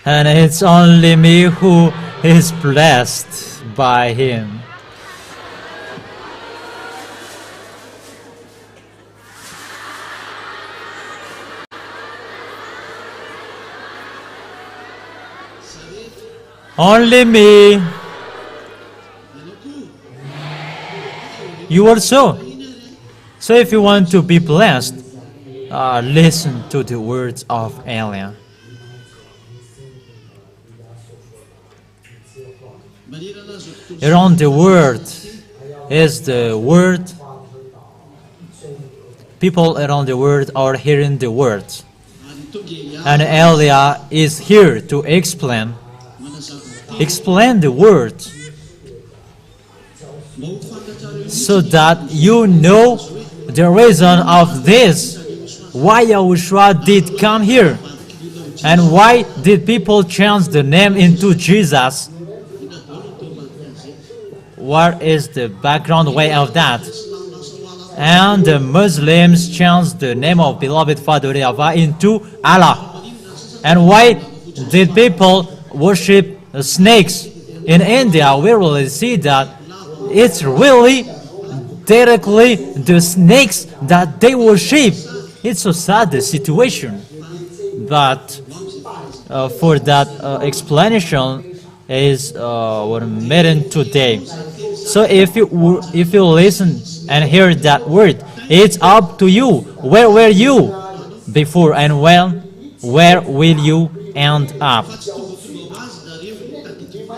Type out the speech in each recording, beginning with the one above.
And it's only me who is blessed by him. Only me. You also. So if you want to be blessed, listen to the words of Elia. Around the world is the word. People around the world are hearing the words. And Elia is here to explain the word, so that you know the reason of this, why Yahushua did come here, and why did people change the name into Jesus. What is the background way of that? And the Muslims changed the name of beloved Father YAHVAH into Allah. And why did people worship snakes? In India, we really see that it's really directly the snakes that they worship. It's so sad, the situation. But for that explanation is what I'm meeting today. So if you listen and hear that word, it's up to you. Where were you before, and where will you end up?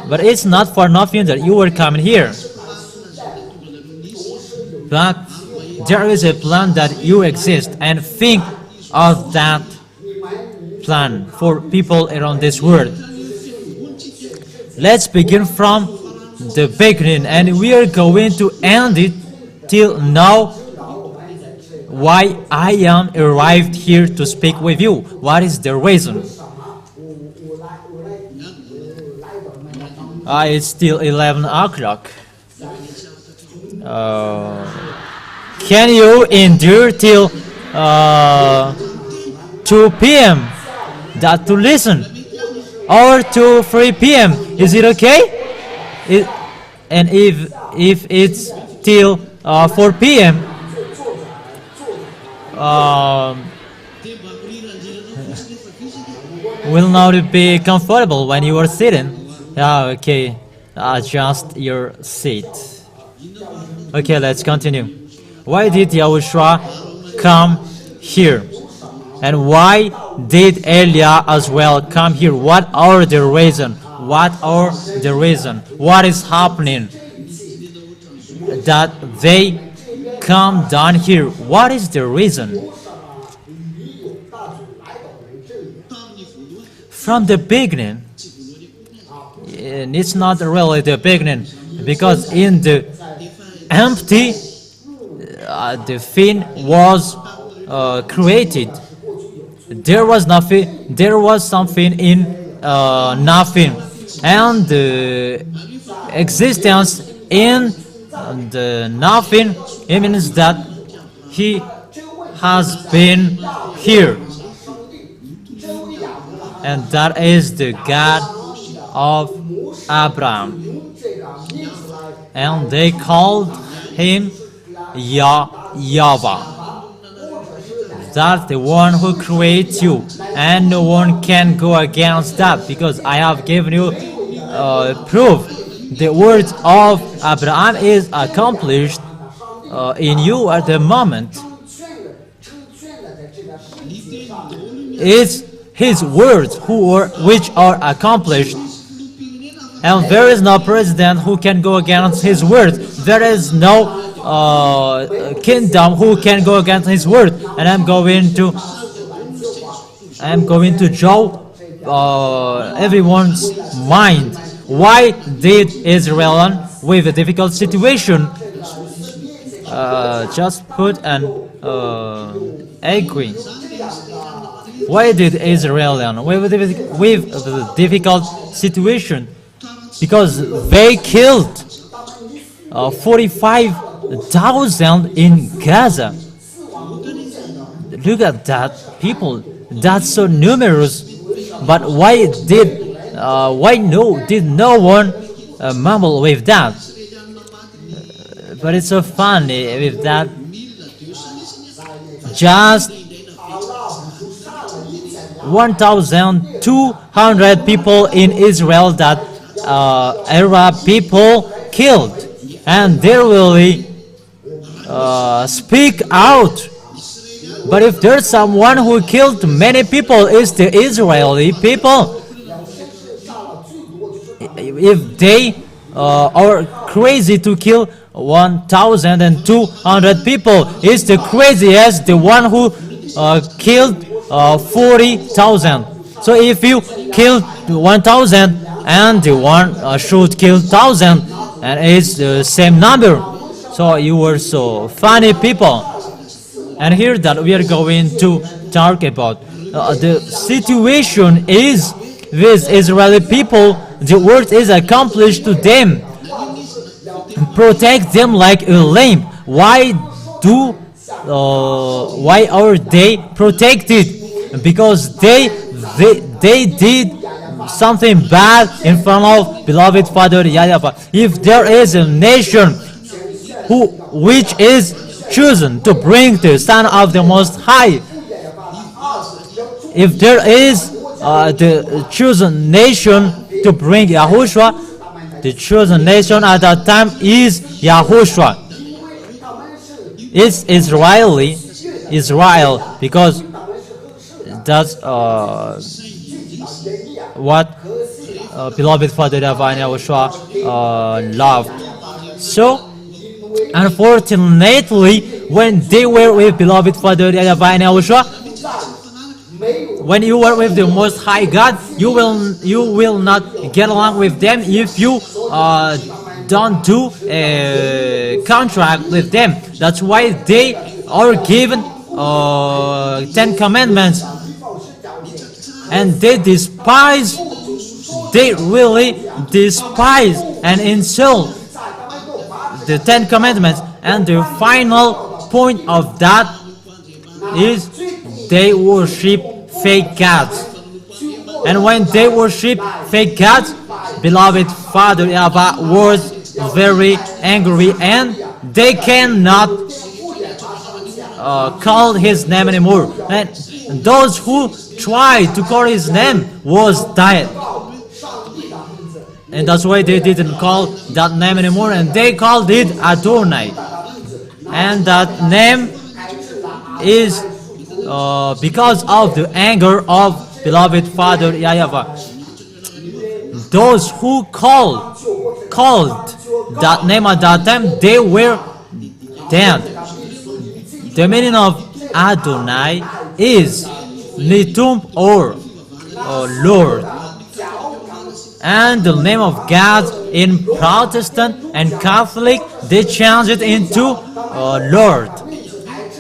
But it's not for nothing that you were coming here. But there is a plan that you exist, and think of that plan for people around this world. Let's begin from the beginning, and we are going to end it till now. Why I am arrived here to speak with you? What is the reason? It's still 11 o'clock. Can you endure till 2 p.m. that to listen? Or to 3 p.m. Is it okay? And if it's till 4 p.m. Will not be comfortable when you are sitting. Okay, adjust your seat. Okay, let's continue. Why did Yahushua come here? And why did Elia as well come here? What are the reason? What are the reason? What is happening that they come down here? What is the reason? From the beginning, and it's not really the beginning, because in the empty, the fin was created. There was nothing. There was something in nothing, and the existence in the nothing. It means that he has been here, and that is the God of Abraham. And they called him YAHVAH. That's the one who creates you, and no one can go against that, because I have given you proof. The words of Abraham is accomplished in you at the moment. It's his words which are accomplished. And there is no president who can go against his word. There is no kingdom who can go against his word. And I'm going to show everyone's mind. Why did Israel with a difficult situation just put an agree? Why did Israel with a difficult situation? Because they killed 45,000 in Gaza. Look at that, people. That's so numerous. But why did no one mumble with that? But it's so funny with that. Just 1,200 people in Israel that Arab people killed, and they really speak out. But if there's someone who killed many people, it's the Israeli people. If they are crazy to kill 1,200 people, it's the craziest, the one who killed 40,000. So if you killed 1,000 and the one should kill 1,000, and it's the same number. So you were so funny people. And here that we are going to talk about the situation is with Israeli people. The word is accomplished to them. Protect them like a lamb. Why are they protected? Because they did something bad in front of beloved Father YAHVAH. If there is a nation which is chosen to bring the Son of the Most High, if there is the chosen nation to bring Yahoshuah, the chosen nation at that time is Yahoshuah. It's Israel, because that's what beloved Father YAHVAH and Yahoshuah loved. So, unfortunately, when they were with beloved Father YAHVAH and Yahoshuah, when you were with the Most High God, you will not get along with them if you don't do a contract with them. That's why they are given 10 commandments, and they really despise and insult the 10 commandments. And the final point of that is they worship fake gods. And when they worship fake gods, beloved Father YAHVAH was very angry, and they cannot call his name anymore. And those who tried to call his name was died. And that's why they didn't call that name anymore, and they called it Adonai. And that name is because of the anger of beloved Father YAHVAH. Those who called that name at that time, they were dead. The meaning of Adonai is Nitum or Lord. And the name of God in Protestant and Catholic, they changed it into Lord.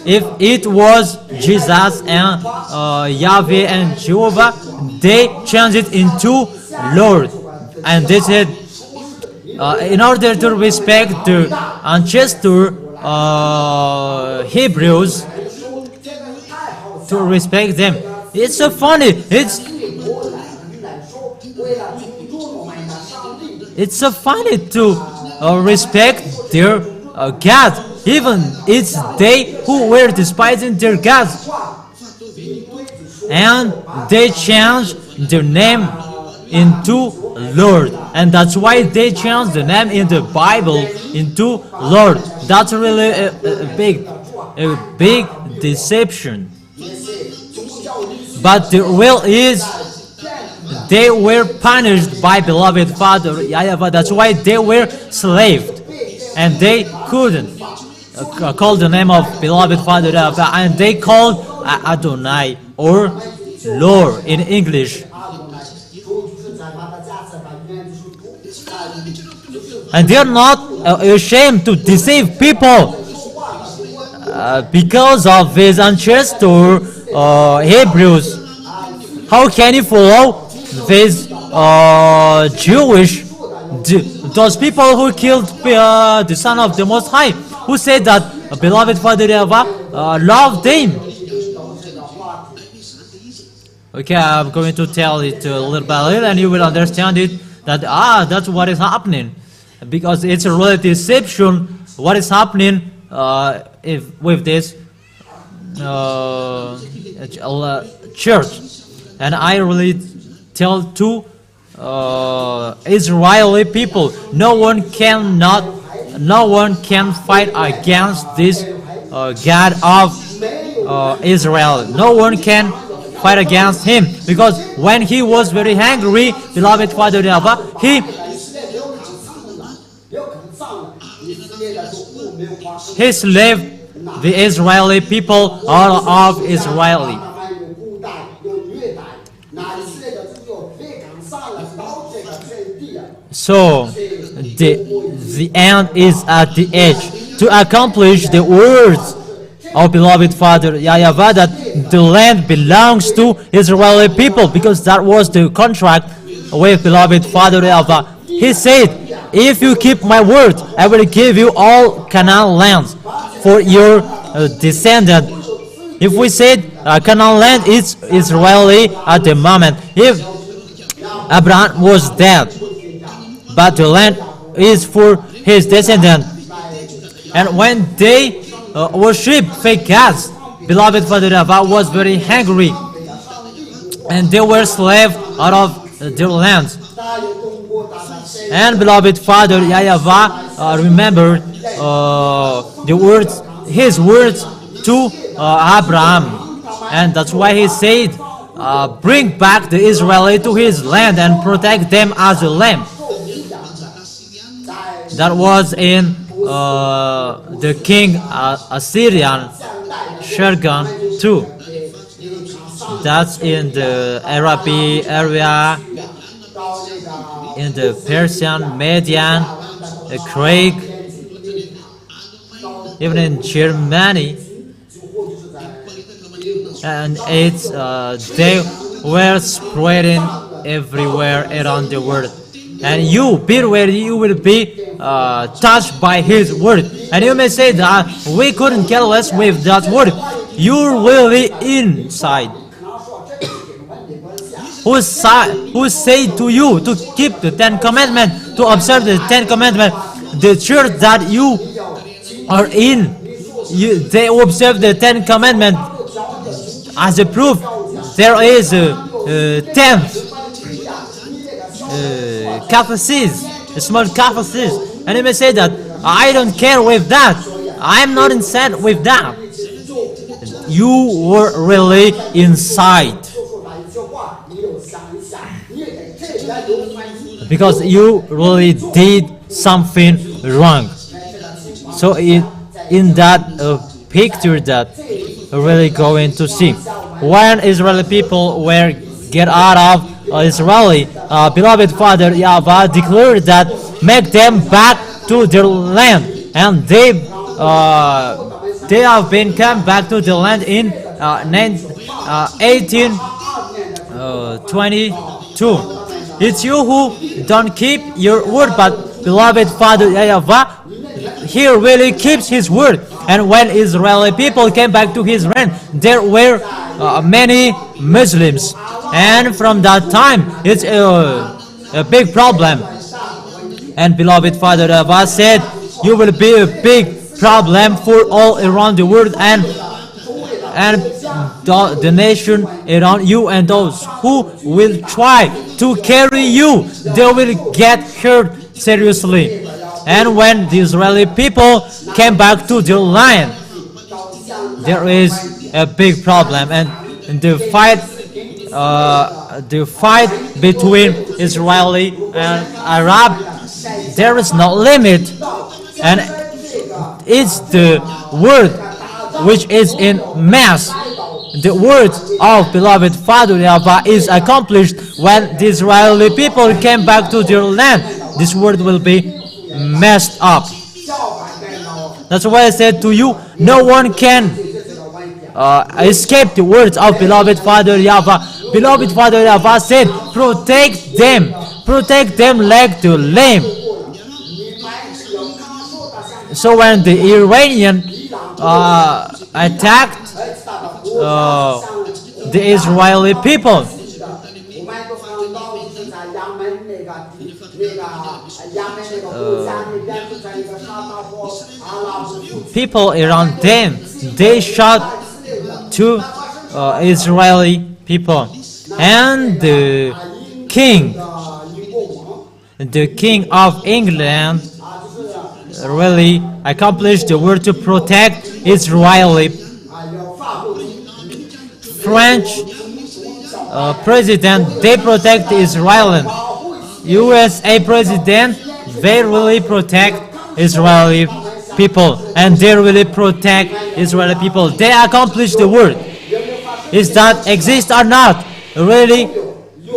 If it was Jesus and Yahweh and Jehovah, they changed it into Lord. And they said, in order to respect the ancestor Hebrews, to respect them. It's so funny. It's so funny to respect their God. Even it's they who were despising their gods. And they changed their name into Lord. And that's why they changed the name in the Bible into Lord. That's really a big deception. But the real is, they were punished by beloved Father YAHVAH. That's why they were slaved, and they couldn't call the name of beloved Father YAHVAH, and they called Adonai or Lord in English. And they are not ashamed to deceive people because of his ancestor Hebrews. How can you follow these Jewish, those people who killed the Son of the Most High, who said that beloved Father YAHVAH loved him? Okay, I'm going to tell it little by little, and you will understand it. That's what is happening, because it's a real deception. What is happening with this church? And I really tell to Israeli people, no one can fight against this God of Israel. No one can fight against him, because when he was very angry, beloved Father YAHVAH, he slaved the Israeli people out of Israel. So the end is at the edge, to accomplish the words of beloved Father YAHVAH, that the land belongs to Israeli people, because that was the contract with beloved Father YAHVAH. He said, if you keep my word, I will give you all Canaan lands for your descendant. If we said Canaan land is Israeli at the moment, if Abraham was dead, but the land is for his descendant. And when they worship fake gods, beloved Father YAHVAH was very angry, and they were slaves out of their lands. And beloved Father YAHVAH remembered his words to Abraham, and that's why he said, bring back the Israelite to his land and protect them as a lamb. That was in the king Assyrian Sargon II. That's in the Arabic area, in the Persian, Median, the Greek, even in Germany. And they were spreading everywhere around the world. And you, beware, you will be touched by his word. And you may say that we couldn't care less with that word. You're really inside. Who said to you to keep the 10 Commandments, to observe the 10 Commandments? The church that you are in, they observe the 10 Commandments. As a proof, there is a 10th Catechism, a small catechism. And you may say that, I don't care with that. I'm not inside with that. You were really inside, because you really did something wrong. So in that picture that we're really going to see, when Israeli people were get out of Israeli, beloved Father YAHVAH declared that make them back to their land, and they have been come back to the land in 1822. It's you who don't keep your word, but beloved Father YAHVAH, he really keeps his word. And when Israeli people came back to his land, there were many Muslims, and from that time it's a big problem. And beloved Father YAHVAH said, you will be a big problem for all around the world, and the nation around you, and those who will try to carry you, they will get hurt seriously. And when the Israeli people came back to their land, there is a big problem, and the fight between Israeli and Arab, there is no limit, and it's the word which is in mass. The word of beloved Father YAHVAH is accomplished when the Israeli people came back to their land. This word will be messed up. That's why I said to you, no one can escape the words of beloved Father YAHVAH. Beloved Father YAHVAH said, protect them like the lamb. So when the Iranian attacked the Israeli people. People around them, they shout to Israeli people. And the king of England really accomplished the word to protect Israeli. French president, they protect Israel. USA president, they really protect Israeli people, and they really protect Israeli people. They accomplish the word. Is that exist or not? Really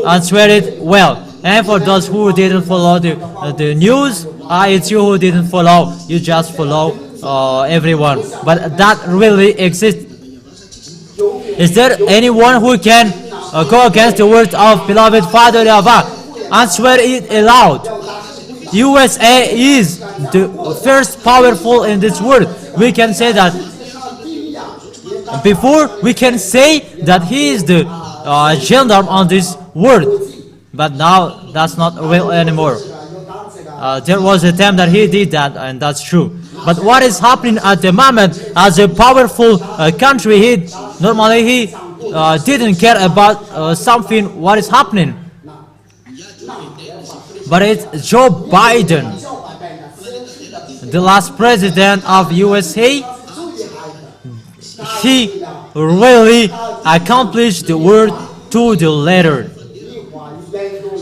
answer it well. And for those who didn't follow the news, it's you who didn't follow. You just follow everyone. But that really exists. Is there anyone who can go against the words of beloved Father YAHVAH? Answer it aloud. USA is the first powerful in this world. We can say that. Before, we can say that he is the gendarme on this world. But now, that's not real anymore. There was a time that he did that, and that's true. But what is happening at the moment, as a powerful country, he didn't care about something, what is happening. But it's Joe Biden, the last president of USA. He really accomplished the word to the letter.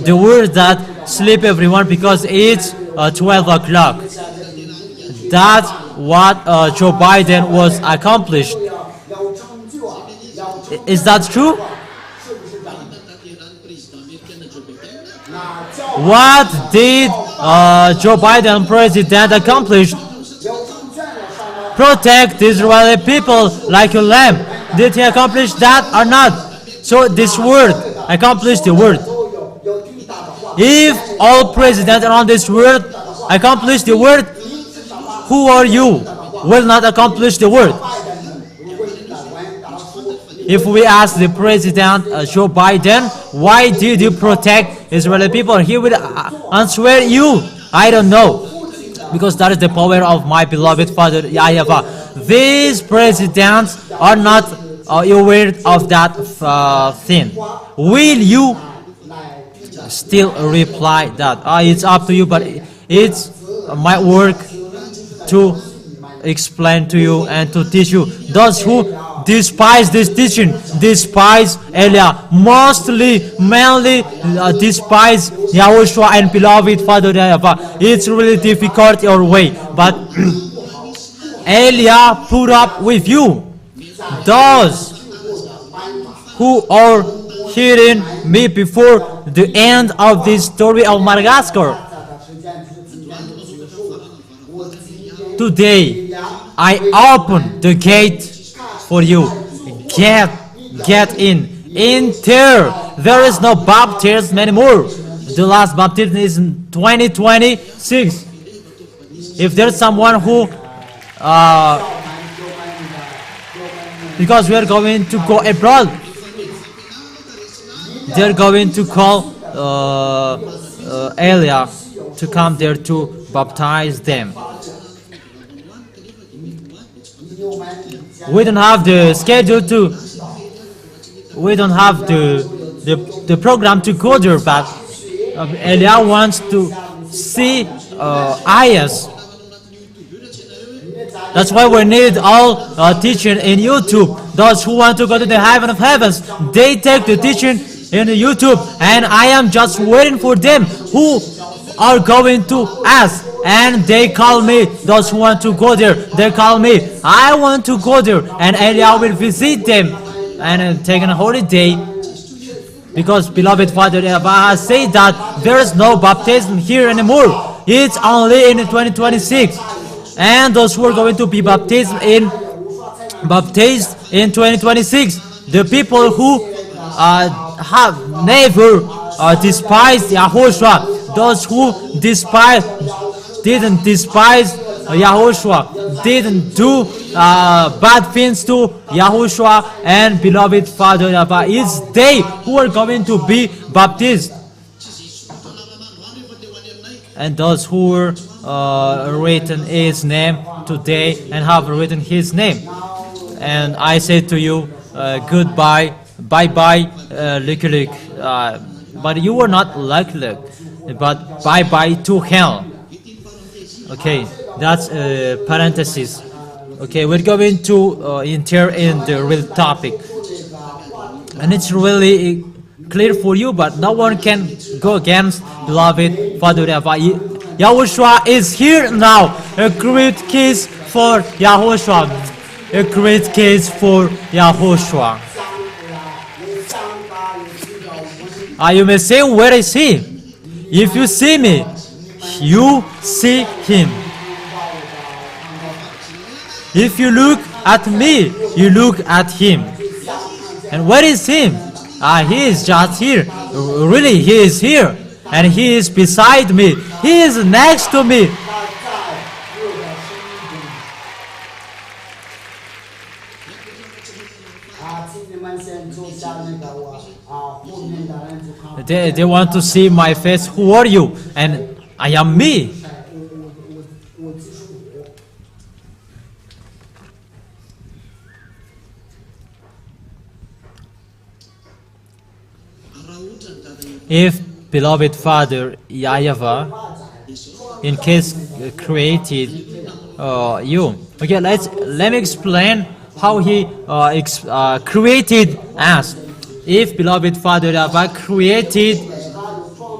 The word that sleep everyone because it's 12 o'clock. That's what Joe Biden was accomplished. Is that true? What did Joe Biden president accomplish? Protect the Israeli people like a lamb. Did he accomplish that or not? So this word accomplished the word. If all presidents around this world accomplish the word, who are you will not accomplish the word? If we ask the president Joe Biden, why did you protect Israeli people? He will answer you, I don't know. Because that is the power of my beloved Father YAHVAH. These presidents are not aware of that thing. Will you still reply that? It's up to you, but it's my work to explain to you and to teach you. Those who despise this teaching, despise Elia, mainly despise Yahoshuah and beloved Father YAHVAH. It's really difficult your way, but Elia put up with you. Those who are hearing me before the end of this story of Madagascar, today I open the gate for you. Get in. Enter. There is no baptism anymore. The last baptism is in 2026. If there's someone who because we are going to go abroad, they're going to call Elia to come there to baptize them. We don't have the schedule to, we don't have the program to go there, but Elia wants to see eyes. That's why we need all teaching in YouTube. Those who want to go to the heaven of heavens, they take the teaching in YouTube, and I am just waiting for them who are going to ask. And they call me, those who want to go there, they call me, I want to go there, and Elia will visit them and take a holiday, because beloved Father YAHVAH said that there is no baptism here anymore. It's only in 2026, and those who are going to be baptized in 2026, the people who have never despised Yahoshuah, those who didn't despise Yahushua didn't do bad things to Yahushua and beloved Father Yahweh. It's they who are going to be baptized. And those who were written his name today and have written his name. And I say to you, goodbye, bye-bye, Luke. But you were not Luke, but bye-bye to hell. Okay, that's parenthesis. Okay, we're going to enter in the real topic. And it's really clear for you, but no one can go against beloved Father Yahweh. Yahushua is here now. A great case for Yahushua. A great case for Yahushua. You may say, where is he? If you see me, you see him. If you look at me, you look at him. And where is him? He is just here. Really, he is here. And he is beside me. He is next to me. They want to see my face. Who are you? And I am me. If beloved Father YAHVAH in case created you. Okay, let me explain how he created us. If beloved Father YAHVAH created,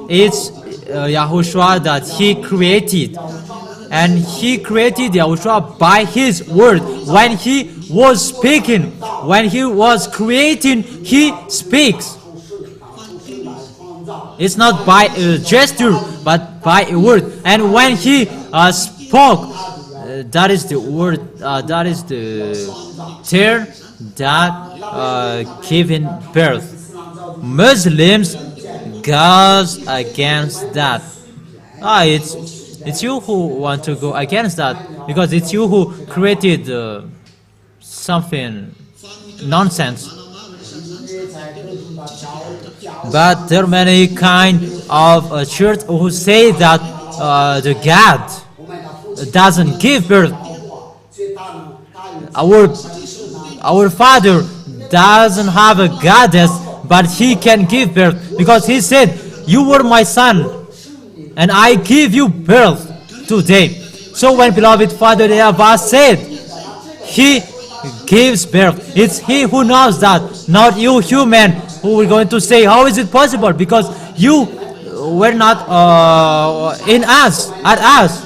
it's Yahushua that he created. And he created Yahushua by his word. When he was speaking, when he was creating, he speaks. It's not by a gesture, but by a word. And when he spoke, that is the word, that is the term that giving birth. Muslims goes against that. It's you who want to go against that, because it's you who created something nonsense. But there are many kind of church who say that the God doesn't give birth. Our Father doesn't have a goddess, but he can give birth, because he said, you were my son and I give you birth today. So when beloved Father YAHVAH said he gives birth, it's he who knows that, not you human who are going to say, how is it possible? Because you were not in us, at us.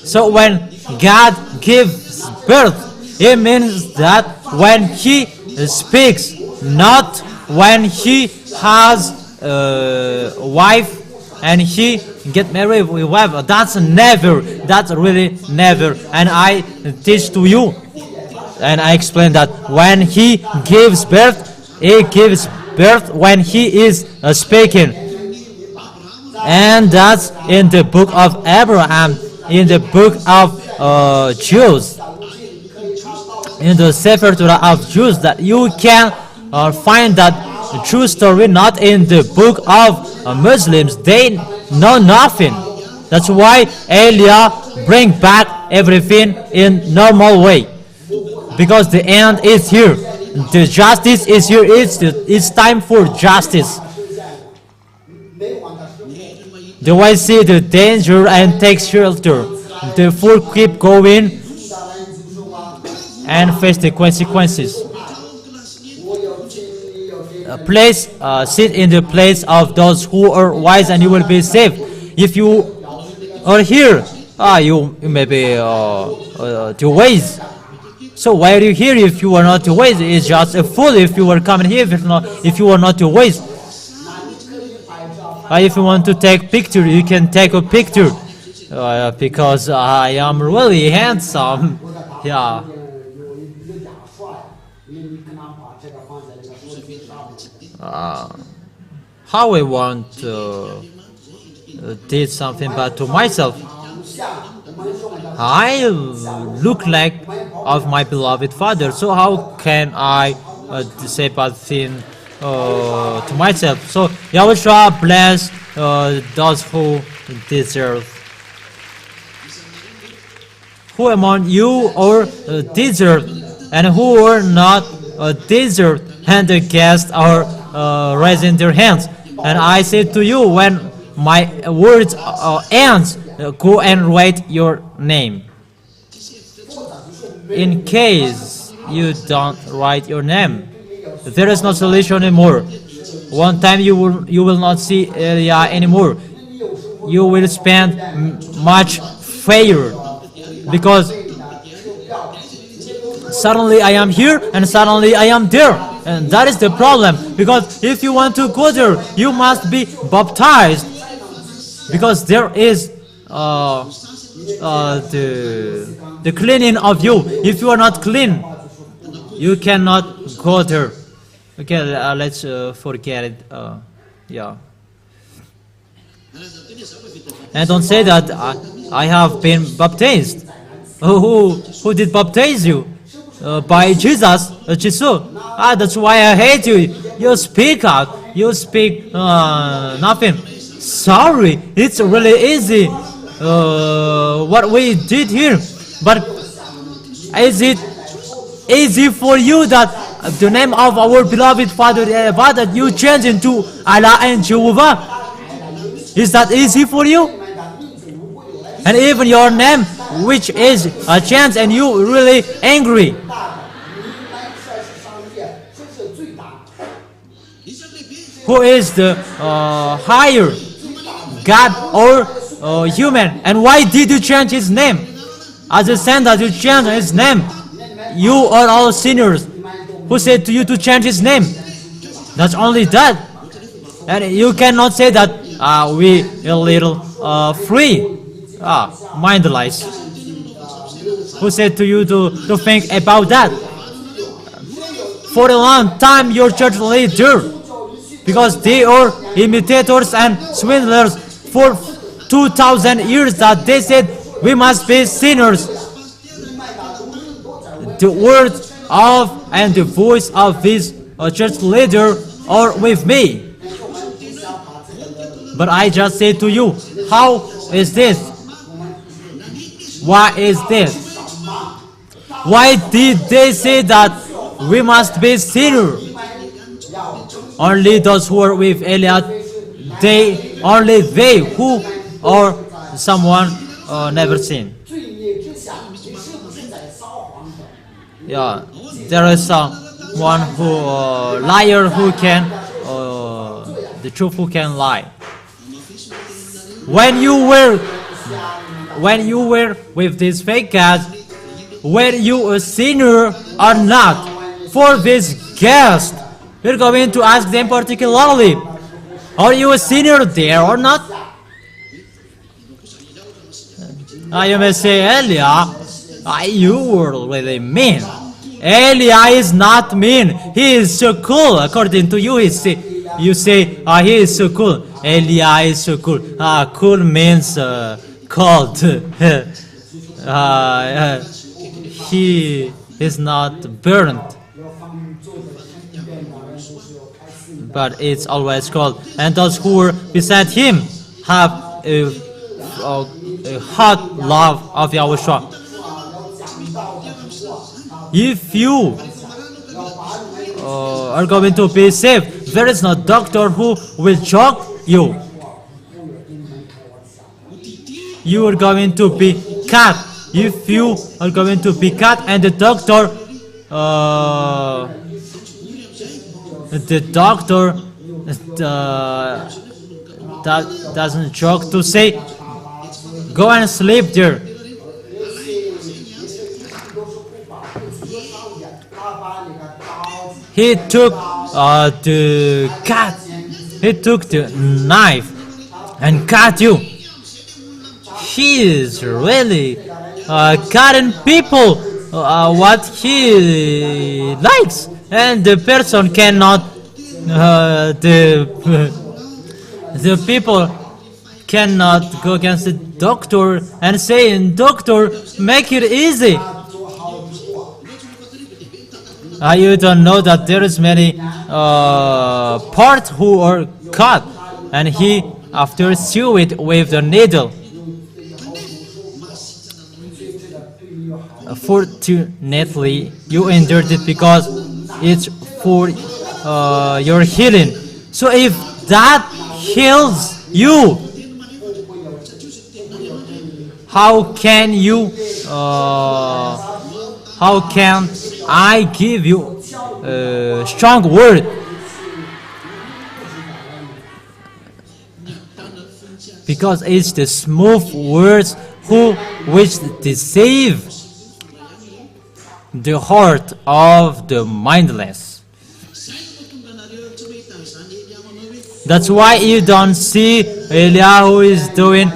So when God gives birth, it means that when he speaks, not when he has a wife and he get married with wife. That's never, that's really never. And I teach to you, and I explain that when he gives birth, he gives birth when he is speaking. And that's in the book of Abraham, in the book of Jews, in the Sefer Torah of Jews, that you can find that true story, not in the book of Muslims. They know nothing. That's why Elia bring back everything in normal way, because the end is here. The justice is here. It's time for justice. The wise see the danger and take shelter. The fool keep going and face the consequences. Sit in the place of those who are wise, and you will be saved. If you are here, you may be too wise. So why are you here if you are not too wise? It's just a fool if you are coming here if you are not too wise. If you want to take picture, you can take a picture, because I am really handsome. Yeah. How I want did something bad to myself. I look like of my beloved Father. So how can I say bad thing to myself? So Yahushua bless those who deserve. Who among you are deserved, and who are not deserved? And the guests are raising their hands. And I say to you, when my words ends, go and write your name. In case you don't write your name, there is no solution anymore. One time you will not see Elia anymore. You will spend much failure, because suddenly I am here and suddenly I am there, and that is the problem. Because if you want to go there, you must be baptized, because there is the cleaning of you. If you are not clean, you cannot go there. Okay, let's forget it. Yeah. And don't say that I have been baptized. Who did baptize you? By Jesus. That's why I hate you. You speak out. You speak nothing. Sorry, it's really easy what we did here. But is it easy for you that the name of our beloved Father YAHVAH that you change into Allah and Jehovah? Is that easy for you? And even your name, which is a chance, and you really angry. Who is the higher, God or human? And why did you change his name? As a sin that you change his name, you are all sinners. Who said to you to change his name? Not only that, and you cannot say that we a little free. Mindless. Who said to you to think about that? For a long time your church leader, because they are imitators and swindlers for 2,000 years, that they said we must be sinners. The words of and the voice of this church leader are with me. But I just say to you, how is this? Why is this? Why did they say that we must be sinners? Only those who are with Eliot, only they who are someone never seen. Yeah, there is someone who liar who can the truth who can lie. When you were with this fake God, were you a sinner or not? For this guest, we're going to ask them particularly, are you a sinner there or not? You may say, Elia, you were really mean. Elia is not mean. He is so cool. According to you, you say, he is so cool. Elia is so cool. Cool means cold. He is not burnt, but it's always cold. And those who were beside him have a hot love of Yahoshuah. If you are going to be saved, there is no doctor who will choke you. You are going to be cut. If you are going to be cut and the doctor that doesn't choke to say, go and sleep there. He took the knife and cut you. He is really cutting people what he likes, and the person cannot. The people cannot go against it. doctor and saying, "Doctor, make it easy." You don't know that there is many parts who are cut, and he after sew it with the needle. Fortunately, you endured it because it's for your healing. So if that heals you, how can I give you a strong word? Because it's the smooth words which deceive the heart of the mindless. That's why you don't see Eliyahu is doing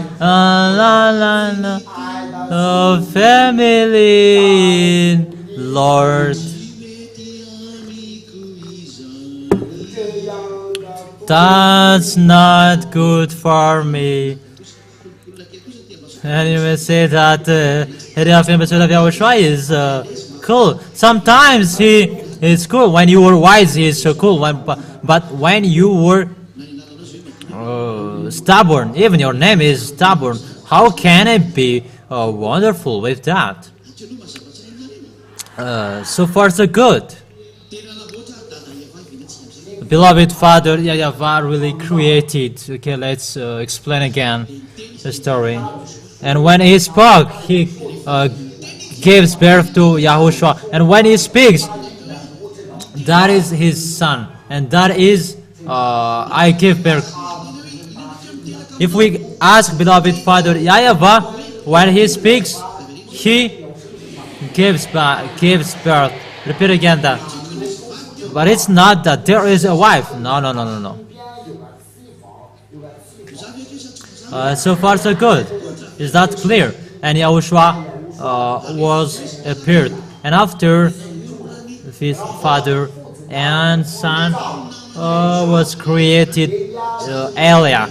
family, Lord. That's not good for me. And you may say that episode of Yahoshuah is cool. Sometimes he is cool. When you were wise, he is so cool. But when you were stubborn, even your name is stubborn, how can it be wonderful with that? So far so good. Beloved Father, YAHVAH really created. Okay, let's explain again the story. And when he spoke, he gives birth to Yahoshuah. And when he speaks, that is his son. And that is, I give birth. If we ask beloved Father YAHVAH, when he speaks, he gives birth. Repeat again that. But it's not that there is a wife. No. So far so good. Is that clear? And Yahoshuah was appeared. And after his father and son was created Eliah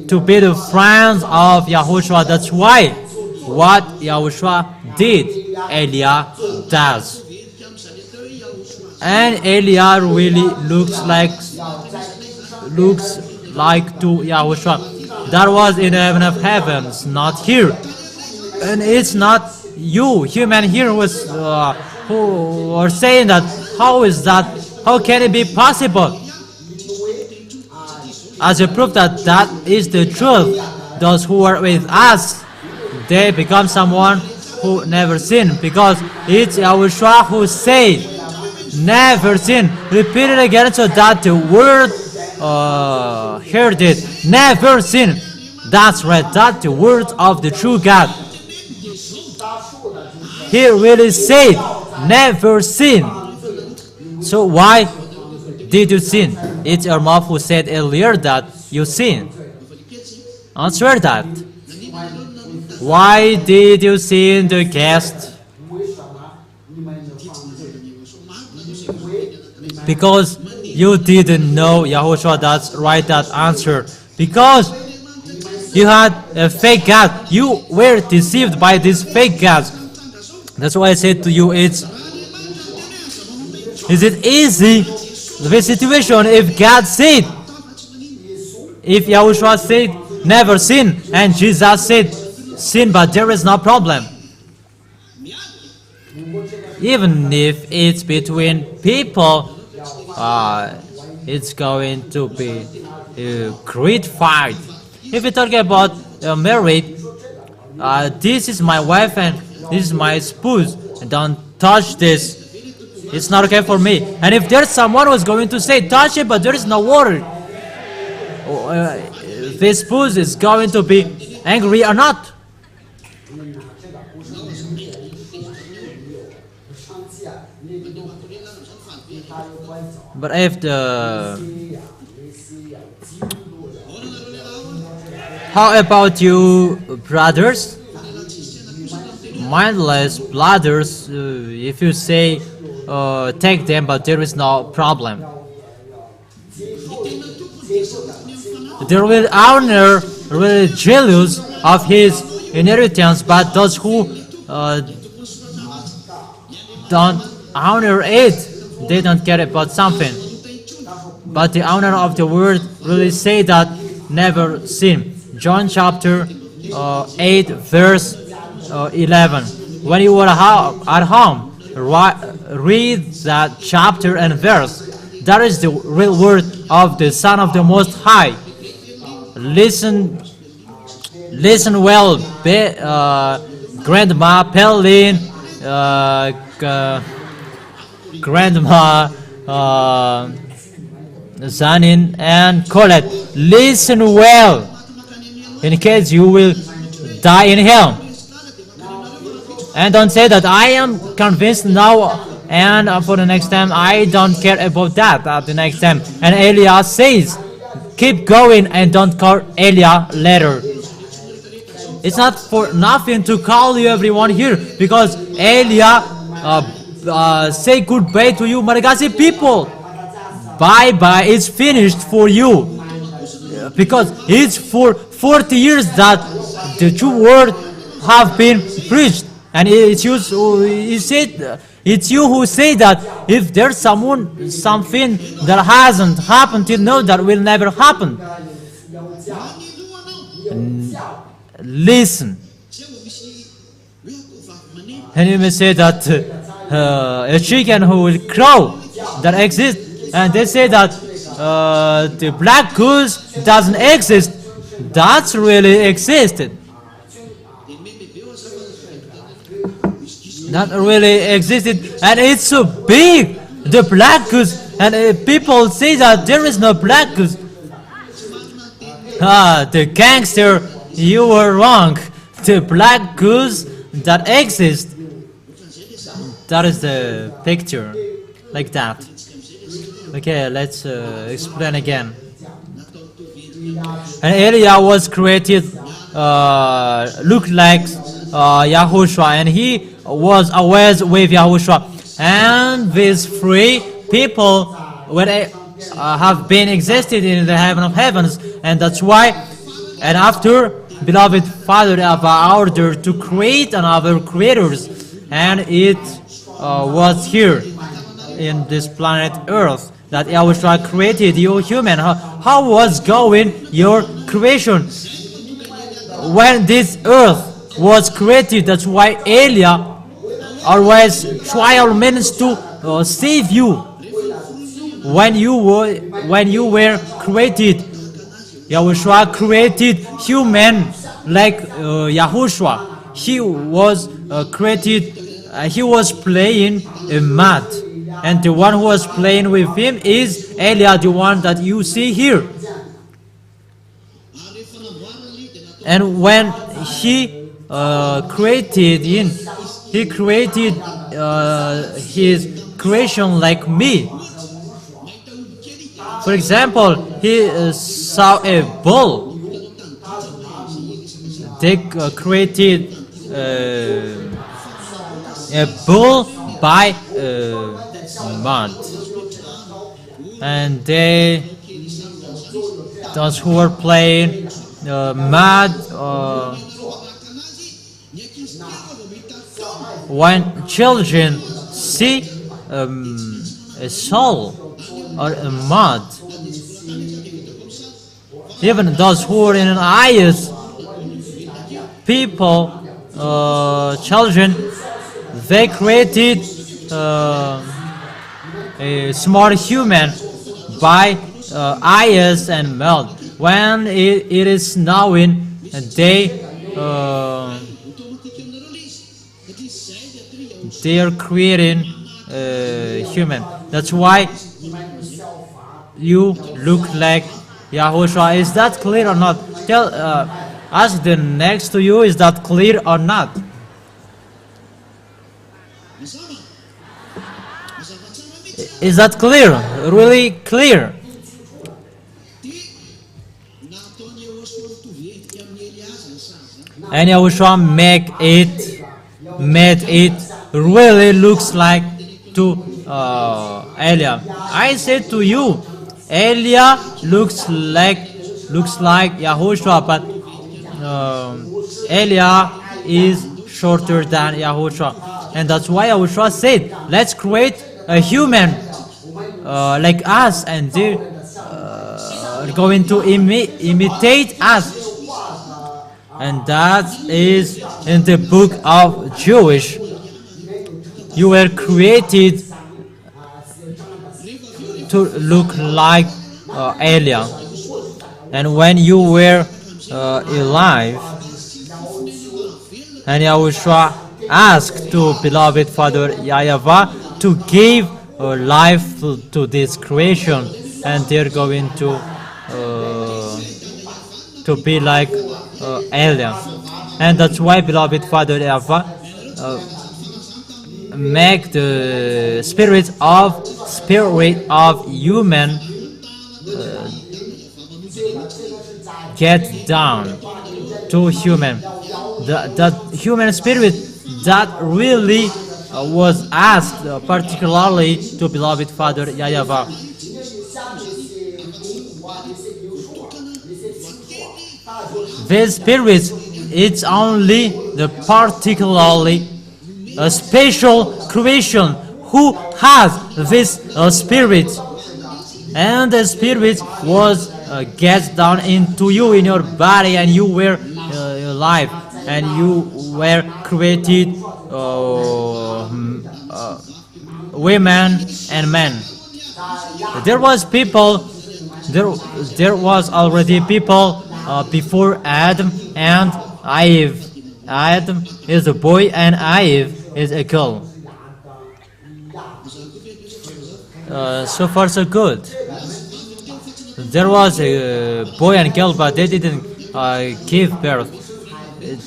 to be the friends of Yahoshuah. That's why what Yahoshuah did, Eliah does. And Eliah really looks like to Yahoshuah. That was in heaven of heavens, not here. And it's not you, human here, who are saying that. How is that? How can it be possible? As a proof that that is the truth, those who are with us, they become someone who never sinned, because it's Yahoshuah who said, never sin. Repeat it again so that the word heard it. Never sin. That's right. That's the words of the true God. He really said, never sin. So why did you sin? It's your mouth who said earlier that you sin. Answer that. Why did you sin the guest? Because you didn't know Yahoshuah. That's right, that answer. Because you had a fake God. You were deceived by these fake gods. That's why I said to you, is it easy, the situation, if God said, if Yahoshuah said, never sin, and Jesus said, sin, but there is no problem. Even if it's between people, it's going to be a great fight. If we talk about married, this is my wife and this is my spouse, and don't touch this. It's not okay for me. And if there's someone who's going to say, touch it, but there is no water, this spouse is going to be angry or not. But if how about you, brothers? Mindless brothers, if you say take them, but there is no problem. They will honor, really jealous of his inheritance, but those who don't honor it, they don't care about something. But the owner of the word really say that never sin. John chapter 8 verse 11. When you are at home, read that chapter and verse. That is the real word of the Son of the Most High. Listen well, Grandma Pauline, Grandma Zanin, and Colette. Listen well, in case you will die in hell. And don't say that I am convinced now, and for the next time I don't care about that at the next time. And Elia says, keep going and don't call Elia later. It's not for nothing to call you everyone here, because Elia say goodbye to you Malagasy people. Bye bye, it's finished for you. Because it's for 40 years that the true word have been preached. And it's you who say that if there's something that hasn't happened till now, that will never happen. Listen. And you may say that a chicken who will crow that exists, and they say that the black goose doesn't exist. That's really existed. That really existed, and it's so big, the black goose, and people say that there is no black goose. The gangster, you were wrong. The black goose that exists, that is the picture, like that. Okay, let's explain again. And Elia was created, looked like Yahoshuah, and he was always with Yahoshuah. And these three people have been existed in the heaven of heavens, and that's why. And after, beloved Father YAHVAH ordered to create another creators, and it was here in this planet Earth that Yahoshuah created you human. How was going your creation when this earth was created? That's why Elia always trial means to save you. When you were created, Yahoshuah created human like Yahoshuah. He was created. He was playing a mat, and the one who was playing with him is Elia, the one that you see here. And when he created his creation like me. For example, he saw a bull. They created a bull by mud, and those who were playing mud. When children see a soul or a mud, even those who are in an eyes, people, children, they created a small human by eyes and mouth. When it is snowing, they are creating human. That's why you look like Yahoshuah. Is that clear or not? Ask the next to you, is that clear or not? Is that clear? Really clear? And Yahoshuah made it really looks like to Elia. I said to you, Elia looks like Yahoshuah, but Elia is shorter than Yahushuah. And that's why Yahushuah said, let's create a human like us, and they are going to imitate us. And that is in the book of Jewish. You were created to look like Elia. And when you were alive, and Yahushua asked to beloved Father YAHVAH to give life to this creation, and they're going to be like Elia. And that's why beloved Father YAHVAH make the spirit of human get down to human. That human spirit that really was asked particularly to beloved Father YAHVAH. This spirit, it's only the particularly a special creation who has this spirit, and the spirit was gets down into you in your body, and you were alive, and you were created women and men. There was people, there was already people before Adam and Eve. Adam is a boy and Eve is a girl. So far so good. There was a boy and girl, but they didn't give birth.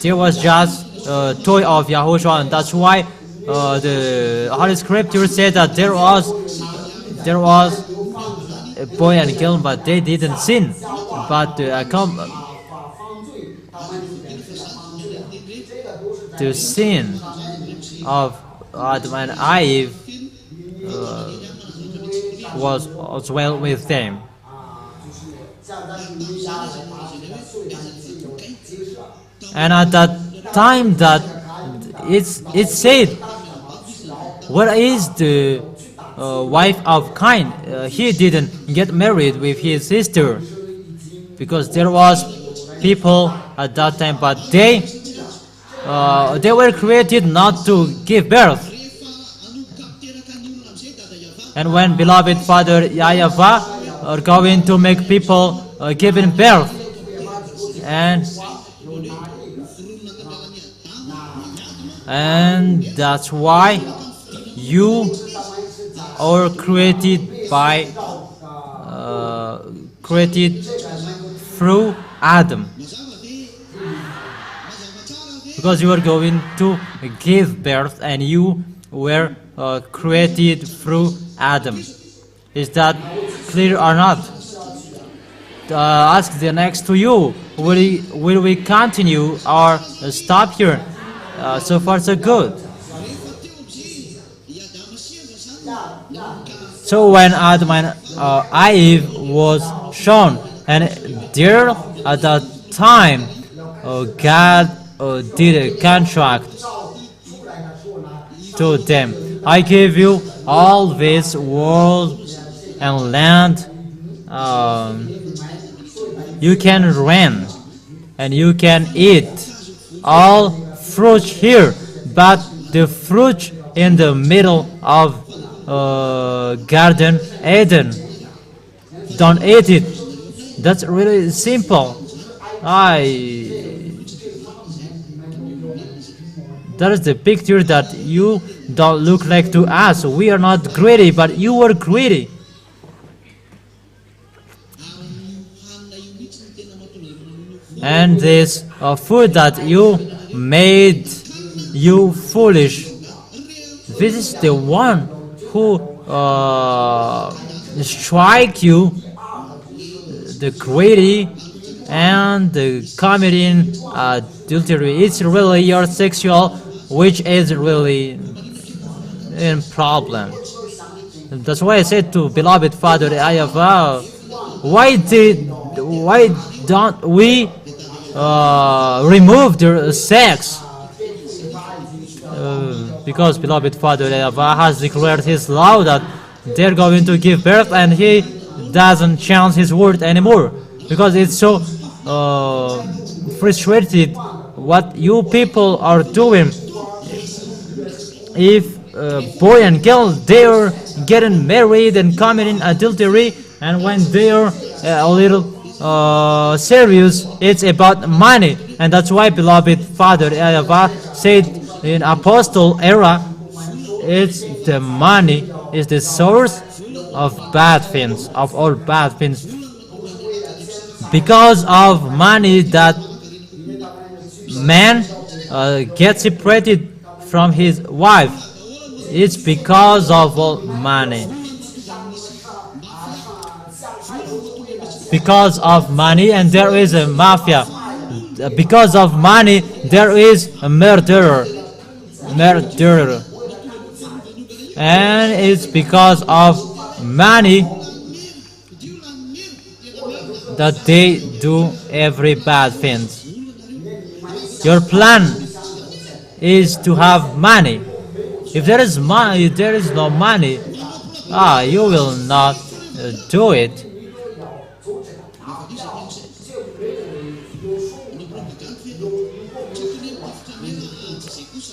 There was just a toy of Yahoshuah, and that's why the Holy Scripture said that there was a boy and girl, but they didn't sin. But the sin of Adam and Eve was as well with them. And at that time that it said, where is the wife of Cain? He didn't get married with his sister, because there was people at that time, but they were created not to give birth. And when beloved Father YAHVAH are going to make people giving birth, and that's why you are created through Adam, because you are going to give birth, and you were created through Adam. Is that clear or not? Ask the next to you. Will we continue or stop here? So far so good. So when Adam and Eve was shown, and there at that time God did a contract to them. I give you all this world and land. You can run and you can eat all fruit here, but the fruit in the middle of Garden Eden, don't eat it. That's really simple. That is the picture that you don't look like to us. We are not greedy, but you were greedy. And this food that you made you foolish. This is the one who strike you, the greedy and the committing adultery. It's really your sexual, which is really in problem. That's why I said to beloved Father YAHVAH, why don't we remove their sex. Because beloved Father YAHVAH has declared his law that they're going to give birth, and he doesn't change his word anymore, because it's so frustrated what you people are doing. If boy and girl, they're getting married and committing adultery, and when they're a little serious, it's about money. And that's why beloved Father YAHVAH said in apostle era, it's the money is the source of bad things, of all bad things. Because of money that man gets separated from his wife. It's because of all money. Because of money, and there is a mafia. Because of money, there is a murderer. And it's because of money that they do every bad thing. Your plan is to have money. If there is money, there is no money, you will not do it.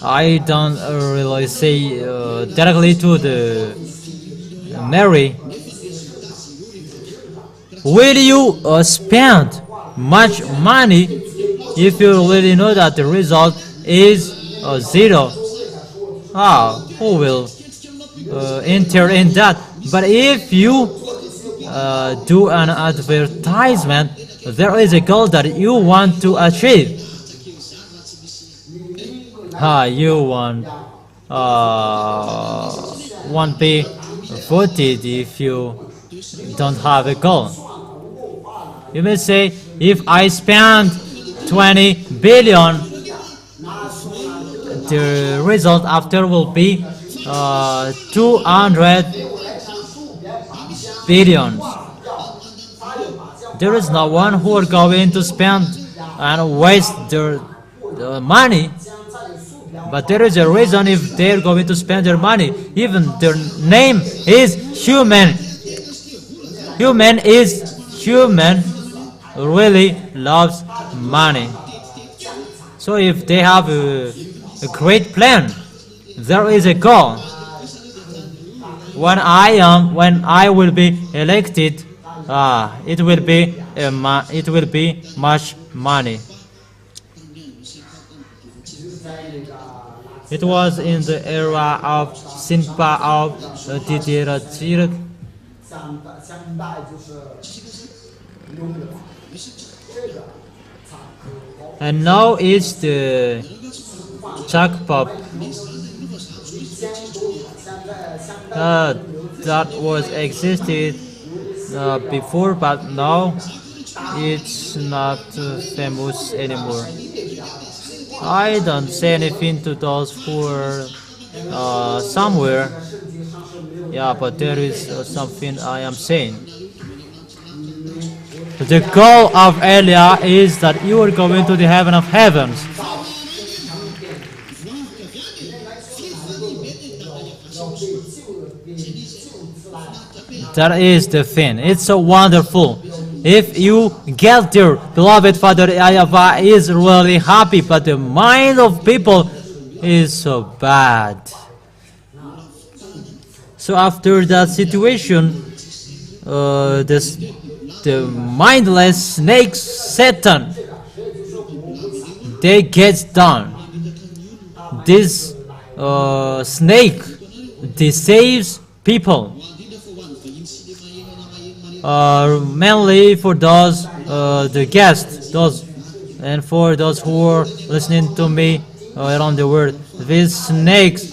I don't really say directly to the Mary, will you spend much money if you really know that the result is zero? Who will enter in that? But if you do an advertisement, there is a goal that you want to achieve. You won't be voted if you don't have a goal. You may say, if I spend 20 billion, the result after will be 200 billions. There is no one who are going to spend and waste their money. But there is a reason if they're going to spend their money. Even their name is human. Human really loves money. So if they have a great plan, there is a goal. When I will be elected, it will be much money. It was in the era of Sinpa of Didirachir. And now it's the jackpot. That was existed before, but now it's not famous anymore. I don't say anything to those who are somewhere. But there is something I am saying. The goal of Elia is that you are going to the heaven of heavens. That is the thing. It's so wonderful. If you get there, beloved Father YAHVAH is really happy, but the mind of people is so bad. So after that situation, the mindless snakes, Satan, they get down. This snake deceives people. Mainly for those the guests, and for those who are listening to me around the world. These snakes,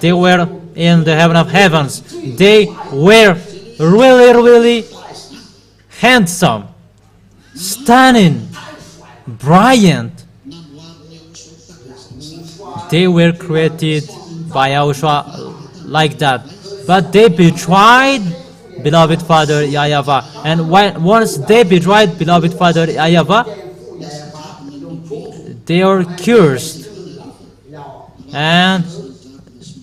they were in the heaven of heavens. They were really handsome, stunning, brilliant. They were created by Yahoshuah like that, but they betrayed beloved Father YAHVAH. And once they betrayed beloved Father YAHVAH, they are cursed, and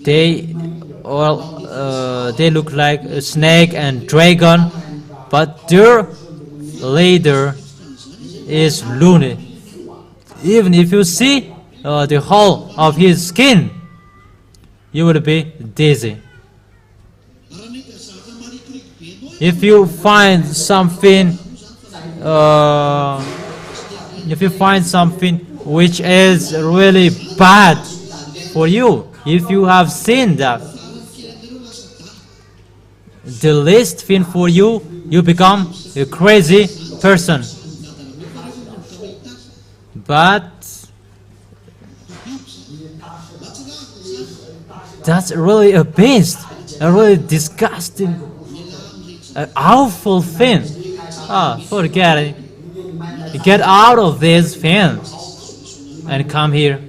they look like a snake and dragon, but their leader is loony. Even if you see the whole of his skin, you will be dizzy. If you find something which is really bad for you, if you have seen that, the least thing for you, you become a crazy person. But that's really a beast, a really disgusting, awful thing. Forget it. Get out of this thing and come here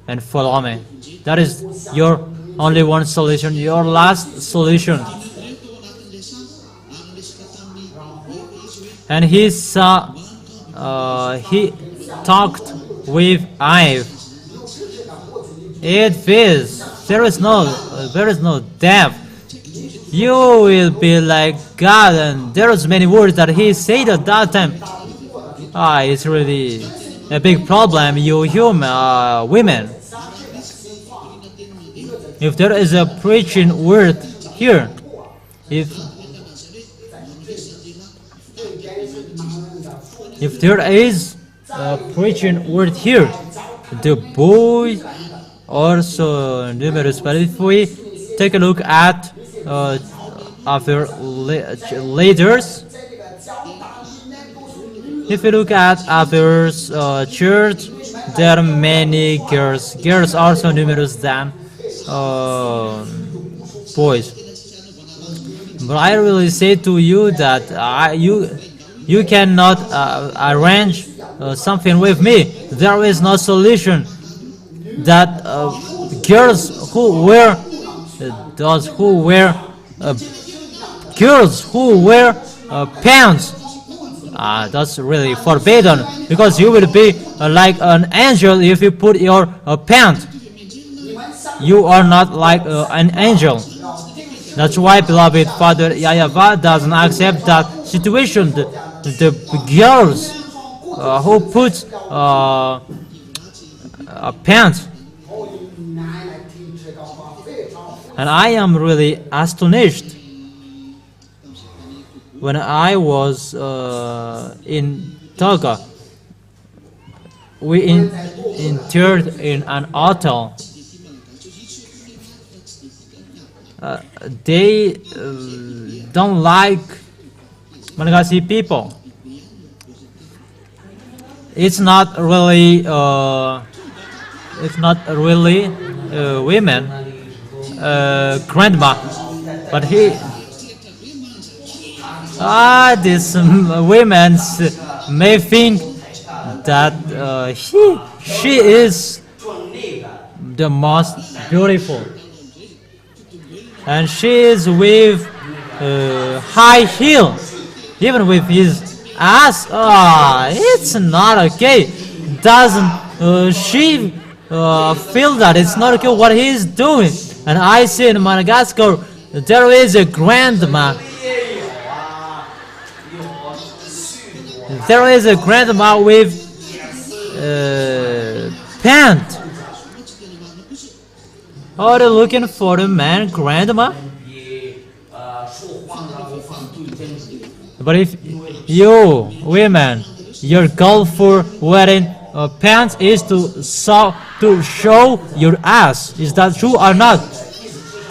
and follow me. That is your only one solution, your last solution. And he talked with Eve. There is no death. You will be like God, and there's many words that he said at that time. It's really a big problem, you women. If there is a preaching word here, if there is a preaching word here, the boy also numerous. But if we take a look at other leaders, if you look at other church, there are many girls. Girls are also numerous than boys. But I really say to you that you cannot arrange something with me. There is no solution. That girls who wear pants, that's really forbidden, because you will be like an angel if you put your pants. You are not like an angel. That's why, beloved Father YAHVAH doesn't accept that situation. The girls who put pants. And I am really astonished. When I was in Toga, we entered in an hotel. They don't like Malagasy people. It's not really women, grandma, but these women may think that she is the most beautiful, and she is with high heel, even with his ass. It's not okay. Doesn't she feel that it's not okay what he is doing? And I see in Madagascar there is a grandma. There is a grandma with pants. Are you looking for a man, grandma? But if you women, your goal for wearing pants is to show your ass, is that true or not?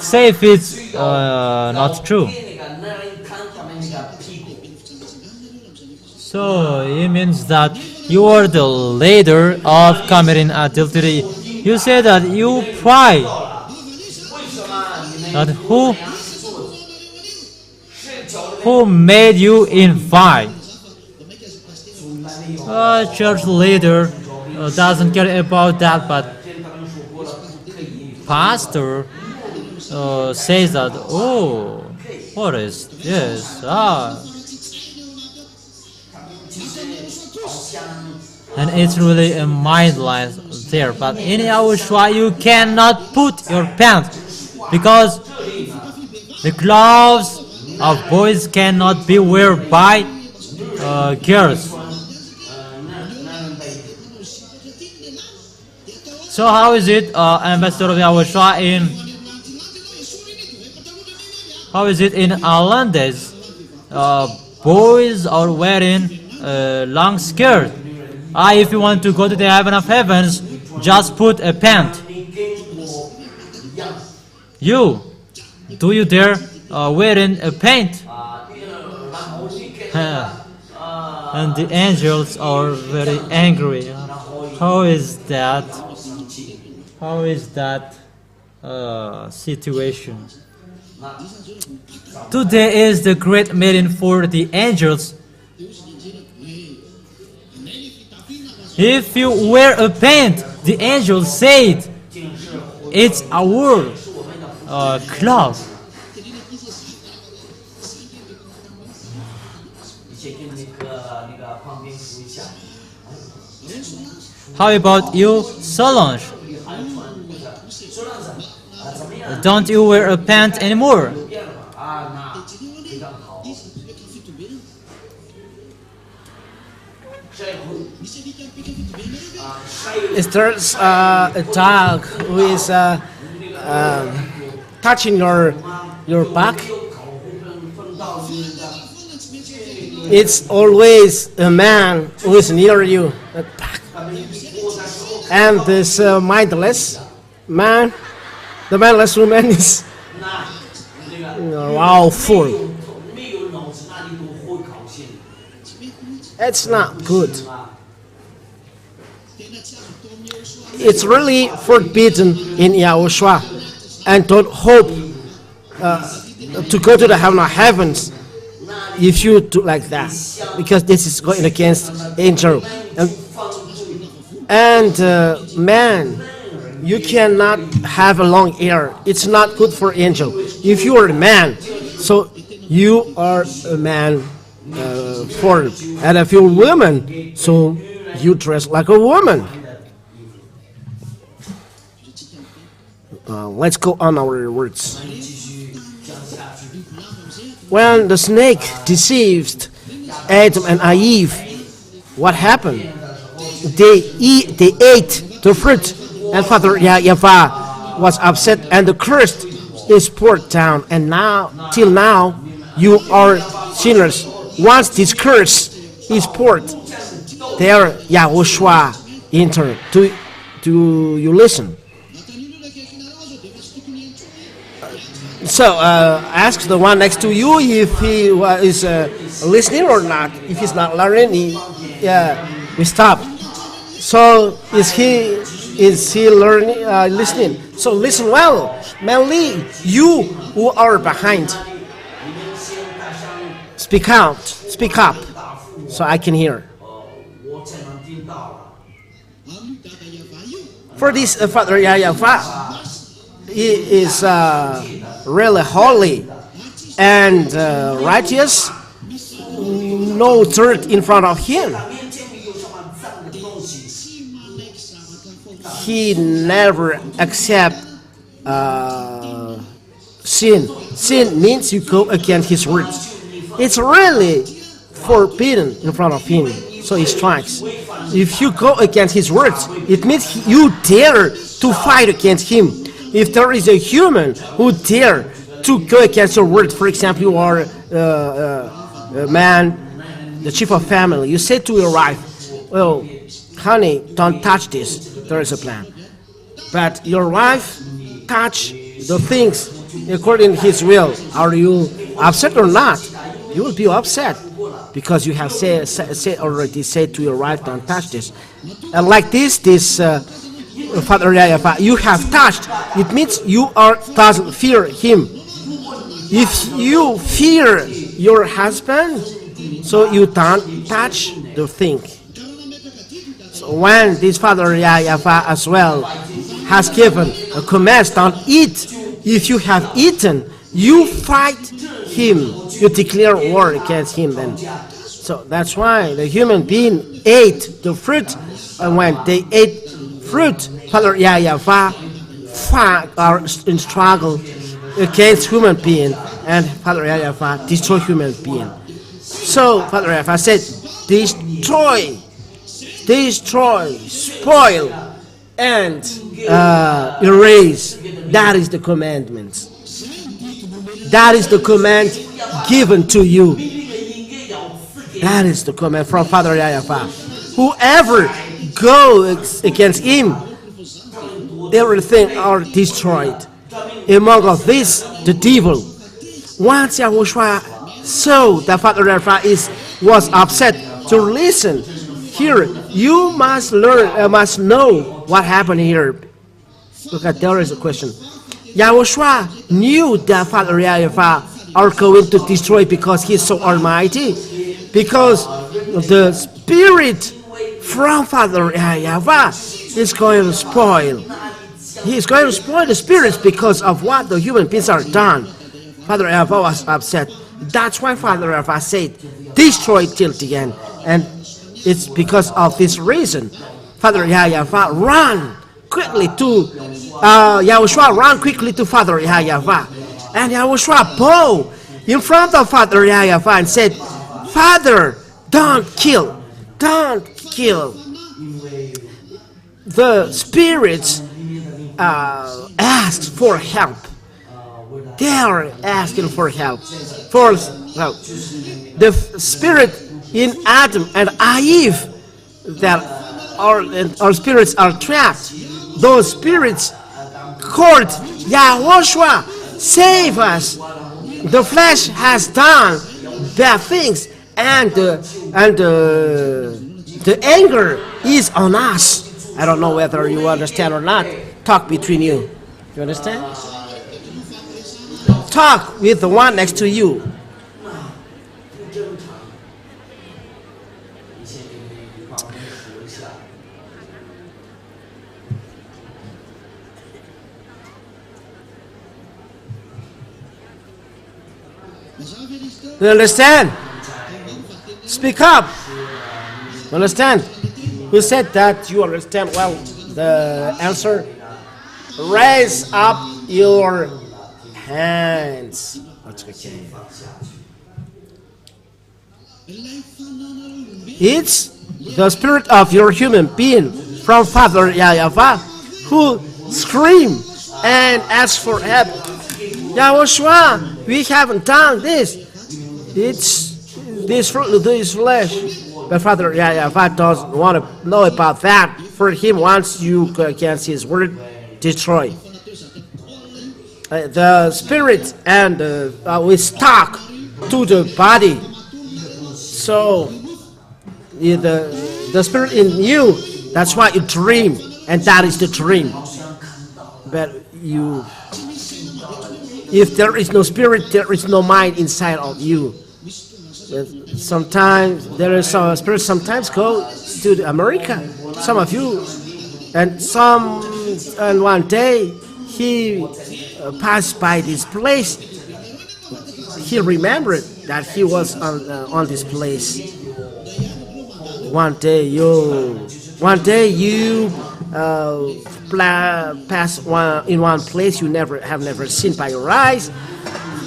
Say if it's not true. So it means that you are the leader of committing adultery. You say that you pray. That who made you invite? Church leader doesn't care about that, but pastor says that, oh, what is this? And it's really a mindless there. But in Yahushua, you cannot put your pants because the clothes of boys cannot be worn by girls. So how is it, Ambassador of Yahushua, how is it in Islands? Boys are wearing long skirt. If you want to go to the heaven of heavens, just put a pant. Do you dare wearing a pant? And the angels are very angry. How is that? How is that situation? Today is the great meeting for the angels. If you wear a pant, the angels said, it's our cloth. How about you, Solange? Don't you wear a pant anymore? There's a dog who is touching your back. It's always a man who is near you. And this mindless man, the mindless woman is full. It's not good. It's really forbidden in Yahushua, and don't hope to go to the heaven of heavens if you do like that, because this is going against angel. And man, you cannot have a long hair. It's not good for angel. If you are a man, so you are a man form, and if you're a woman, so you dress like a woman. Let's go on our words. When the snake deceived Adam and Eve, what happened? They ate the fruit, and Father YAHVAH was upset, and the curse is poured down. And now, till now, you are sinners. Once this curse is poured, there Yahushua enter. Do you listen? So ask the one next to you if he is listening or not. If he's not learning, we stop. So is he learning, listening? So listen well, mainly you who are behind. Speak out, speak up, so I can hear. For this Father YAHVAH, he is really holy and righteous. No dirt in front of him. He never accept sin. Sin means you go against his words. It's really forbidden in front of him, so he strikes. If you go against his words, it means you dare to fight against him. If there is a human who dare to go against your word, for example, you are a man, the chief of family, you say to your wife, well, honey, don't touch this, there is a plan. But your wife touch the things according to his will. Are you upset or not? You will be upset because you have already said to your wife, don't touch this. And like this Father YAHVAH, you have touched. It means you doesn't fear him. If you fear your husband, so you don't touch the thing. So when this Father YAHVAH as well has given a command, don't eat. If you have eaten, you fight him. You declare war against him then. So that's why the human being ate the fruit, and when they ate fruit, Father YAHVAH are in struggle against human being, and Father YAHVAH destroy human being. So Father YAHVAH said, destroy, spoil, and erase. That is the commandment. That is the command given to you. That is the command from Father YAHVAH. Whoever goes against him, everything are destroyed. Among of this, the devil. Once Yahushua saw that Father YAHVAH was upset to listen, here you must learn, must know what happened here. Look at there is a question. Yahushua knew that Father YAHVAH are going to destroy because he is so almighty, because the spirit from Father YAHVAH is going to spoil. He is going to spoil the spirits because of what the human beings are done. Father YAHVAH was upset. That's why Father YAHVAH said, destroy till the end. And it's because of this reason, Father YAHVAH ran quickly to Yahushua ran quickly to Father YAHVAH, and Yahushua bowed in front of Father YAHVAH and said, Father, don't kill. The spirits asked for help. They are asking for help. The spirit in Adam and Eve, that our spirits are trapped. Those spirits called Yahushua, save us. The flesh has done bad things, and the anger is on us. I don't know whether you understand or not. Talk between you. You understand? Talk with the one next to you. You understand? Speak up. You understand? Who said that you understand well the answer? Raise up your hands. That's okay. It's the spirit of your human being from Father YAHVAH who scream and ask for help. Yahushua, we haven't done this. It's this fruit, this flesh. But Father YAHVAH doesn't want to know about that. For him, once you go against his word, destroy. The spirit and we stuck to the body. So the spirit in you, that's why you dream, and that is the dream. But if there is no spirit, there is no mind inside of you. Sometimes there is some spirits. Sometimes go to America. Some of you, and one day he passed by this place. He remembered that he was on this place. One day you pass in one place you have never seen by your eyes.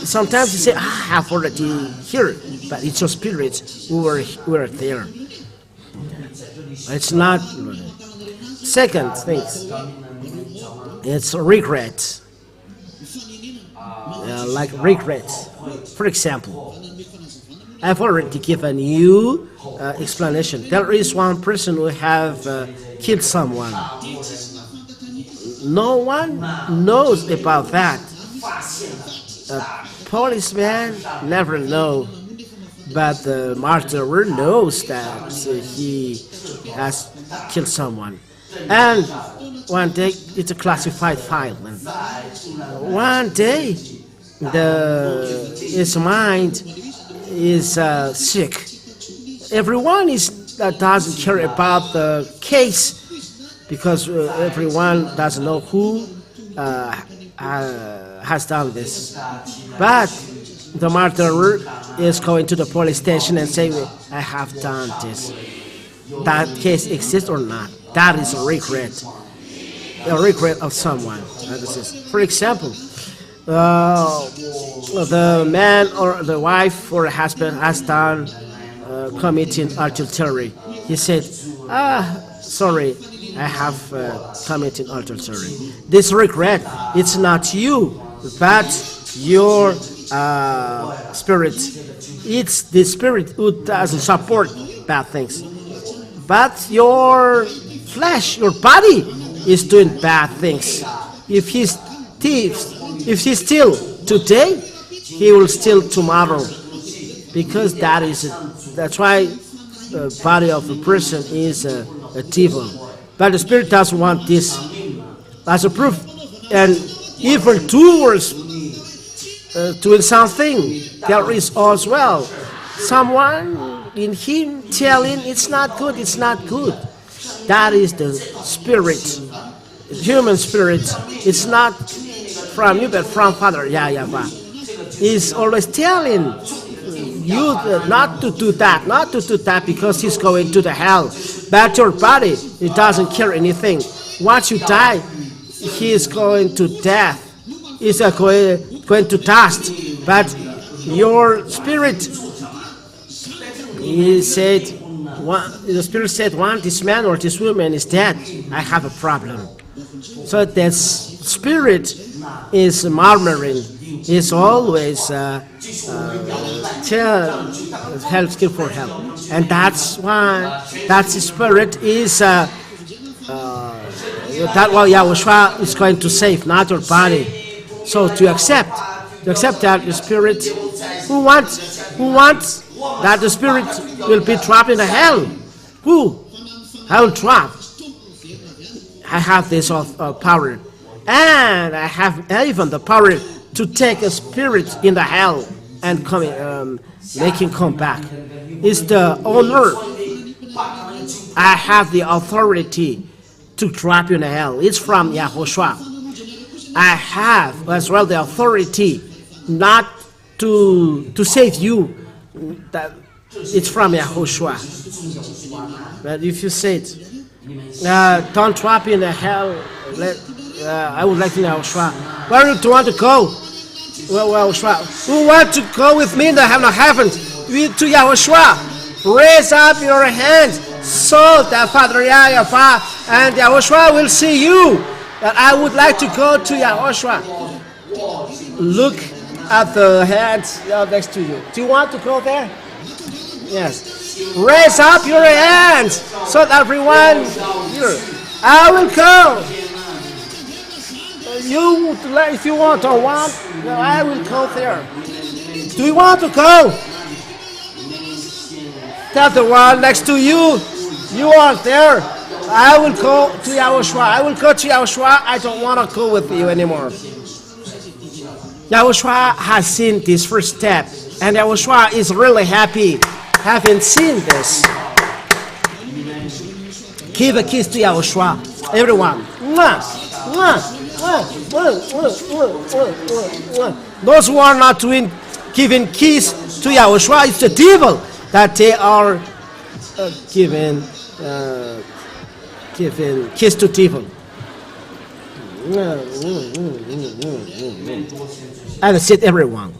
Sometimes you say, I've already here, but it's your spirits who were there. It's not. Second thing, it's regret. Like regrets. For example, I've already given you explanation. There is one person who have killed someone. No one knows about that. A policeman never know, but the murderer knows that he has killed someone. And one day, it's a classified file. And one day, his mind is sick. Everyone doesn't care about the case because everyone doesn't know who has done this. But the murderer is going to the police station and saying, I have done this. That case exists or not? That is a regret of someone. For example, the man or the wife or husband has done committing adultery. He said, sorry, I have committed adultery. This regret, it's not you, but your spirit. It's the spirit who doesn't support bad things. But your flesh, your body is doing bad things. If he steals today, he will steal tomorrow. Because that's why the body of a person is a devil. But the spirit doesn't want this as a proof. And even towards doing something, there is as well someone in him telling it's not good, it's not good. That is the spirit, human spirit. It's not from you, but from Father YAHVAH. He's always telling you not to do that, because he's going to the hell. But your body, it doesn't care anything. Once you die, he is going to death. He's going to dust. But your spirit, the spirit said, once this man or this woman is dead, I have a problem. So that spirit is murmuring, is always asking for help. And that's why that spirit is that what Yahoshuah is going to save, not your body. So to accept that the spirit, who wants that the spirit will be trapped in the hell? Who? I will trap. I have this power, and I have even the power to take a spirit in the hell and make him come back. It's the honor. I have the authority to trap you in the hell. It's from Yahoshuah. I have as well the authority not to save you. That it's from Yahoshuah. But if you said, don't trap in the hell, I would like to know, Yahoshuah, where do you want to go? Well, Yahoshuah, who want to go with me in the heaven? To Yahoshuah, raise up your hands so that Father YAHVAH and Yahoshuah will see you. That I would like to go to Yahoshuah. Look at the hands next to you. Do you want to go there? Yes. Raise up your hands so that everyone here. I will go. You, if you want or want, I will go there. Do you want to go? Tell the one next to you. You are there. I will go to Yahoshuah. I will go to Yahoshuah. I don't want to go with you anymore. Yahoshuah has seen this first step, and Yahoshuah is really happy having seen this. Give a kiss to Yahoshuah, everyone. Those who are not giving kiss to Yahoshuah, it's the devil that they are giving kiss to devil. And sit everyone.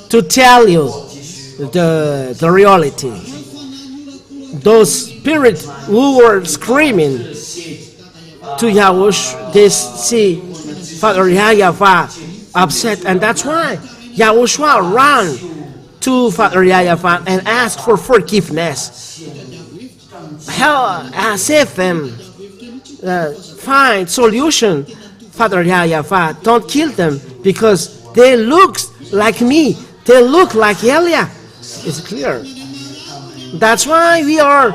To tell you the reality, those spirits who were screaming to Yahoshuah, they see Father YAHVAH upset, and that's why Yahoshuah ran to Father YAHVAH and asked for forgiveness. Save them, find solution. Father YAHVAH, don't kill them because they look like me. They look like Elia. It's clear. That's why we are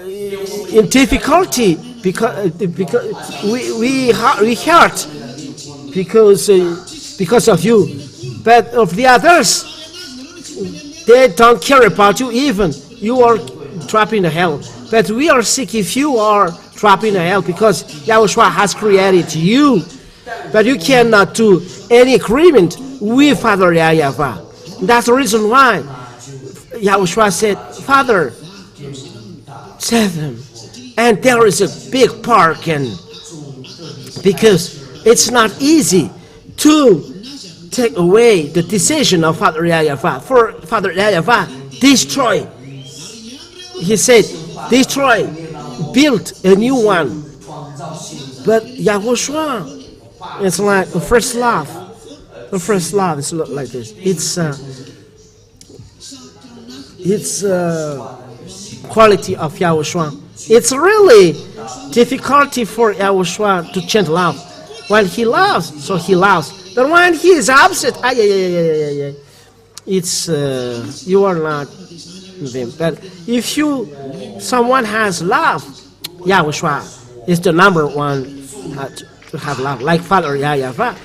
in difficulty because we hurt because of you. But of the others, they don't care about you. Even you are trapped in the hell. But we are sick if you are trapped in the hell because Yahoshuah has created you but you cannot do any agreement with Father YAHVAH. That's the reason why Yahushua said, Father, save them. And there is a big park, and because it's not easy to take away the decision of Father YAHVAH. For Father YAHVAH, destroy. He said, destroy, build a new one. But Yahushua, it's like the first love. The first love is like this. It's quality of Yahushua. It's really difficulty for Yahushua to change love. When he loves, so he loves. But when he is upset, it's you are not them. But if someone has love, Yahushua is the number one to have love. Like Father YAHVAH.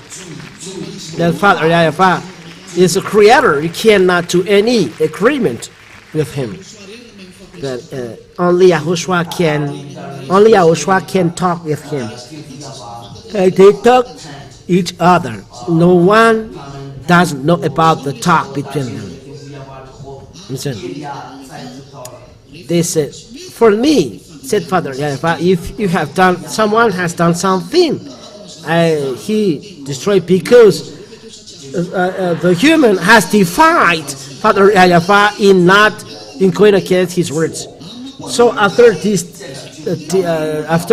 That Father YAHVAH is a creator. You cannot do any agreement with him. But only Yahushua can talk with him. They talk each other. No one doesn't know about the talk between them. Listen. They said, for me, said Father YAHVAH, if you have done, someone has done something, he destroyed because the human has defied Father YAHVAH in going against his words. So after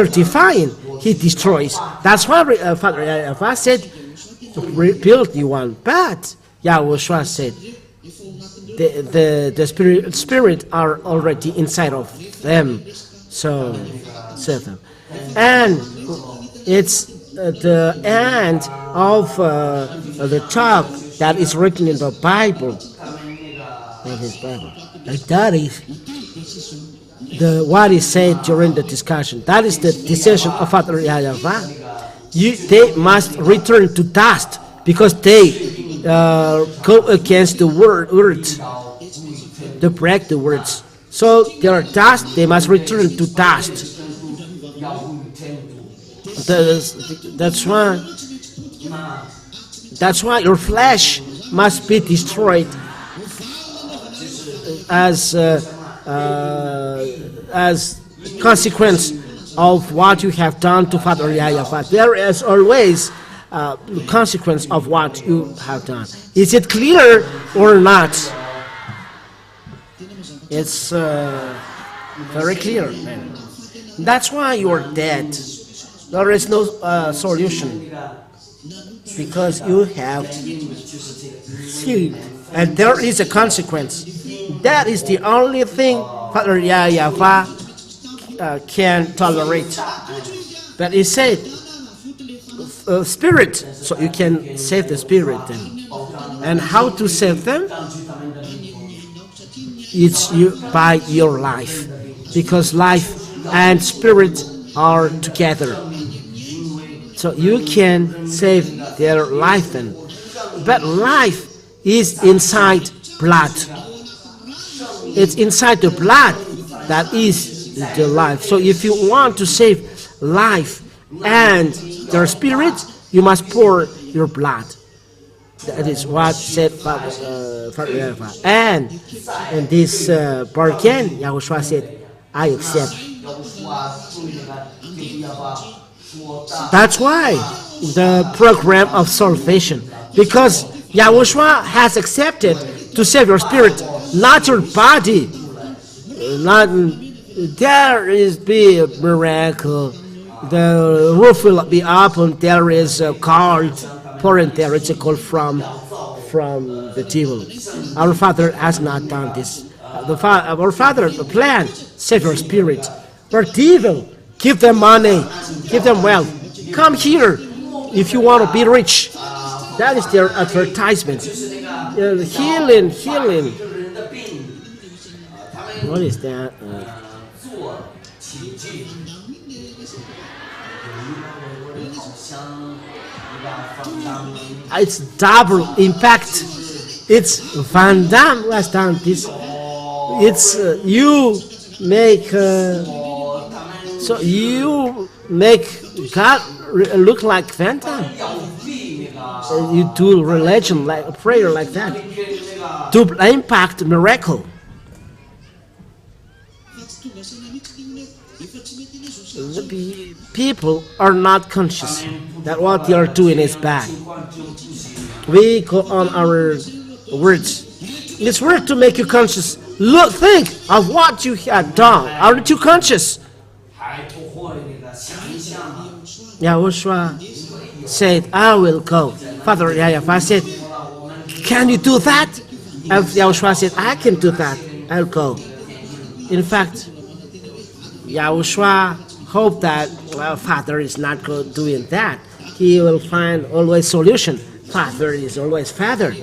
defying, he destroys. That's why Father YAHVAH said to rebuild new one. But Yahushua said the spirit are already inside of them. So save them. And it's the end of the talk that is written in the Bible. Like that is what is said during the discussion. That is the decision of Father YAHVAH. They must return to dust because they go against the words. They break the words. So they are dust, they must return to dust. That's why your flesh must be destroyed as consequence of what you have done to Father YAHVAH. There is always consequence of what you have done. Is it clear or not? It's very clear, man. That's why you are dead. There is no solution because you have sinned, and there is a consequence. That is the only thing Father YAHVAH can tolerate. But he said, spirit, so you can save the spirit then. And how to save them? It's by your life, because life and spirit are together. So you can save their life then. But life is inside blood. It's inside the blood that is the life. So if you want to save life and their spirit, you must pour your blood. That is what said Father YAHVAH. And in this bargain, Yahushua said, I accept. That's why the program of salvation, because Yahushua has accepted to save your spirit, not your body. There is be a miracle. The roof will be open. There is a card pouring there. It's a call from the devil. Our Father has not done this. Our Father planned save your spirit. But devil, give them money, give them wealth. Come here if you want to be rich. That is their advertisement. Healing. What is that? It's double impact. It's Van Damme who has done this. It's you make so you make God look like Fanta. You do religion like prayer like that to impact miracle. The people are not conscious that what they are doing is bad. We go on our words. It's word to make you conscious. Look, think of what you had done. Aren't you conscious? Yahushua said, I will go. Father YAHVAH said, can you do that? And Yahushua said, I can do that. I'll go. In fact, Yahushua hoped that Father is not doing that. He will find always solution. Father is always Father.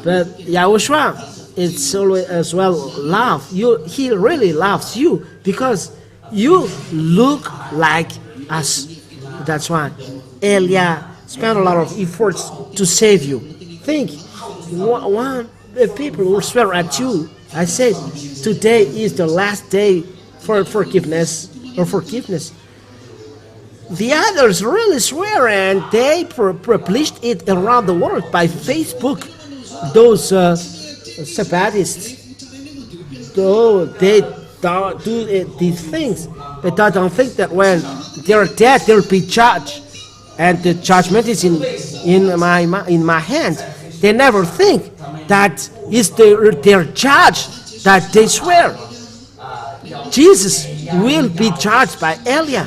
But Yahushua is always as well love you. He really loves you because you look like us. That's why Elia spent a lot of efforts to save you. Think, one people will swear at you. I said, today is the last day for forgiveness. The others really swear, and they published it around the world by Facebook. Those Sabbatists, though they don't do these things, but they don't think that when they're dead, they'll be judged, and the judgment is in my hand. They never think that it's their judge that they swear. Jesus will be judged by Elia.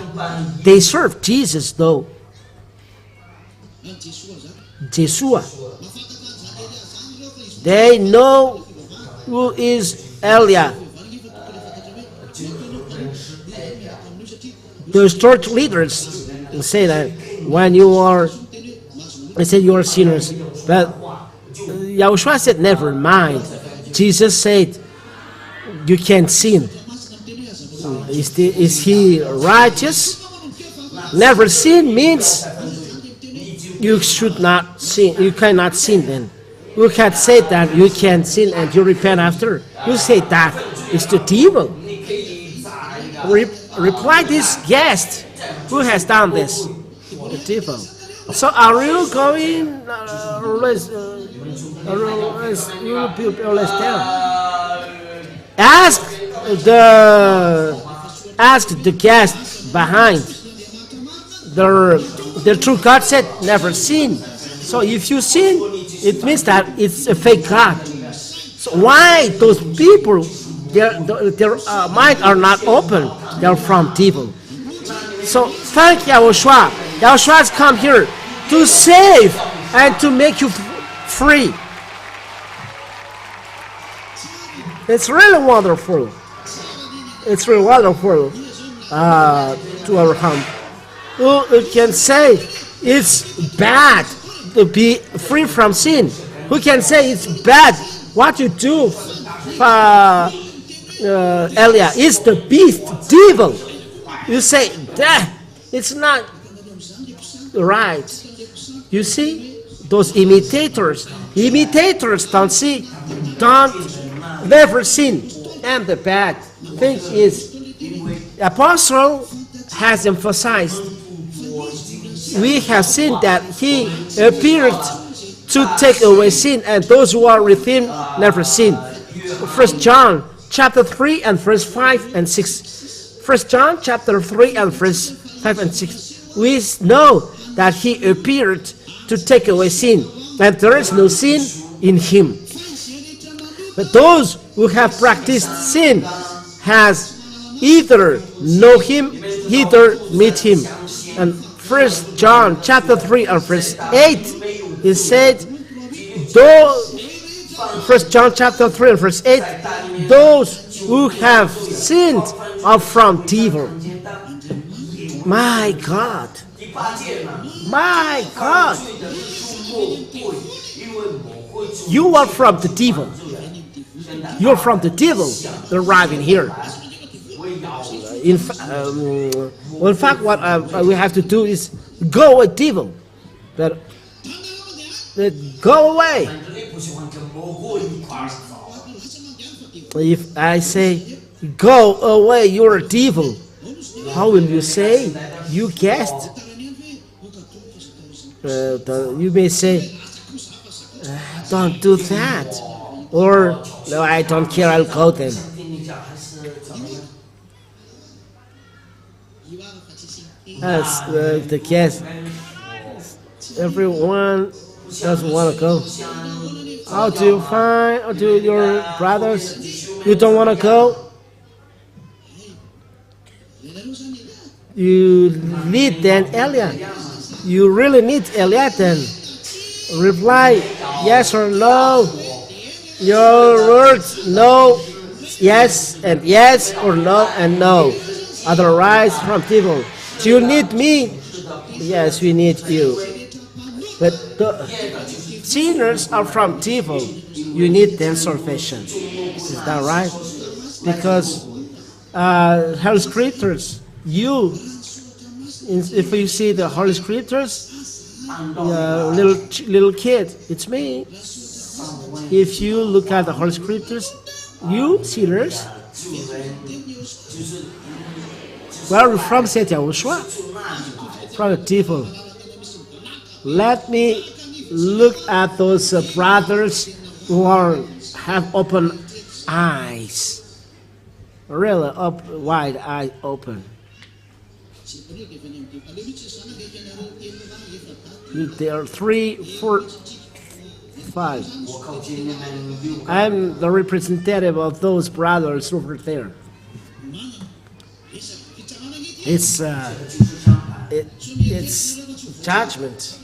They serve Jesus though. Yeshua. They know who is Elia. The church leaders say that when you are, they say you are sinners. But Yahushua said, never mind. Jesus said, you can't sin. Is he righteous? Never sin means you should not sin. You cannot sin then. You can't say that you can sin and you repent after. You say that it's the devil. Reply this guest who has done this. The devil. So are you going always you will always tell? Ask the guest behind. The true God said never sin. So if you sin, it means that it's a fake God. So why those people, their mind are not open? They're from devil. So thank Yahushua. Yahushua has come here to save and to make you free. It's really wonderful. It's really wonderful to overcome. Who can say it's bad to be free from sin? Who can say it's bad what you do, Elia? It's the beast, devil. You say that it's not right. You see, those imitators don't never sin. And the bad thing is, the apostle has emphasized, we have seen that he appeared to take away sin, and those who are with him never sin. 1 John chapter 3 and verse 5 and 6. 1 John chapter 3 and verse 5 and 6. We know that he appeared to take away sin, and there is no sin in him. But those who have practiced sin has either know him, either meet him. And 1 John chapter 3 and verse 8 is said, 1 John chapter 3 and verse 8, those who have sinned are from devil. My God. My God. You are from the devil. You're from the devil arriving here. In fact, what we have to do is go away, devil. But go away. If I say, go away, you're a devil, how will you say? You guessed. You may say, don't do that. Or, no, I don't care, I'll go then. That's the case. Everyone doesn't want to go. How do you find, or do your brothers, you don't want to go? You need then Elia. You really need Elia then. Reply yes or no. Your words no, yes and yes, or no and no. Otherwise from people. Do you need me? Yes, we need you. But the sinners are from evil. You need them salvation. Is that right? Because Holy Scriptures, if you see the Holy Scriptures, little kid, it's me. If you look at the Holy Scriptures, you sinners, where are you from? Said Yahoshuah, from the devil. Let me look at those brothers who have open eyes, really wide eyes open. There are 3, 4, 5. I'm the representative of those brothers over there. It's judgment.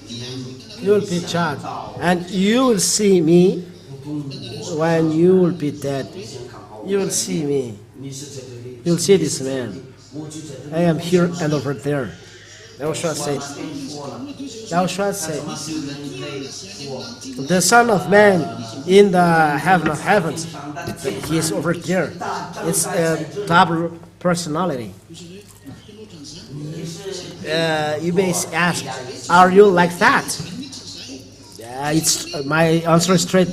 You will be judged, and you will see me when you will be dead. You will see me. You will see this man. I am here and over there. Yahoshuah said, the Son of Man in the heaven of heavens, he is over there. It's a double personality. You may ask, are you like that? My answer is straight.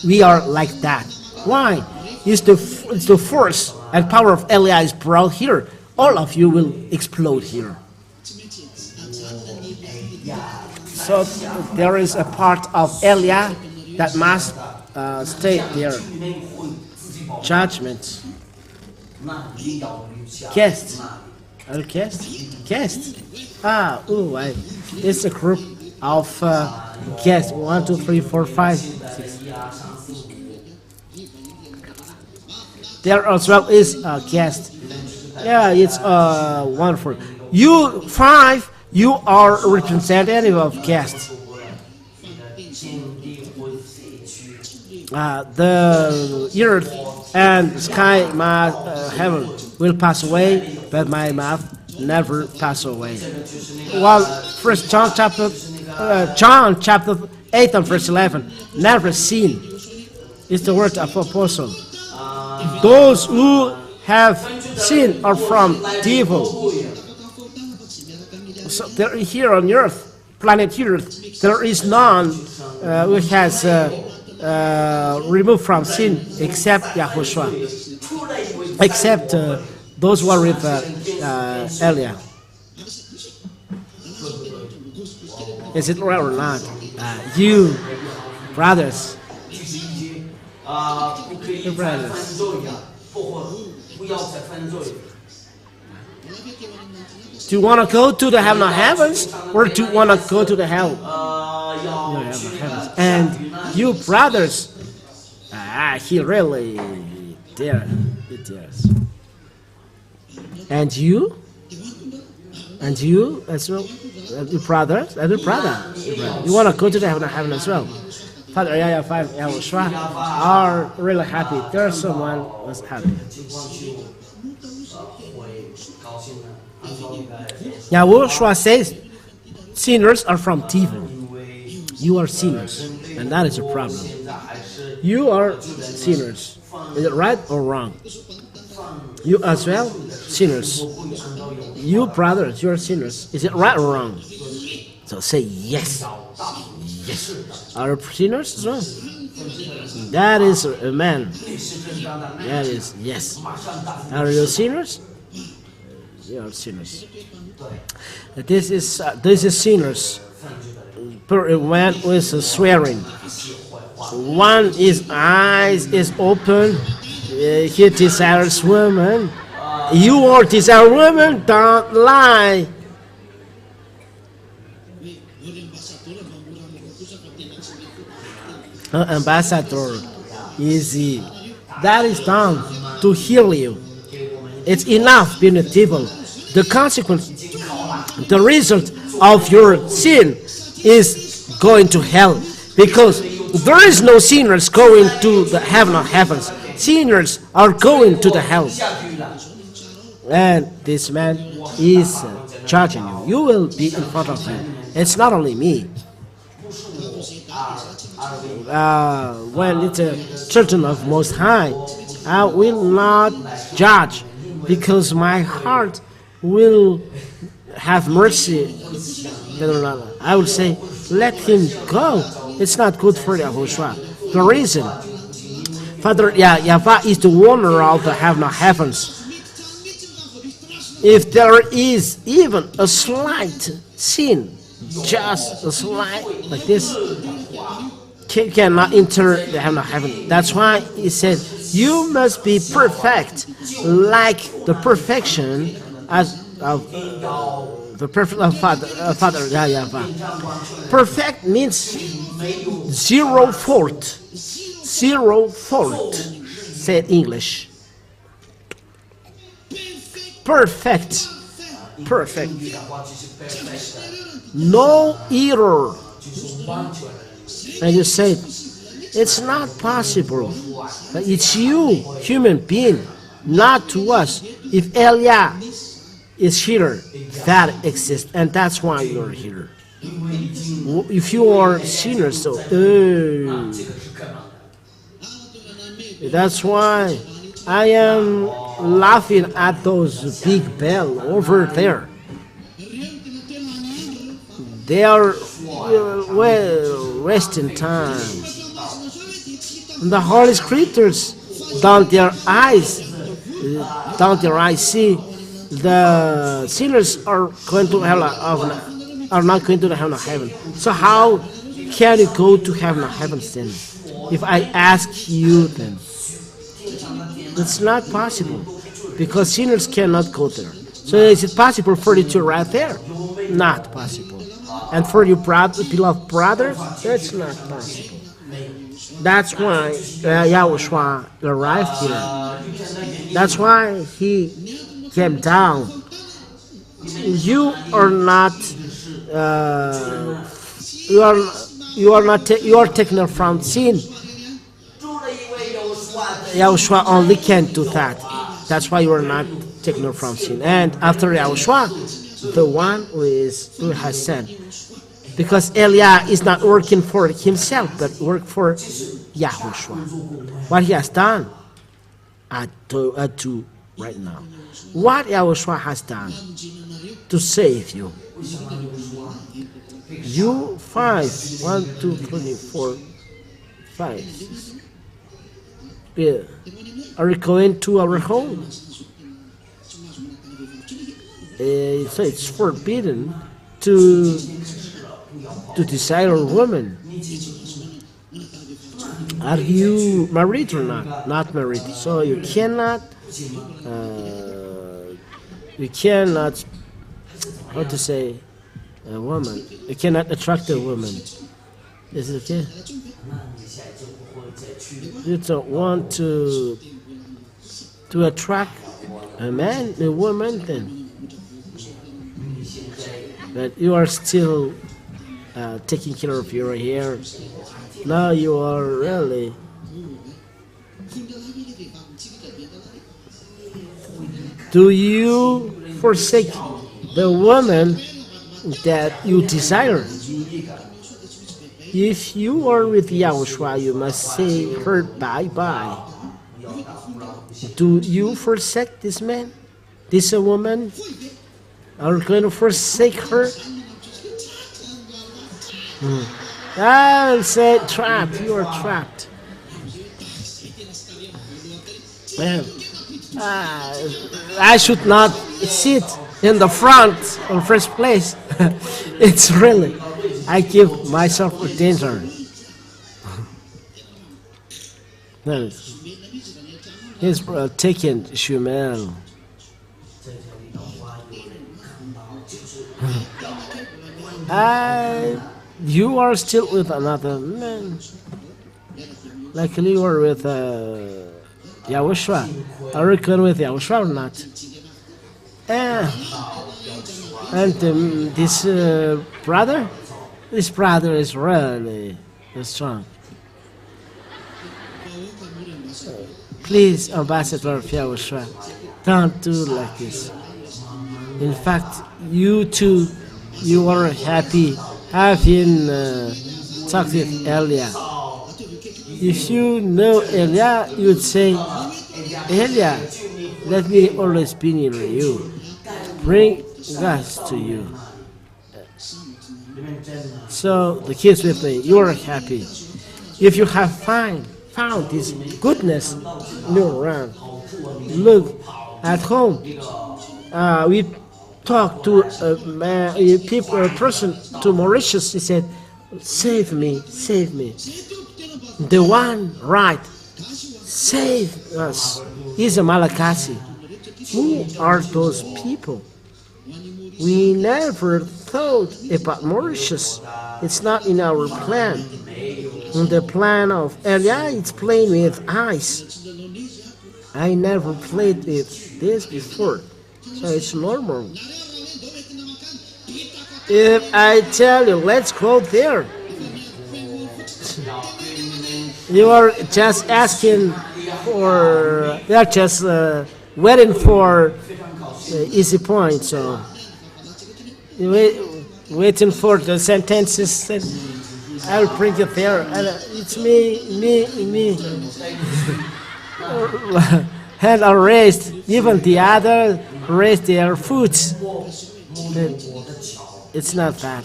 We are like that. Why? It's the force and power of Elia is brought here. All of you will explode here. So there is a part of Elia that must stay there. Judgment. Cast. Cast. It's a group of guests. 1, 2, 3, 4, 5, 6. There as well is a guest. Yeah, it's wonderful. You 5, you are a representative of guests. The earth and sky, heaven will pass away, but my mouth never pass away. Well, First John chapter 8 and verse 11. Never seen is the word of apostle. Those who have sinned are from devil. So there, here on earth, planet Earth, there is none who has removed from sin except Yahoshuah, except those who are with Elia. Is it right or not? You brothers, you brothers. Do you want to go to the heaven of heavens, or do you want to go to the hell? And you brothers, he really dares. He dares. And you as well, your brothers, and your brother. You want to go to the heaven of heaven as well. Father YAHVAH, Yahoshuah are really happy. There's someone who is happy. Yahoshuah says, sinners are from devil. You are sinners, and that is a problem. You are sinners. Is it right or wrong? You as well, sinners. You brothers, you are sinners. Is it right or wrong? So say yes. Yes. Are sinners as well? That is a man. That is yes. Are you sinners? You are sinners. This is sinners. man was swearing. One his eyes is open. He desires woman. You are desire woman. Don't lie. Ambassador, easy. That is done to heal you. It's enough being a devil. The consequence, the result of your sin is going to hell, because there is no sinners going to the heaven of heavens. Sinners are going to the hell. And this man is judging you. You will be in front of him. It's not only me. When it's a children of Most High, I will not judge, because my heart will have mercy. I will say, let him go. It's not good for Yahoshuah. The reason, Father YAHVAH is the owner of the heaven of heavens. If there is even a slight sin, just a slight, like this, cannot enter the heaven of heaven. That's why he said, you must be perfect, like the perfection as of the perfect of Father YAHVAH. Perfect means zero fault. Zero fault, said English. Perfect. Perfect. No error. And you said, it's not possible. But it's you, human being, not to us. If Elia is here, that exists, and that's why you're here. If you are sinners, so that's why I am laughing at those big bells over there. They are wasting time. The Holy Scriptures, don't their eyes see the sinners are going to hell, are not going to the heaven of heaven. So how can you go to heaven of heaven then? If I ask you then, it's not possible, because sinners cannot go there. So is it possible for you to arrive there? Not possible. And for you beloved brothers, that's not possible. That's why Yahoshuah arrived here. That's why he came down. You are not. You are taken from sin. Yahoshuah only can do that. That's why you are not taken from sin. And after Yahoshuah, the one who has sent. Because Elia is not working for himself, but work for Yahoshuah. What he has done, I do right now. What Yahoshuah has done to save you. You 5, 1, 2, 3, 4, 5. Yeah. Are you going to our home? So it's forbidden to desire a woman. Are you married or not? Not married. So you cannot, how to say, a woman. You cannot attract a woman. Is it okay? You don't want to attract a man, a woman then. But you are still taking care of your hair. Now you are really do you forsake the woman that you desire? If you are with Yahoshuah, you must say her bye-bye. Do you forsake this man, this woman? Are you going to forsake her? I will say trapped. You are trapped. Well, I should not sit in the front in first place. It's really I give myself a danger. He's taken Shumel. You are still with another man. Luckily, you are with Yahoshuah. Are you good with Yahoshuah or not? And this brother is really strong. Please, Ambassador of Yahoshuah, don't do like this. In fact, you too, you are happy having talked with Elia. If you know Elia, you would say, Elia, let me always be near you. Bring God to you. So the kids with me, you are happy. If you have found this goodness, look around. Look at home. We talked to a person to Mauritius. He said, "Save me, save me." The one right, save us. He's a Malagasy. Who are those people? We never thought about Mauritius. It's not in our plan. In the plan of Elia, it's playing with ice. I never played with this before, so it's normal. If I tell you, let's go there, you are just asking for, you are just waiting for easy point, so waiting for the sentences. I'll bring it there. It's me. Hand are raised. Even the other raise their foot. It's not that.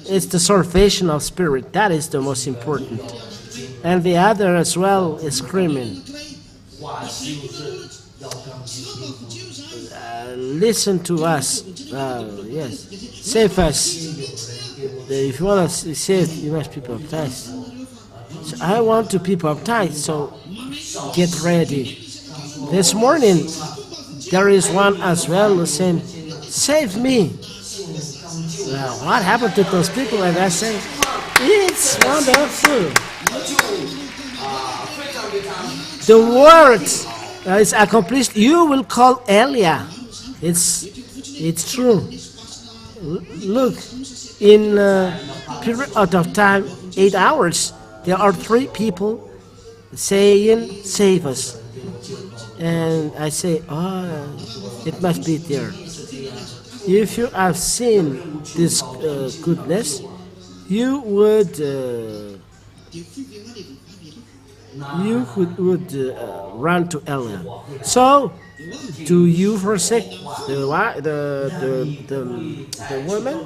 It's the salvation of spirit. That is the most important. And the other as well is screaming. Listen to us. Yes. Save us. If you want to save, you must be baptized. So I want to be baptized, so get ready. This morning, there is one as well saying, "Save me." What happened to those people? And I say, it's wonderful. The word is accomplished. You will call Elia. It's true. Look, in a period of time, 8 hours, there are 3 people saying, "Save us." And I say, it must be there. If you have seen this goodness, you would run to Elia. So, do you forsake the woman?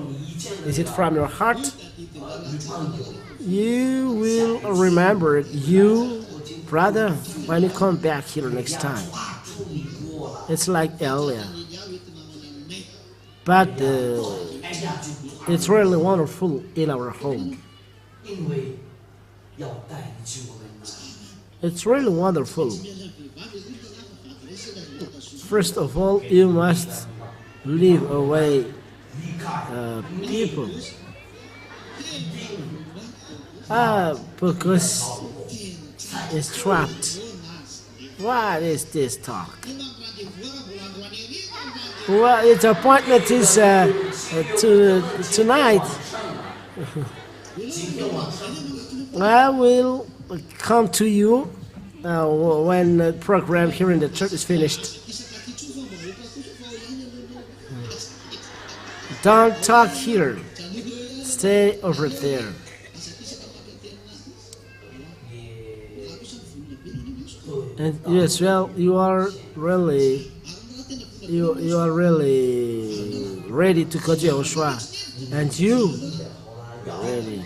Is it from your heart? You will remember it, you, brother, when you come back here next time. It's like Elia. But it's really wonderful in our home. It's really wonderful. First of all, you must leave away people. Because it's trapped. What is this talk? Well, its appointment is tonight. I will come to you when the program here in the church is finished. Don't talk here. Stay over there. And yes, well, you are really ready to go to Yahoshuah, and you ready.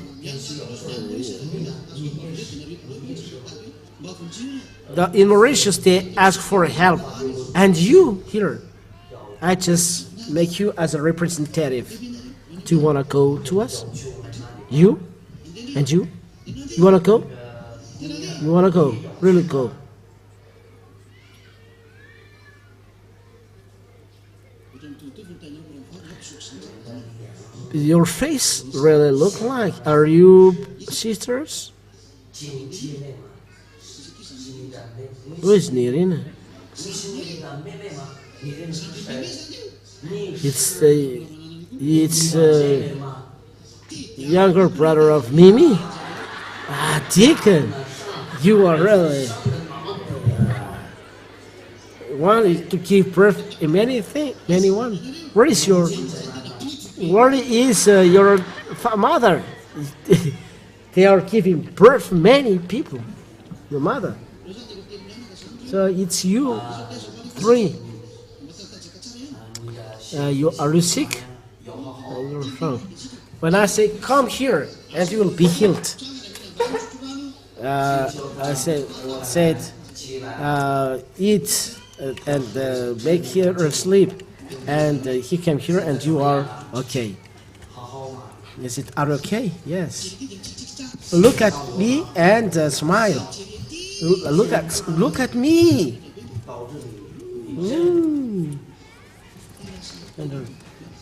In Mauritius, they ask for help, and you here, I just make you as a representative. Do you want to go to us? You? And you? You wanna go? You wanna go? Really go? Your face really look like. Are you sisters? Who is Nirina? It's younger brother of Mimi. Ah, Deacon, you are really wanting to give birth in anyone. Where is your mother? They are giving birth many people. Your mother. So it's you, three. Are you sick? You're strong. When I say come here and you will be healed, I said eat and make her sleep, and he came here and you are okay. Is it are okay? Yes. Look at me and smile. Look at me.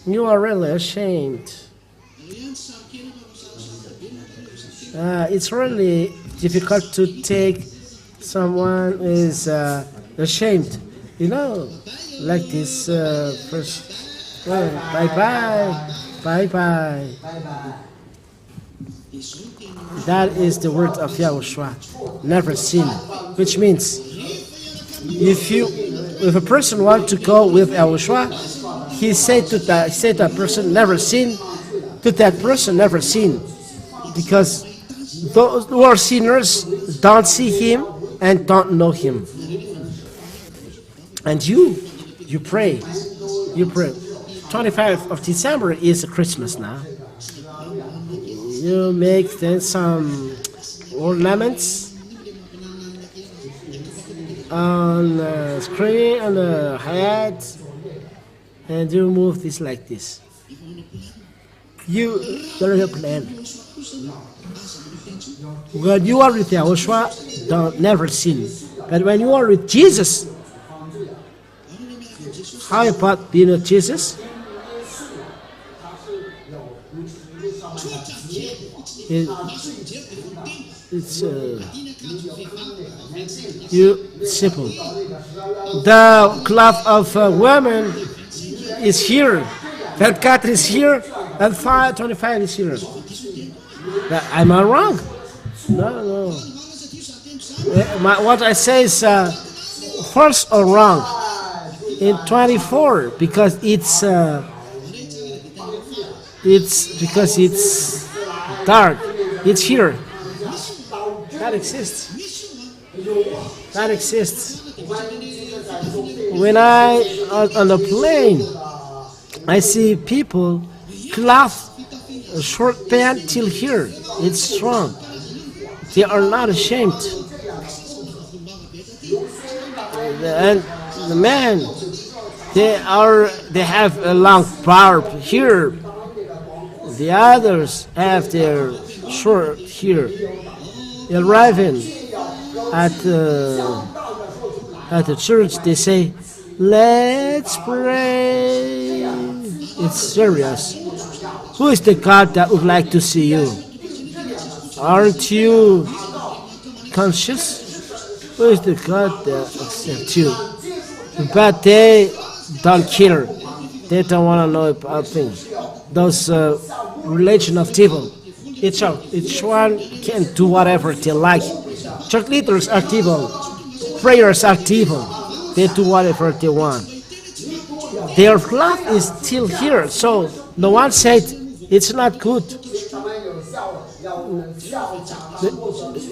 You are really ashamed. It's really difficult to take someone who is ashamed. You know, like this person. Bye bye. That is the word of Yahoshuah. Never sin, which means if a person wants to go with Yahoshuah, he said to that person, never sin. To that person, never sin, because those who are sinners don't see him and don't know him. And you pray. 25th of December is Christmas now. You make then some ornaments on the screen, on the head, and you move this like this. There is a plan. When you are with Yahoshuah, don't never sin. But when you are with Jesus, how about being with Jesus? It's simple. The cloth of women is here. That cat is here, and 525 is here. Am I wrong? No. What I say is false or wrong. In 24, because it's dark. It's here. That exists. When I on the plane, I see people cloth a short pant till here. It's strong. They are not ashamed. And the men, they have a long barb here. The others have their short here. Arriving at the church, they say, "Let's pray." It's serious. Who is the God that would like to see you? Aren't you conscious? Who is the God that accepts you? But they don't care. They don't want to know about things. Those religion of devil. Each one can do whatever they like. Church leaders are evil. Prayers are evil. They do whatever they want. Their cloth is still here, so no one said it's not good.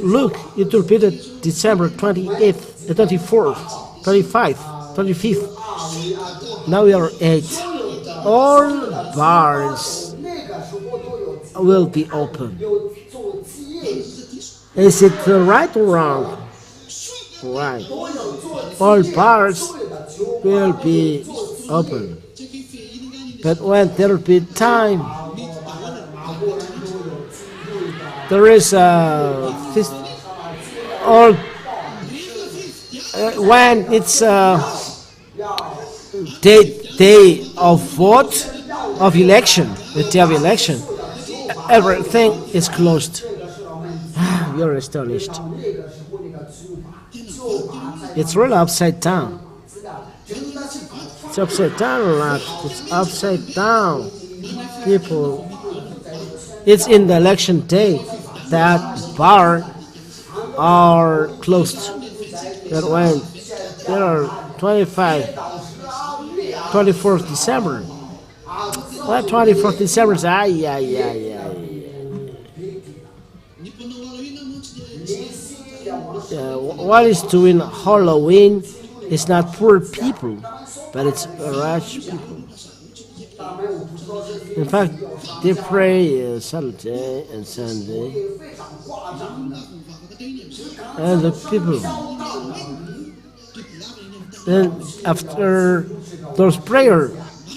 Look, it will be December 28th, 24th, 25th, 25th. Now we are 8. All bars will be open. Is it right or wrong? Right. All bars will be open. But when there will be time, there is or when it's day of vote of election, the day of election, everything is closed. You're astonished. It's really upside down. It's upside down or not? It's upside down. People, it's in the election day that bar are closed. That when there are 24th December. What 24th December is what is doing Halloween is not poor people, but it's rich people. In fact, they pray Saturday and Sunday, and the people. Then after those prayers,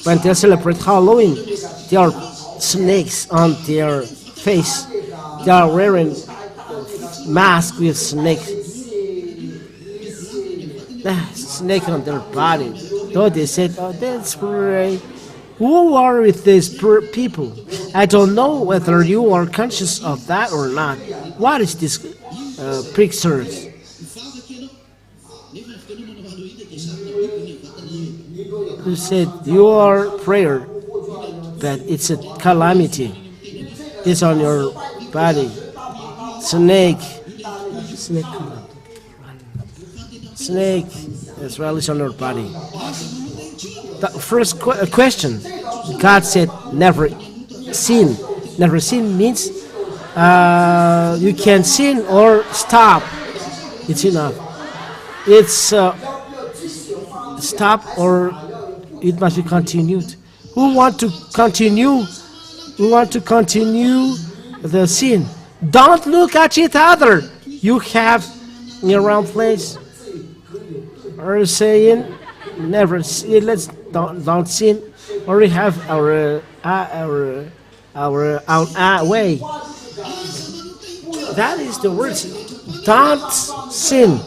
when they celebrate Halloween, there are snakes on their face. They are wearing masks with snakes. Snake on their body. So they said, oh, that's great. Who are with these poor people? I don't know whether you are conscious of that or not. What is this pictures? You said your prayer, but it's a calamity. It's on your body. Snake as well is on your body. The first question, God said, never sin. Never sin means you can sin or stop. It's enough. It's stop or it must be continued. Who want to continue? Who want to continue the sin? Don't look at each other. You have in your own place. Or saying, never sin. Let's don't sin. Or we have our way. That is the words. Don't sin.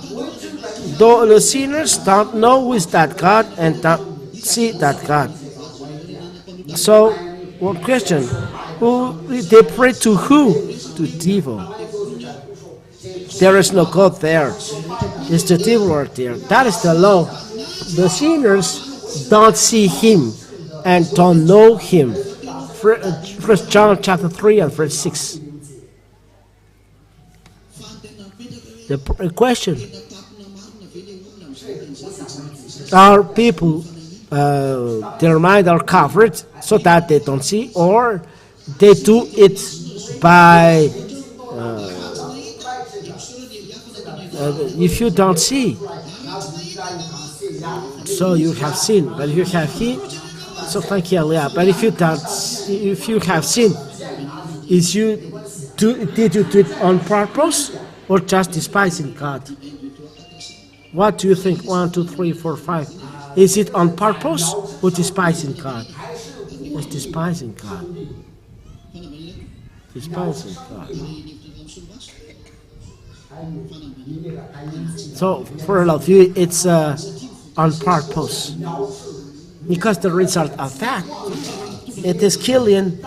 Though the sinners don't know who is that God and don't see that God. So, one question: who they pray to? Who? To devil. There is no God there. It's the devil right there. That is the law. The sinners don't see Him and don't know Him. First John chapter 3 and verse 6. The question: are people their mind are covered so that they don't see, or they do it by if you don't see, so you have sinned. But if you have Him, so thank you, Allah. But if you don't, if you have sinned, did you do it on purpose or just despising God? What do you think? 1, 2, 3, 4, 5. Is it on purpose or despising God? It's despising God. Despising God. So for all of you, it's on purpose, because the result of that, it is killing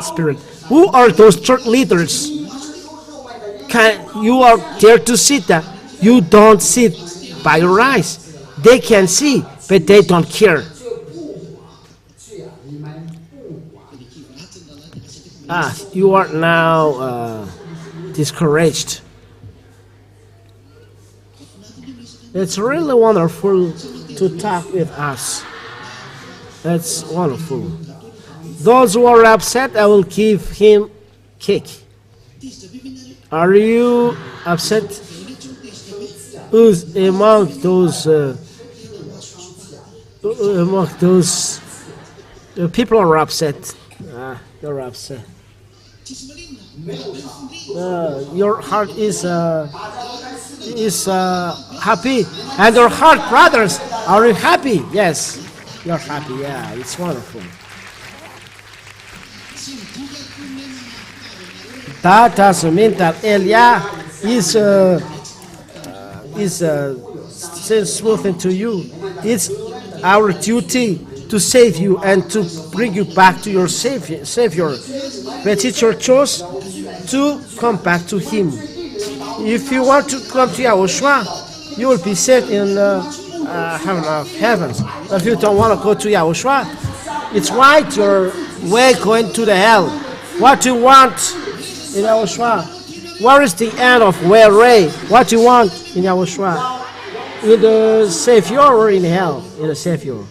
spirit. Who are those church leaders? You are there to see that. You don't see by your eyes. They can see, but they don't care. You are now discouraged. It's really wonderful to talk with us. That's wonderful. Those who are upset, I will give him cake. Are you upset? Who's among those people are upset? You're upset. Your heart is happy, and your heart, brothers, are you happy? Yes, you're happy. Yeah, it's wonderful. That doesn't mean that Elia is saying smoothing to you. It's our duty to save you and to bring you back to your Savior. But it's your choice to come back to Him. If you want to come to Yahushua, you will be saved in heaven of heavens. If you don't want to go to Yahushua, it's right, your way going to the hell. What do you want in Yahushua? Where is the end of way? What do you want in Yahushua? In the Savior or in hell? In the Savior.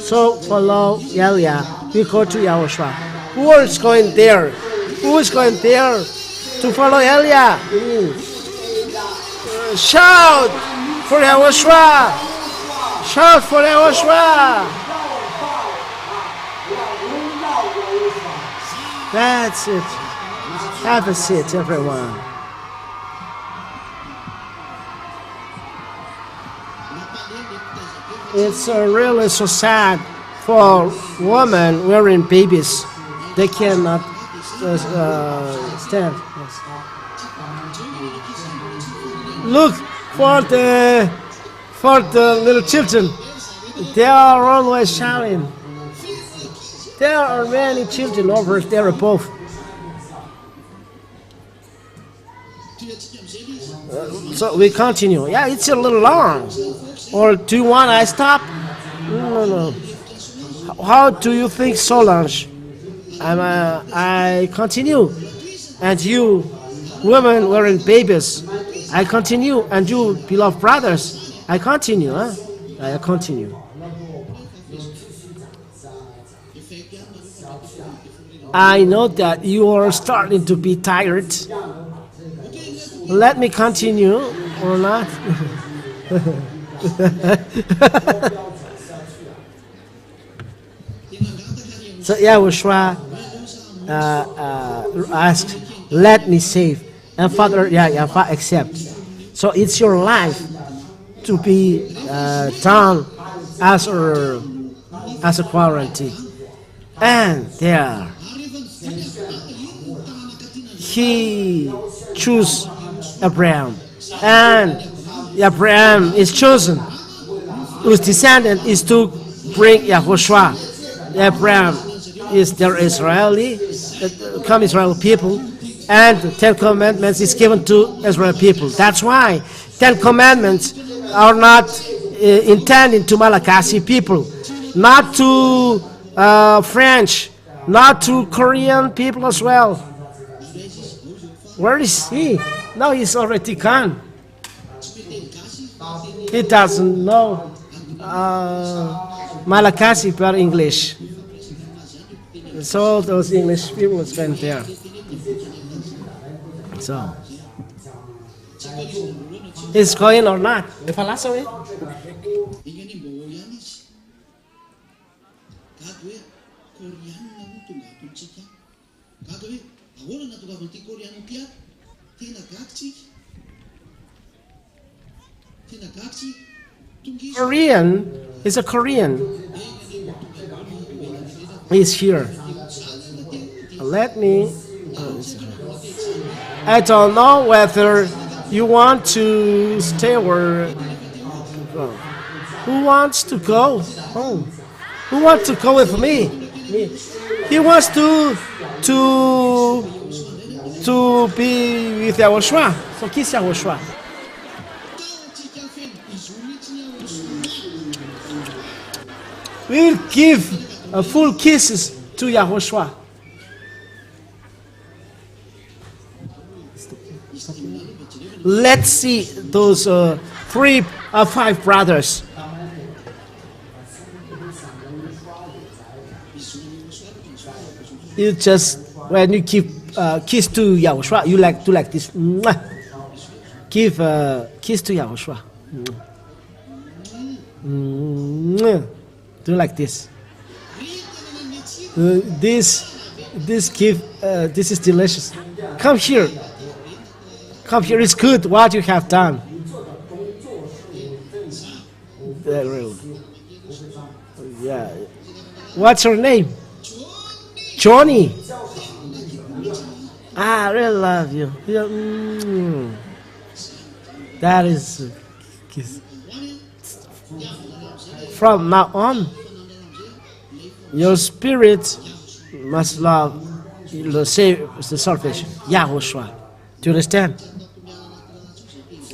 So follow Elia. We go to Yahushua. Who is going there? Who is going there to follow Elia? Shout for Yahushua! Shout for Yahushua! That's it. Have a seat, everyone. It's really so sad for women wearing babies. They cannot stand. Yes. Look for the little children. They are always shouting. There are many children over there above. So we continue. Yeah, it's a little long. Or do you want I stop? No. How do you think, Solange? I continue. And you, women wearing babies, I continue. And you, beloved brothers, I continue. Huh? I continue. I know that you are starting to be tired. Let me continue or not? So Yahushua asked, let me save. And Father YAHVAH accept. So it's your life to be done as a quarantine. And there, he chose Abraham. And Abraham is chosen, whose descendant is to bring Yahushua. Abraham is their Israeli people, and the 10 Commandments is given to Israel people. That's why 10 Commandments are not intended to Malagasy people, not to French, not to Korean people as well. Where is he? No, he's already gone. He doesn't know Malagasy but English. So those English people spent there. So it's going or not? If I last away? Korean is a Korean. He's here. Let me. I don't know whether you want to stay or go. Who wants to go home? Who wants to go with me? He wants to be with Yahushua. So kiss Yahushua. We will give full kisses to Yahushua. Let's see those 3 or 5 brothers. You just, when you give kiss to Yahushua, you like to like this. Give a kiss to Yahushua. Do like this. This is delicious. Come here. Come here. It's good what you have done. Really. Yeah. What's your name? Johnny. I really love you. That is kiss. From now on, your spirit must love the salvation, Yahoshuah. Do you understand?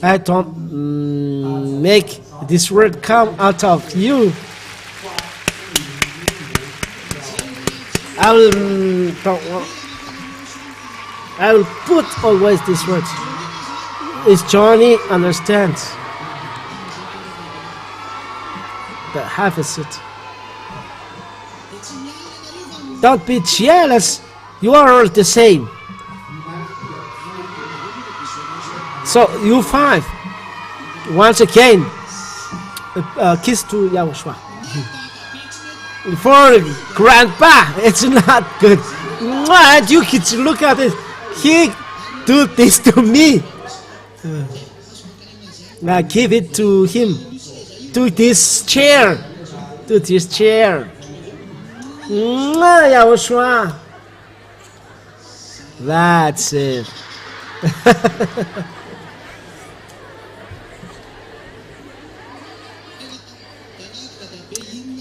I don't make this word come out of you. I will put always these words. Is Johnny understands? The have a seat. Don't be jealous. You are all the same. So you five, once again, kiss to Yahoshuah. For grandpa, it's not good. And you kids, look at it. He do this to me. Now give it to him. To this chair. To this chair. Yahoshuah. That's it.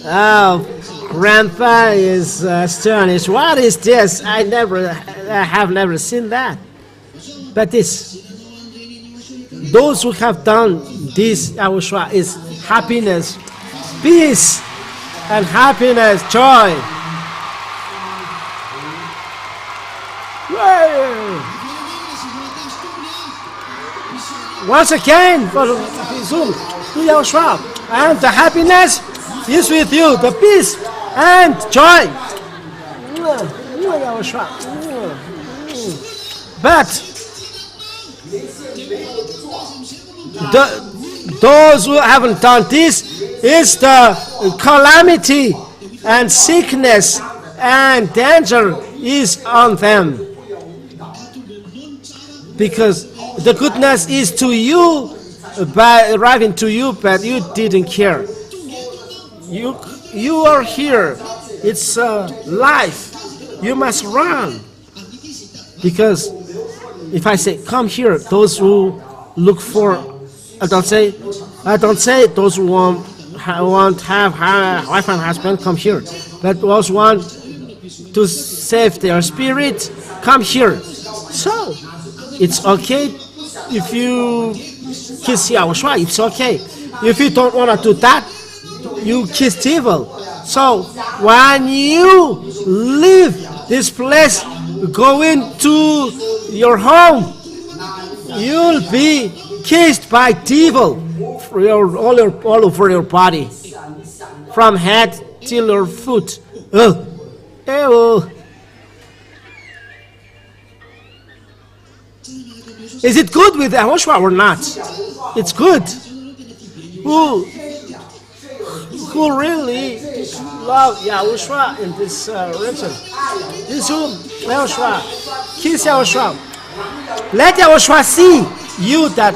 Oh, Grandpa is astonished. What is this? I have never seen that. But those who have done this, Yahoshuah, is happiness, peace, and happiness, joy. Once again, for Zoom, to Yahoshuah, and the happiness is with you, the peace and joy. But those who haven't done this is the calamity and sickness and danger is on them. Because the goodness is to you by arriving to you, but you didn't care. You are here. It's life. You must run. Because if I say come here, those who look for, I don't say those who want have wife and husband come here, but those want to save their spirit come here. So it's okay if you kiss Yahoshuah. It's okay. If you don't want to do that, you kiss evil. So when you leave this place, go into your home, you'll be kissed by devil all over your body, from head till your foot. Is it good with Yahoshuah or not? It's good. Who really love Yahoshuah in this region? This who Yahoshuah, kiss Yahoshuah. Let Yahoshuah see you that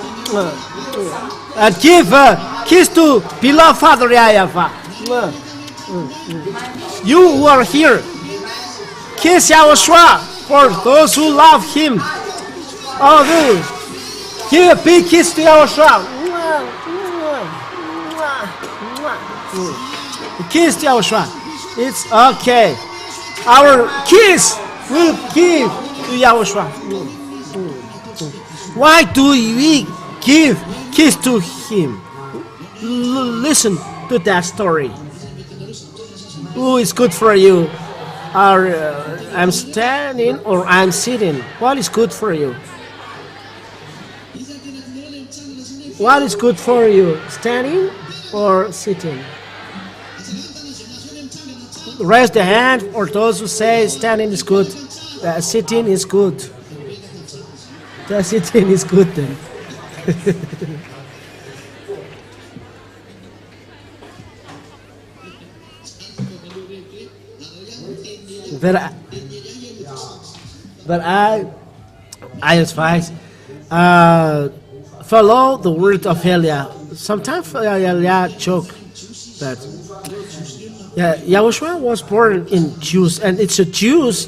and give a kiss to beloved Father YAHVAH. You who are here, kiss Yahoshuah for those who love Him. Oh, give a big kiss to Yahoshuah. Kiss to Yahoshuah. It's okay. Our kiss will give to Yahoshuah. Why do we give kiss to Him? Listen to that story. Who is good for you? I'm standing or I'm sitting. What is good for you? What is good for you? Standing or sitting? Raise the hand, or those who say standing is good, sitting is good. The sitting is good then. But I advise follow the word of Elia. Sometimes Elia joke that Yahoshuah was born in Jews, and it's a Jews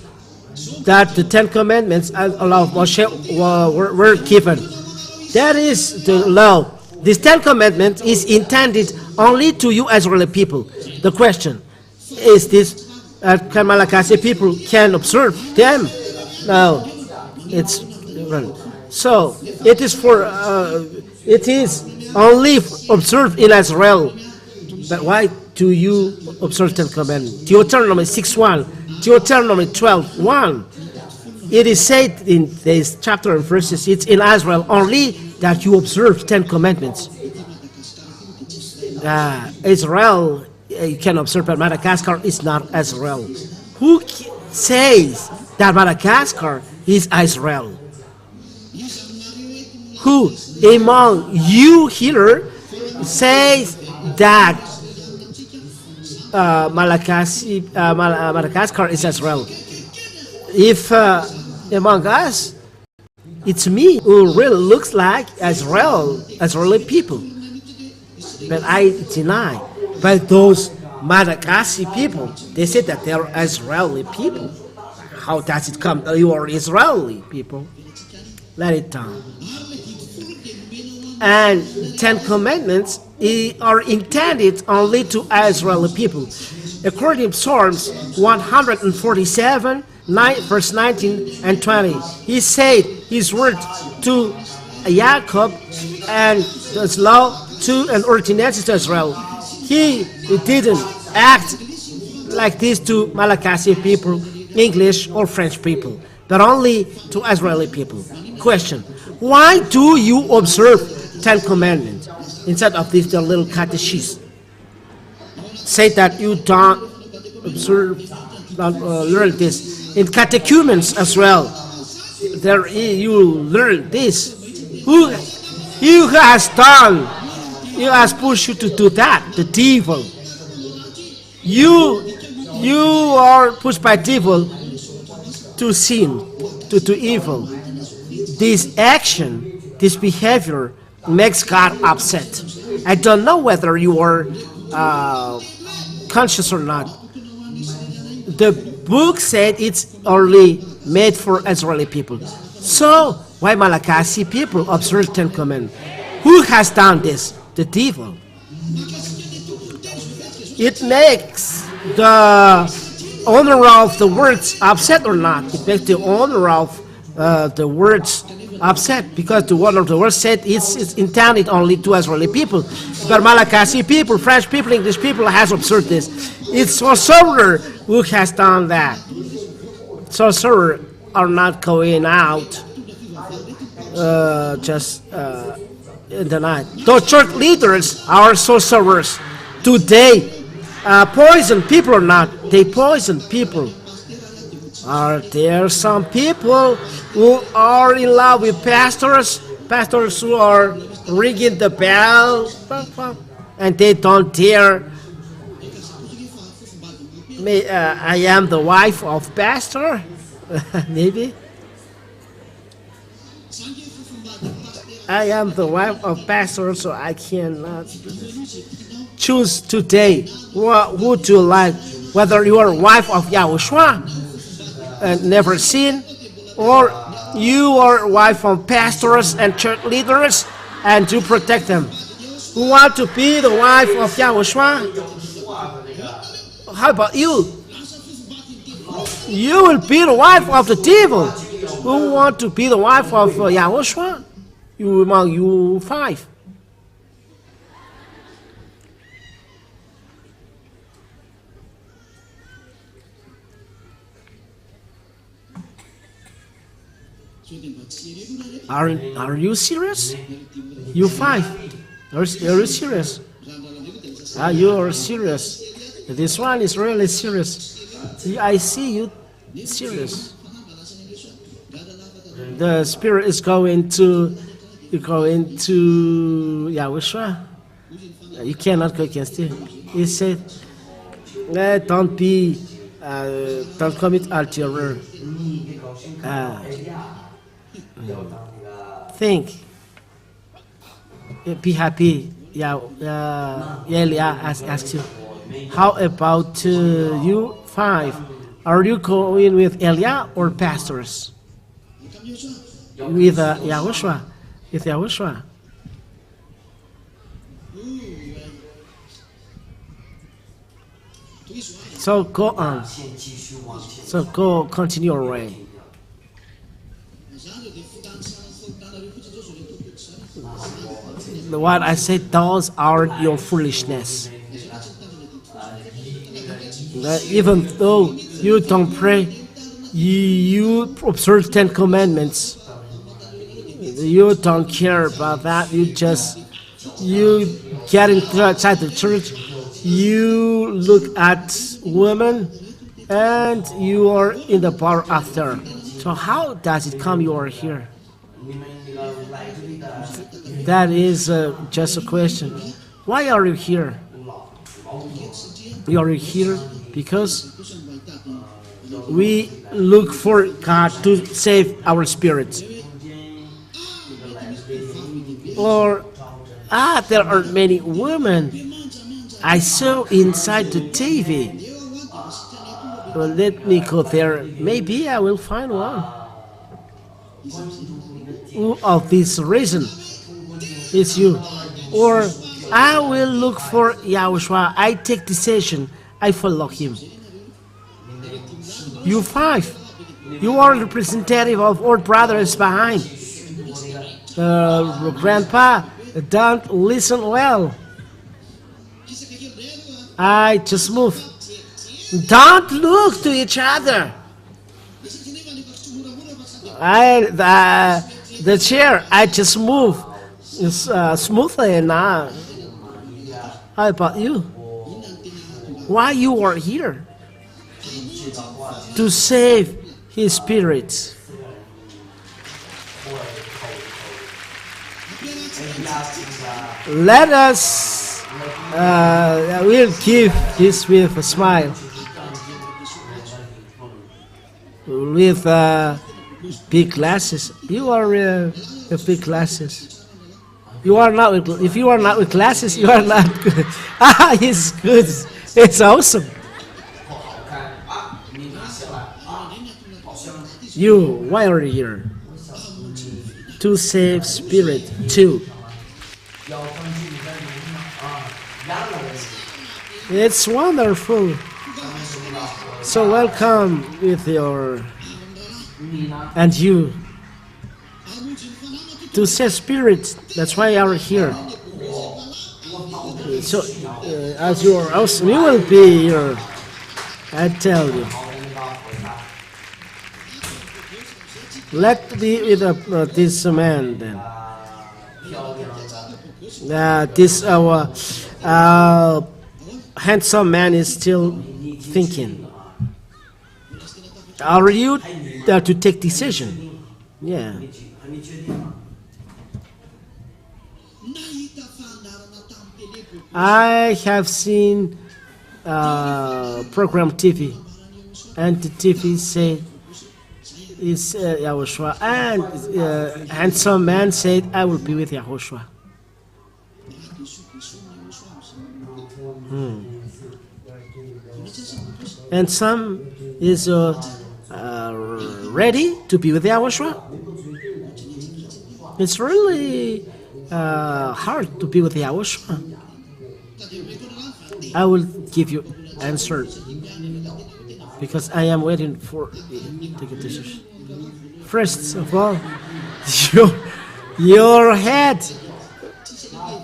that the Ten Commandments and the law of Moshe were given. That is the law. This Ten Commandments is intended only to you Israeli people. The question is this, can Malagasy people can observe them? No, it's different. So it is for it is only observed in Israel. But why do you observe Ten Commandments? Deuteronomy 6:1, Deuteronomy 12:1. It is said in this chapter and verses, it's in Israel only that you observe Ten Commandments. Israel, you can observe, but Madagascar is not Israel. Who says that Madagascar is Israel? Who among you here says that Madagascar is Israel? If among us, it's me who really looks like Israeli people. But I deny. But those Madagascar people, they say that they are Israeli people. How does it come that you are Israeli people? Let it down. And Ten Commandments are intended only to Israeli people. According to Psalms 147, verse 19 and 20, he said his word to Jacob and his law to an ordinance to Israel. He didn't act like this to Malagasy people, English or French people, but only to Israeli people. Question: why do you observe Ten Commandments instead of this little catechism? Say that you don't observe, learn this in catechumens as well. There you learn this. Who has done? Who has pushed you to do that? The devil. You are pushed by devil to sin, to do evil. This action, this behavior makes God upset. I don't know whether you are conscious or not. The book said it's only made for Israeli people. So why Malagasy people observe Ten Commandments? Who has done this? The devil. It makes the owner of the words upset or not. It makes the owner of the words upset because the owner of the words said it's intended only to Israeli people. But Malagasy people, French people, English people has observed this. It's sorcerer who has done that. Sorcerers are not going out just in the night. Those church leaders are sorcerers. Today, poison people or not, they poison people. Are there some people who are in love with pastors who are ringing the bell, and they don't dare? I am the wife of pastor, maybe. I am the wife of pastor, so I cannot choose today who to like, whether you are wife of Yahoshuah and never sin, or you are wife of pastors and church leaders and to protect them. Who want to be the wife of Yahoshuah? How about you? You will be the wife of the devil. Who want to be the wife of Yahoshuah? You among you five. Are you serious? You five. Are you serious? You are serious. This one is really serious. I see you serious. The spirit is going to Yahoshuah. You cannot go against him. He said, don't commit adultery. Think. Be happy. Elia asks you, how about you five? Are you going with Elia or pastors? With Yahushua. With Yahushua. So go on. So go continue your way. What I said, those are your foolishness. Even though you don't pray, you observe 10 commandments. You don't care about that. You get inside the church. You look at women, and you are in the bar after. So how does it come you are here? That is just a question. Why are you here? We are here because we look for God to save our spirits. Or, there are many women I saw inside the TV. Well, let me go there. Maybe I will find one. Of this reason, it's you. Or I will look for Yahushua. I take decision. I follow him. You 5. You are representative of all brothers behind. Grandpa, don't listen well. I just move. Don't look to each other. The chair, I just move smoothly now. How about you? Why you are here? To save his spirit. Let us we'll give this with a smile. With big glasses. You are with big glasses. You are not with, if you are not with glasses, you are not good. It's good. It's awesome. You, why are you here? To save spirit too. It's wonderful. So welcome with your and you to save spirit. That's why you are here. So as you are awesome, you will be here. I tell you. Let me with this man then. This handsome man is still thinking. Are you to take decision? Yeah. I have seen program TV, and the TV said it's Yahushua, and handsome man said, "I will be with Yahushua." And some is ready to be with Yahushua. It's really hard to be with Yahushua. I will give you answer because I am waiting for take a decision. First of all, your head,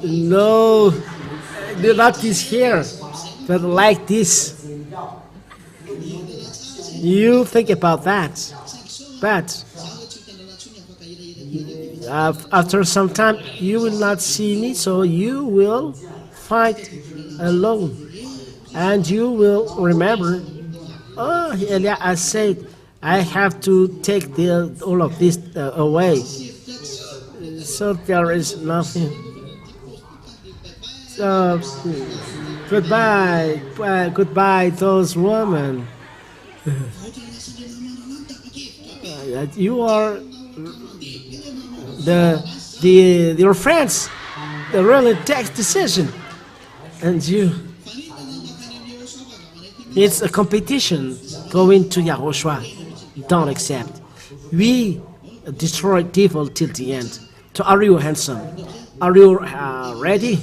no, not this hair, but like this. You think about that, but after some time you will not see me, so you will fight alone, and you will remember, oh, Elia, I said I have to take all of this away, so there is nothing. So goodbye those women. You are your friends. They really take decision, and you. It's a competition. going to Yahushua. Don't accept. We destroy devil till the end. So are you handsome? Are you ready?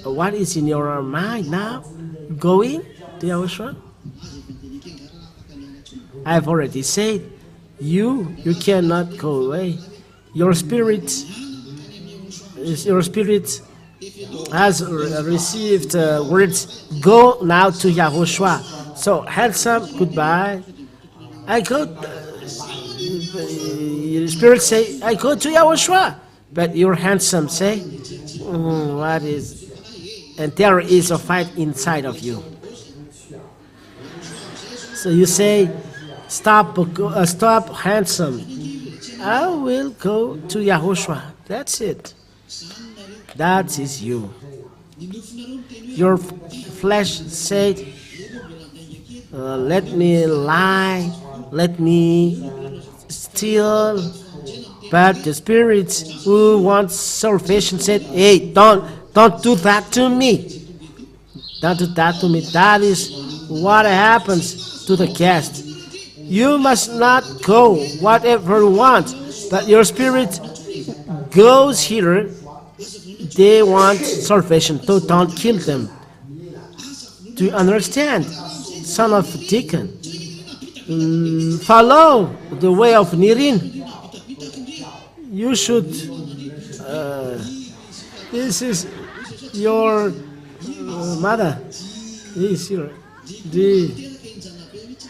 What is in your mind now? Going to Yahoshuah? I've already said, you cannot go away. Your spirit has received words. Go now to Yahushua. So handsome, goodbye. I go. Your spirit say, I go to Yahushua. But your handsome say, what is? And there is a fight inside of you. So you say, stop, handsome. I will go to Yahushua. That's it. That is you. Your flesh said, let me lie, let me steal. But the spirit who wants salvation said, hey, don't do that to me. Don't do that to me. That is what happens to the guest. You must not go whatever you want, but your spirit goes here. They want salvation, so don't kill them. Do you understand, son of a deacon? Follow the way of Nirin. You should. This is your mother. This is your.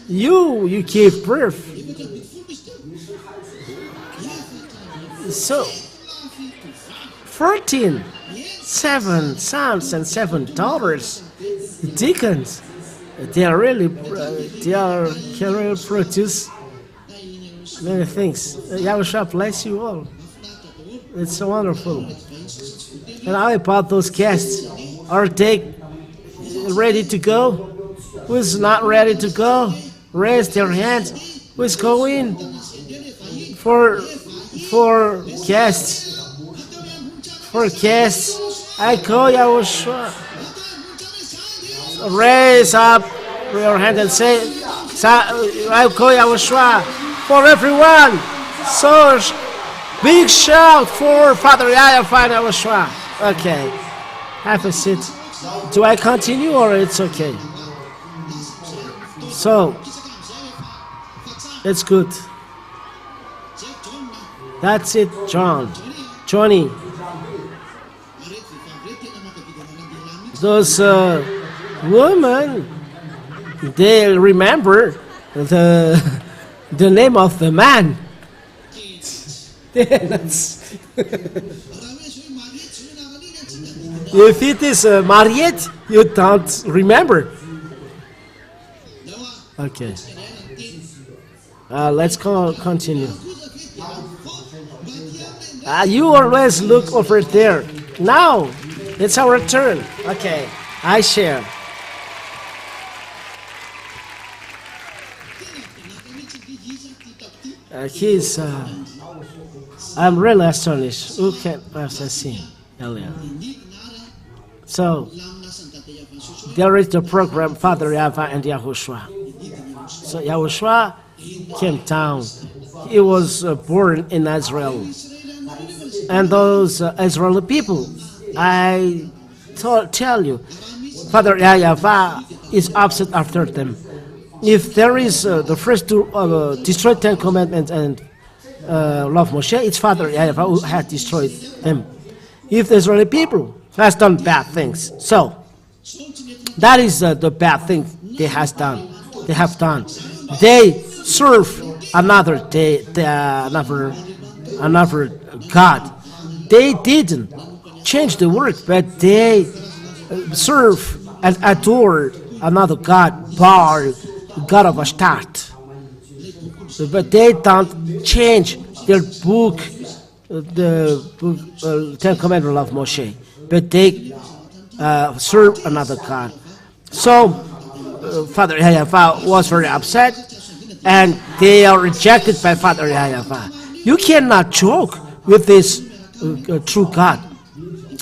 You gave birth. So 7 sons and 7 daughters, deacons. They can really produce many things. Yahushua bless you all. It's so wonderful. And how about those guests? Are they ready to go? Who's not ready to go? Raise their hands. Who's going? For guests. For guests. I call Yahushua. Raise up your hand and say, I call Yahushua. For everyone. So big shout for Father YAHVAH and Yahoshuah. Okay. Have a seat. Do I continue or it's okay? So, it's good. That's it, Johnny. Those women, they remember the name of the man. If it is Mariette, you don't remember. Okay. Let's continue. You always look over there. Now, it's our turn. Okay, I share. I'm really astonished. Who can have seen earlier? So, there is the program Father YAHVAH and Yahoshuah. So Yahushua came down. He was born in Israel. And those Israeli people, I tell you, Father YAHVAH is upset after them. If there is the first to destroy 10 commandments and love Moshe, it's Father YAHVAH who had destroyed them. If the Israeli people has done bad things, so that is the bad thing they have done. They serve another God. They didn't change the word, but they serve and adore another God, Baal, God of Ashtart. But they don't change their book, the book, 10 Commandments of Moshe. But they serve another God. So Father YAHVAH was very upset, and they are rejected by Father YAHVAH. You cannot joke with this true God.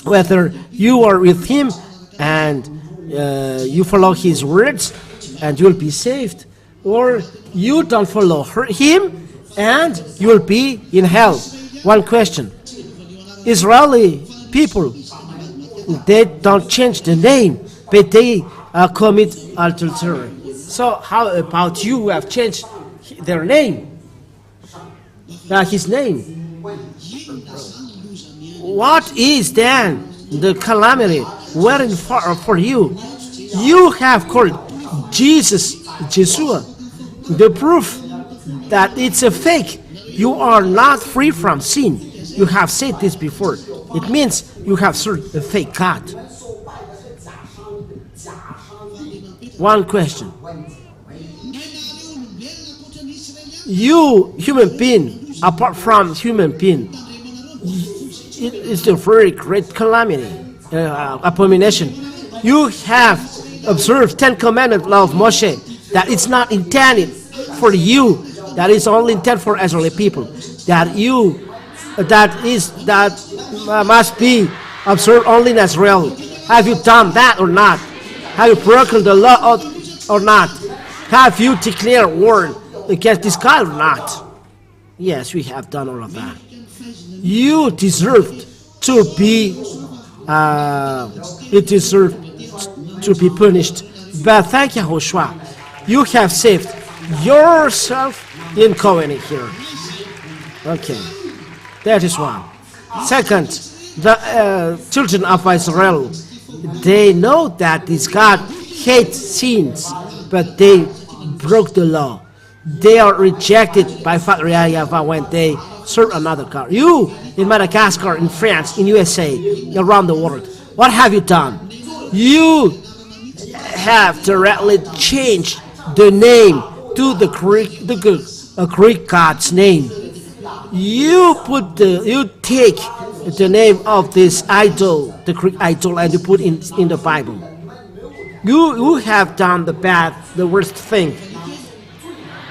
Whether you are with Him and you follow His words, and you'll be saved, or you don't follow him and you'll be in hell. One question. Israeli people, they don't change the name, but they commit adultery. So how about you who have changed their name? His name. What is then the calamity waiting for you? You have called Jesus, Yahoshuah, the proof that it's a fake. You are not free from sin. You have said this before. It means you have served a fake God. One question. You, human being, apart from human being, it is a very great calamity, abomination. You have observed 10 commandments law of Moshe, that it's not intended for you, that is only intended for Israeli people, that must be observed only in Israel. Have you done that or not? Have you broken the law or not? Have you declared war against this God or not? Yes, we have done all of that. You deserved to be punished. But thank Yahoshuah, you have saved yourself in covenant here. Okay, that is one. Second, the children of Israel, they know that this God hates sins, but they broke the law. They are rejected by Father YAHVAH when they serve another God. You in Madagascar, in France, in USA, around the world, what have you done? You have directly changed the name to the Greek God's name. You take the name of this idol, the Greek idol, and you put in the Bible. You have done the worst thing.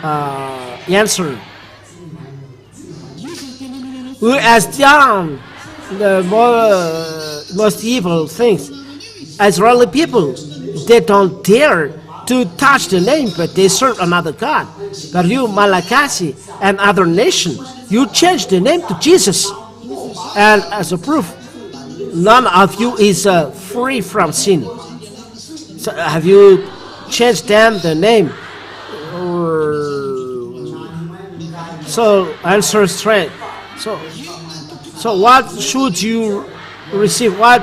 Answer. Who has done the most evil things? Israeli people, they don't dare to touch the name, but they serve another God. But you, Malagasy, and other nations, you change the name to Jesus. And as a proof, none of you is free from sin. So have you changed them the name? So answer straight. So what should you receive? What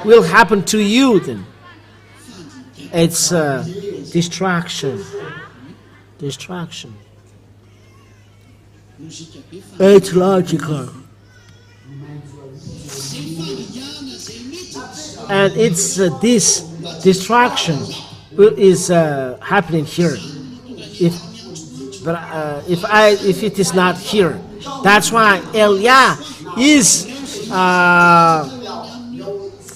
will happen to you then? It's distraction. Distraction. It's logical. And it's this distraction is happening here. If it is not here, that's why Elia is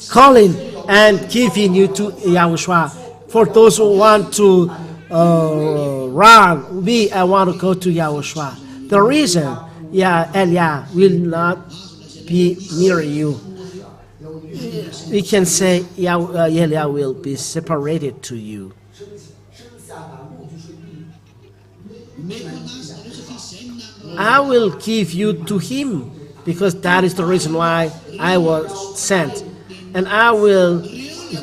calling and giving you to Yahoshuah. For those who want to run, I want to go to Yahoshuah. The reason, Elia will not be near you. We can say Elia will be separated to you. I will give you to him, because that is the reason why I was sent. And I will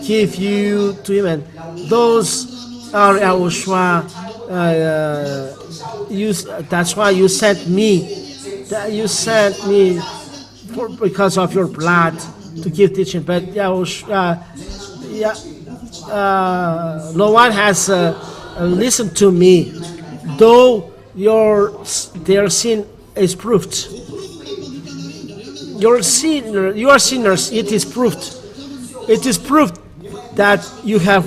give you to him. And those are Yahoshuah. That's why you sent me. You sent me because of your blood to give teaching. But no one has listened to me, though their sin is proved. You are sinners. It is proved. It is proved that you have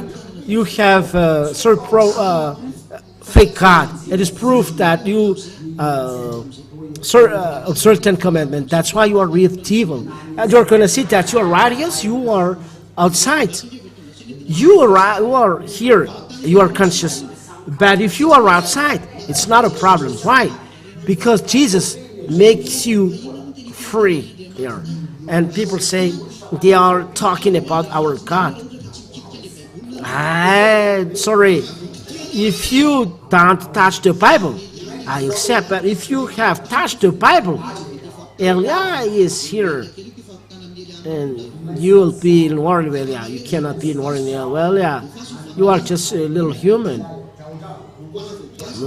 served fake God. It is proof that you observe 10 commandments. That's why you are with evil. And you're going to see that you are righteous. You are outside. You are here. You are conscious. But if you are outside, it's not a problem. Why? Because Jesus makes you free there. And people say they are talking about our God. Sorry. if you don't touch the Bible, I accept. But if you have touched the Bible, Elijah is here, and you will be in war with Elijah. You cannot be in war with Elijah. Well, yeah, you are just a little human.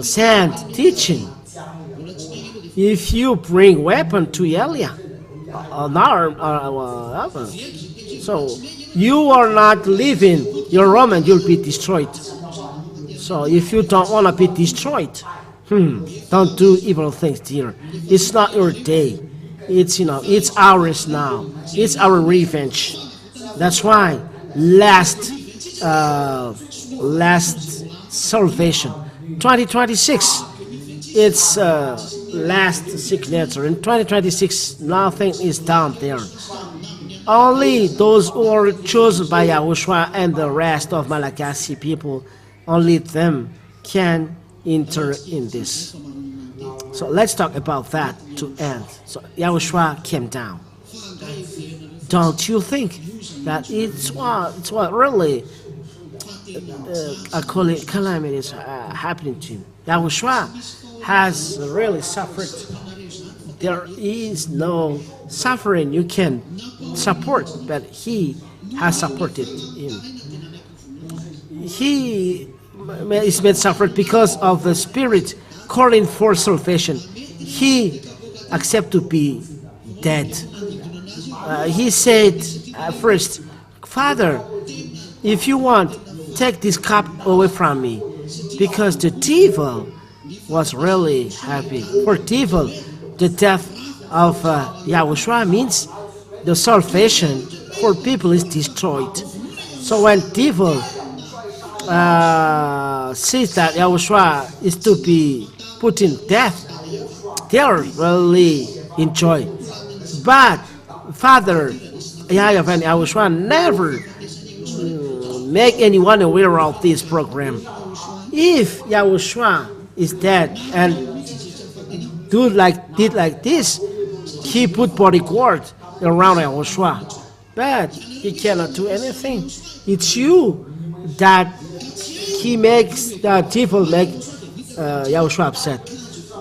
Sand teaching. If you bring weapon to Elijah, an arm, so you are not living your Roman, you'll be destroyed. So if you don't want to be destroyed, don't do evil things, dear. It's not your day. It's it's ours now. It's our revenge. That's why last salvation, 2026. It's last signature. In 2026, nothing is down there. Only those who are chosen by Yahoshuah and the rest of Malagasy people, only them can enter in this. So let's talk about that to end. So Yahoshuah came down. Don't you think that it's what really calamities happening to him? Yahoshuah has really suffered. There is no suffering you can support, but he has supported him. He is made suffered because of the Spirit calling for salvation. He accepted to be dead. He said first, Father, if you want, take this cup away from me, because the devil was really happy. For devil, the death of Yahoshuah means the salvation for people is destroyed. So when devil sees that Yahoshuah is to be put in death, they are really enjoy. But Father YAHVAH and Yahoshuah never make anyone aware of this program. If Yahoshuah is dead and did like this, he put bodyguard around Yahoshuah, but he cannot do anything. It's you that he makes the people make Yahoshuah upset.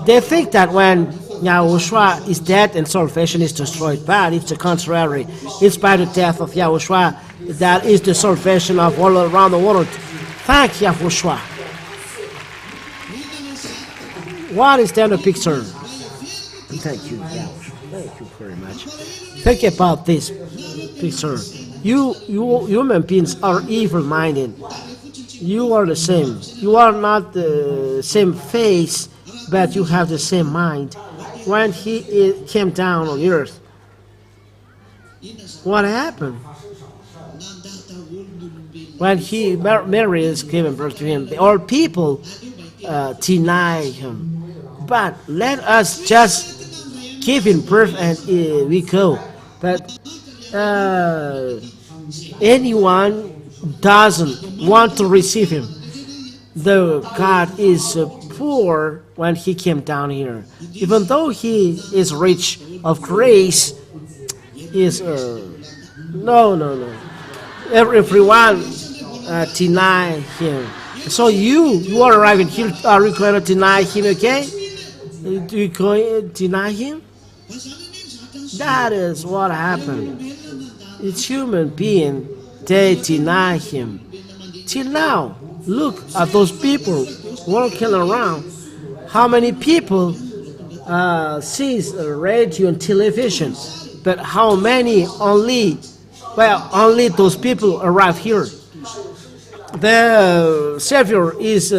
They think that when Yahoshuah is dead and salvation is destroyed, but it's the contrary. It's by the death of Yahoshuah that is the salvation of all around the world. Thank Yahoshuah. What is then the picture? Thank you, Yahoshuah. Thank you very much. Think about this picture. You human beings are evil-minded. You are the same. You are not the same face, but you have the same mind. When he came down on earth, what happened? When Mary is giving birth to him, all people deny him. But let us just give him birth and we go. But anyone doesn't want to receive him. The God is poor when he came down here. Even though he is rich of grace, is no. Everyone deny him. So you are arriving here. Are you going to deny him again? Do you going to deny him? That is what happened. It's human being. They deny him. Till now, look at those people walking around. How many people sees radio and television, but how many only those people arrive here. The Savior is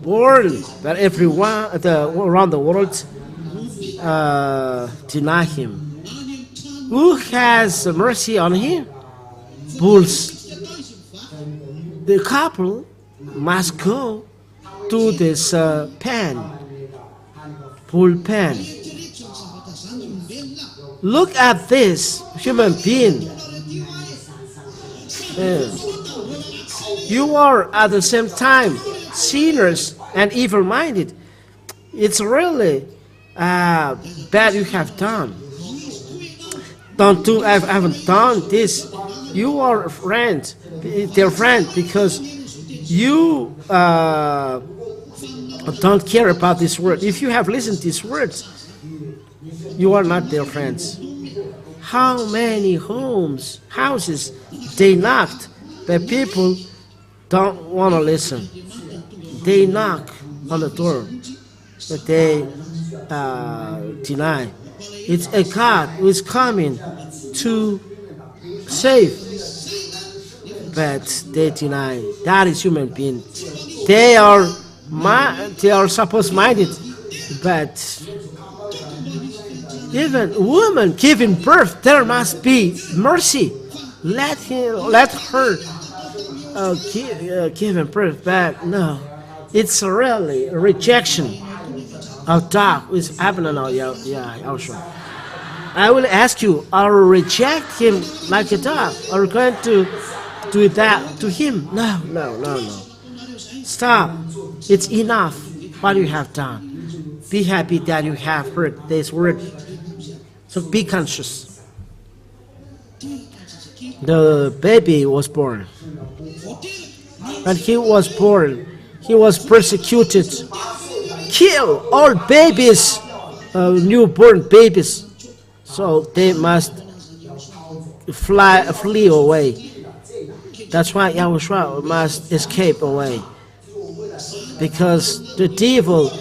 born, but everyone around the world deny him. Who has mercy on him? Bulls. The couple must go to this bull pen. Look at this human being. You are at the same time sinners and evil-minded. It's really bad you have done. I haven't done this. You are a friend, their friend, because you don't care about this word. If you have listened to these words, you are not their friends. How many houses they knocked, but people don't want to listen. They knock on the door, but they deny. It's a God who is coming to save, but they deny. That is human being. They are supposed minded, but even woman giving birth, there must be mercy. Let her give birth, but no, it's really a rejection of dog is happening now. Yahoshuah. I will ask you, are you reject him like a dog? Are you going to do that to him? No. Stop. It's enough what you have done. Be happy that you have heard this word. So be conscious. The baby was born. When he was born, he was persecuted. Kill all babies, newborn babies. So they must flee away. That's why Yahoshuah must escape away. Because the devil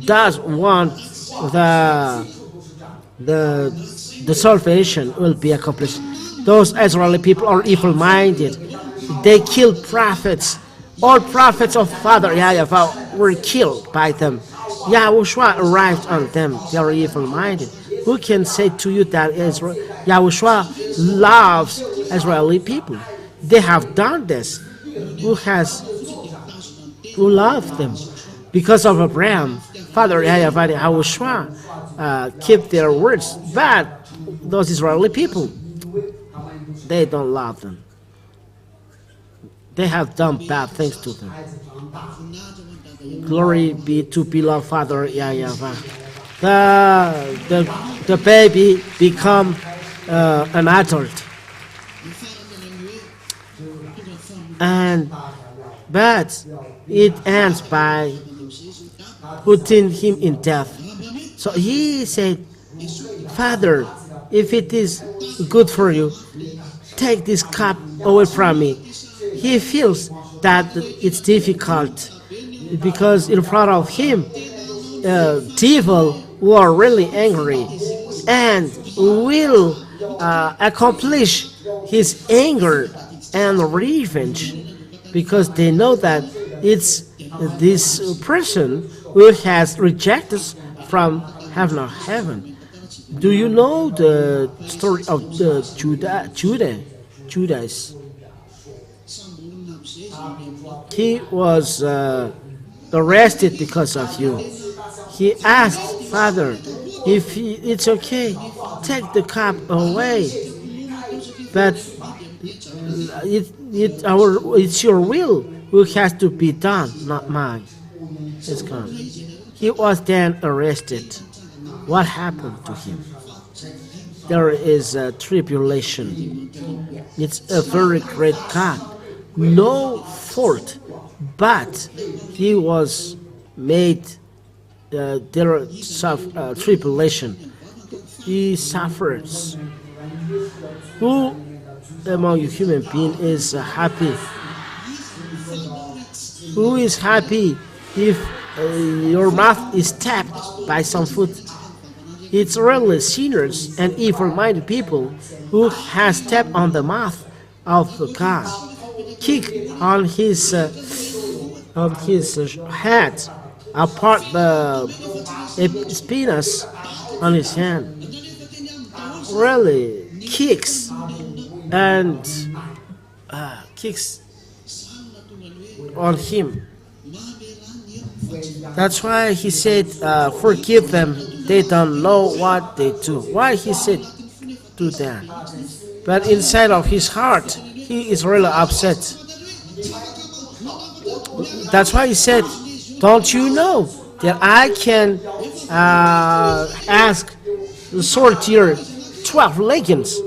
does want the salvation will be accomplished. Those Israeli people are evil-minded. They killed prophets. All prophets of Father YAHVAH were killed by them. Yahoshuah arrived on them. They are evil-minded. Who can say to you that Yahoshuah loves Israeli people? They have done this. Who loved them? Because of Abraham, Father YAHVAH, Yahoshuah kept their words. But those Israeli people, they don't love them. They have done bad things to them. Glory be to beloved Father YAHVAH. The baby become an adult, but it ends by putting him in death. So he said, Father, if it is good for you, take this cup away from me. He feels that it's difficult because in front of him, devil who are really angry and will accomplish his anger and revenge, because they know that it's this person who has rejected us from heaven. Do you know the story of the Judas? He was arrested because of you. He asked, Father, if it's okay, take the cup away. But it's your will who has to be done, not mine. It's gone. He was then arrested. What happened to him? There is a tribulation. It's a very great God. No fault, but he was made there tribulation. He suffers. Who among you human being is happy? Who is happy if your mouth is tapped by some food? It's really sinners and evil-minded people who has tapped on the mouth of God, kick on his head, apart the spinas on his hand. Really kicks and kicks on him. That's why he said, forgive them, they don't know what they do. Why he said do that? But inside of his heart, he is really upset. That's why he said, don't you know that I can ask the soldier 12 legions?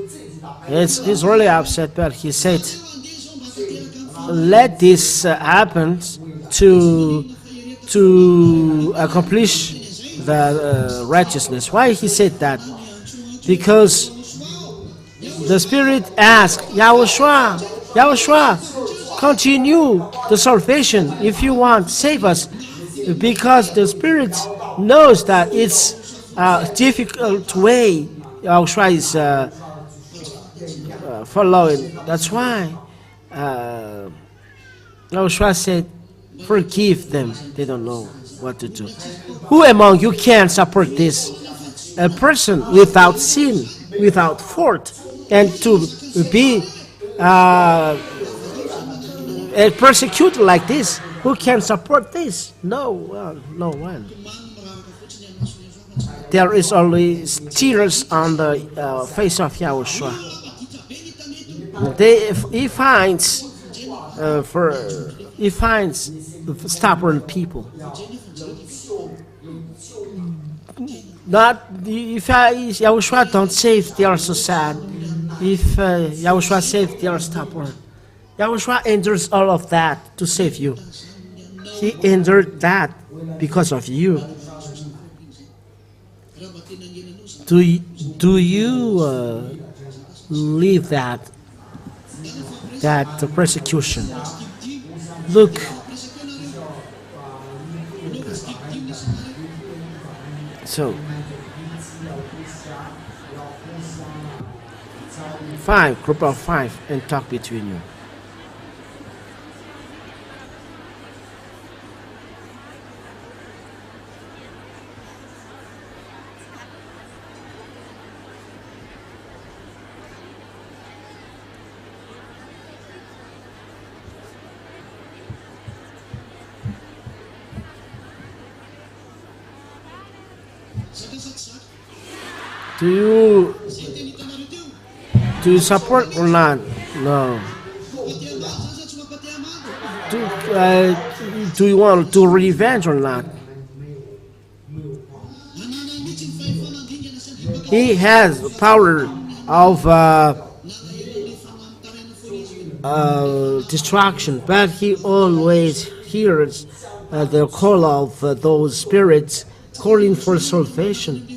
He's really upset, but he said, let this happen to accomplish the righteousness. Why he said that? Because the Spirit asked Yahushua, continue the salvation if you want, save us. Because the Spirit knows that it's a difficult way Yahushua is following. That's why Yahushua said, forgive them, they don't know what to do. Who among you can support this? A person without sin, without fault, and to be persecuted like this, who can support this? No one. There is always tears on the face of Yahushua. He finds stubborn people. Not if Yahushua don't save, they are so sad. If Yahushua saves, they are stubborn. Yahushua endures all of that to save you. He endured that because of you. Do you live that persecution? Look. So 5, group of 5, and talk between you. Do you support or not? No. Do you want to revenge or not? He has power of destruction, but he always hears the call of those spirits calling for salvation.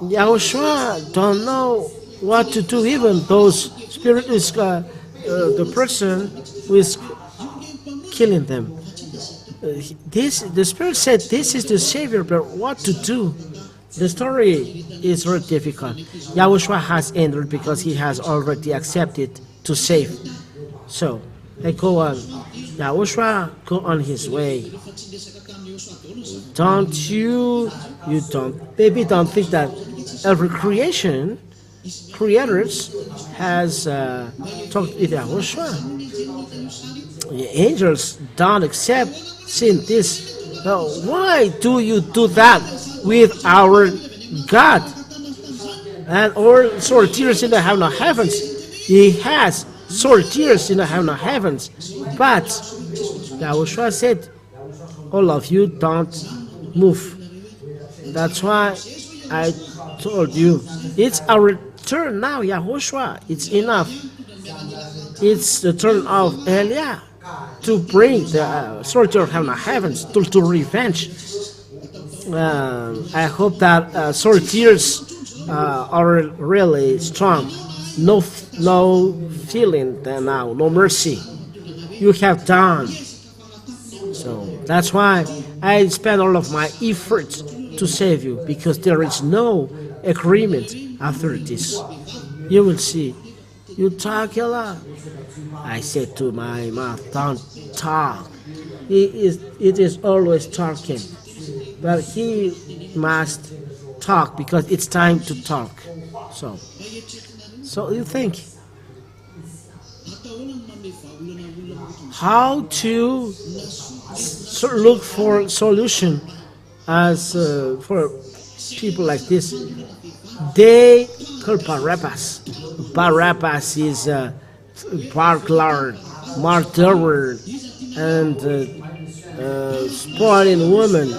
Yahushua don't know what to do. Even those spirit is the person who is killing them. The Spirit said, this is the Savior, but what to do? The story is very difficult. Yahushua has entered because he has already accepted to save. So, they go on. Yahushua go on his way. Maybe don't think that every creators has talked with Yahushua. The angels don't accept sin this. Now, why do you do that with our God? And or sorcerers in the heavens. He has sorcerers in the heavens. But Yahushua said, all of you don't move. That's why I told you, it's our turn now, Yahushua. It's enough. It's the turn of Elia to bring the sorcerer of heavens to revenge. I hope that sorcerers are really strong. No feeling now, no mercy. You have done. So that's why I spend all of my efforts to save you, because there is no agreement after this. You will see. You talk a lot. I said to my mouth, don't talk. It is always talking. But he must talk because it's time to talk. So you think how to look for solution as for people like this. They call Barabbas. Barabbas is a burglar, murderer, and spoiling woman.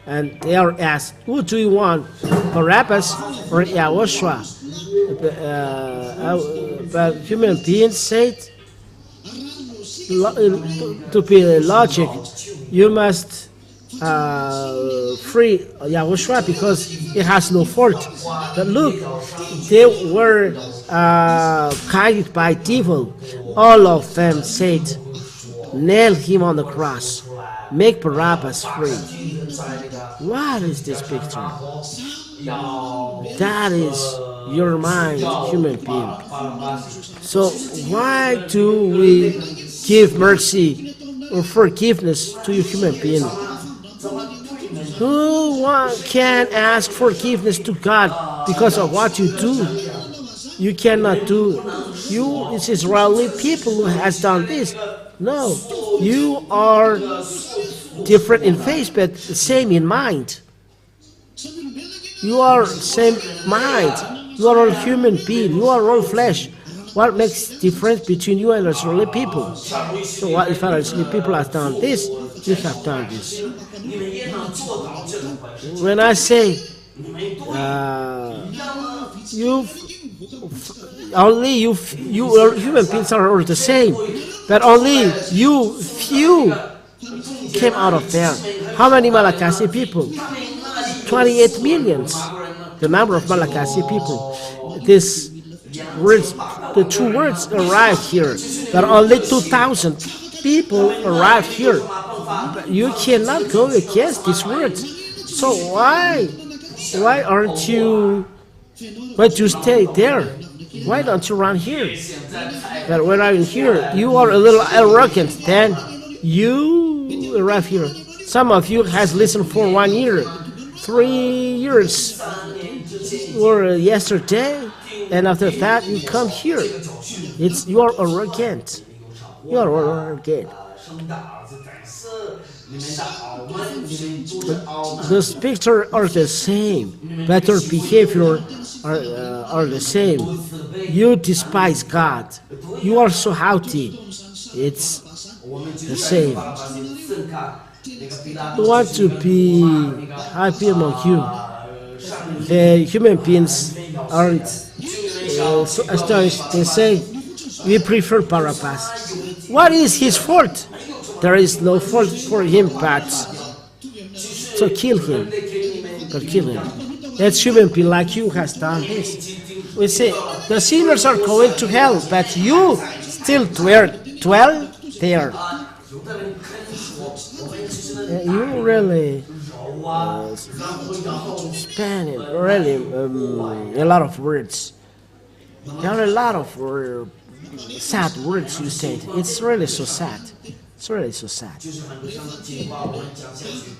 And they are asked, who do you want, Barabbas or Yahushua? But human beings said, to be logic, you must free Yahoshuah because he has no fault. But look, they were guided by devil. All of them said, nail him on the cross, make Barabbas free. What is this picture? That is your mind, human being. So why do we give mercy or forgiveness to you, human being? Who can ask forgiveness to God because of what you do? You cannot do. You, it's Israeli people who has done this. No, you are different in face, but same in mind. You are same mind. You are all human being. You are all flesh. What makes difference between you and Israeli people? So what if Israeli people have done this? You have done this. When I say you are human beings are all the same, but only few came out of there. How many Malagasy people? 28 millions. The number of Malagasy people. This words, the two words arrived here. But only 2,000 people arrived here. But you cannot go against these words. So why aren't you? Why do you stay there? Why don't you run here? But when I'm here, you are a little arrogant. Then you arrive here. Some of you has listened for 1 year, 3 years, or yesterday, and after that you come here. You are arrogant. You are arrogant. The pictures are the same, but your behavior are the same. You despise God. You are so haughty. It's the same. You want to be happy among you. The human beings aren't so astonished. They say, we prefer Barabbas. What is his fault? There is no fault for him, but so kill him. But kill him. That human being like you has done this. We say the sinners are going to hell, but you still dwell there. You really spend really a lot of words. There are a lot of sad words you said. It's really so sad. It's really so sad.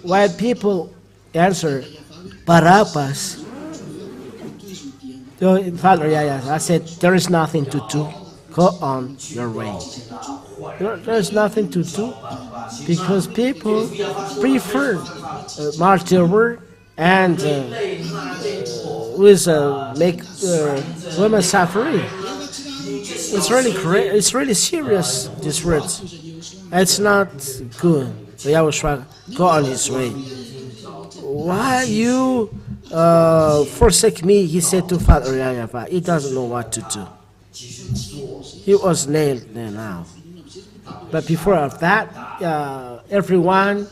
While people answer, Barabbas, Father, I said, there is nothing to do. Go on your way. There's nothing to do because people prefer martyrdom and make women suffering. It's really serious, these words. It's not good. Yahoshuah, go on his way. Why you forsake me? He said to Father YAHVAH. He doesn't know what to do. He was nailed there now. But before of that, everyone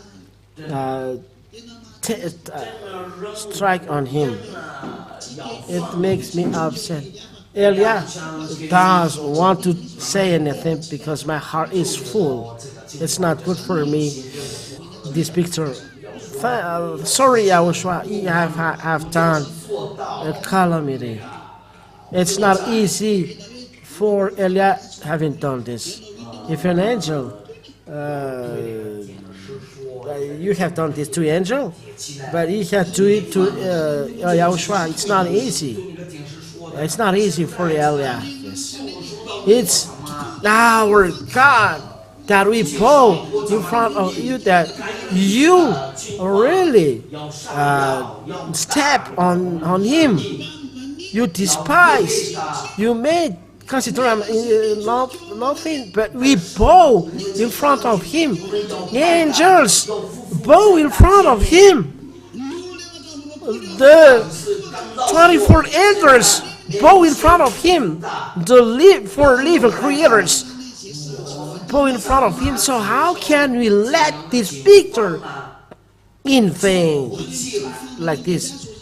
strike on him. It makes me upset. Elia does want to say anything because my heart is full. It's not good for me, this picture. Sorry, Yahoshuah, you have done a calamity. It's not easy for Elia having done this. If an angel, you have done this to angel, but you have to do it to Yahoshuah. It's not easy. It's not easy for Elia. It's our God that we bow in front of you, that you really step on him. You despise. You made consider him nothing, but we bow in front of him. The angels bow in front of him. The 24 elders bow in front of him. The living creators bow in front of him. So how can we let this picture in vain like this?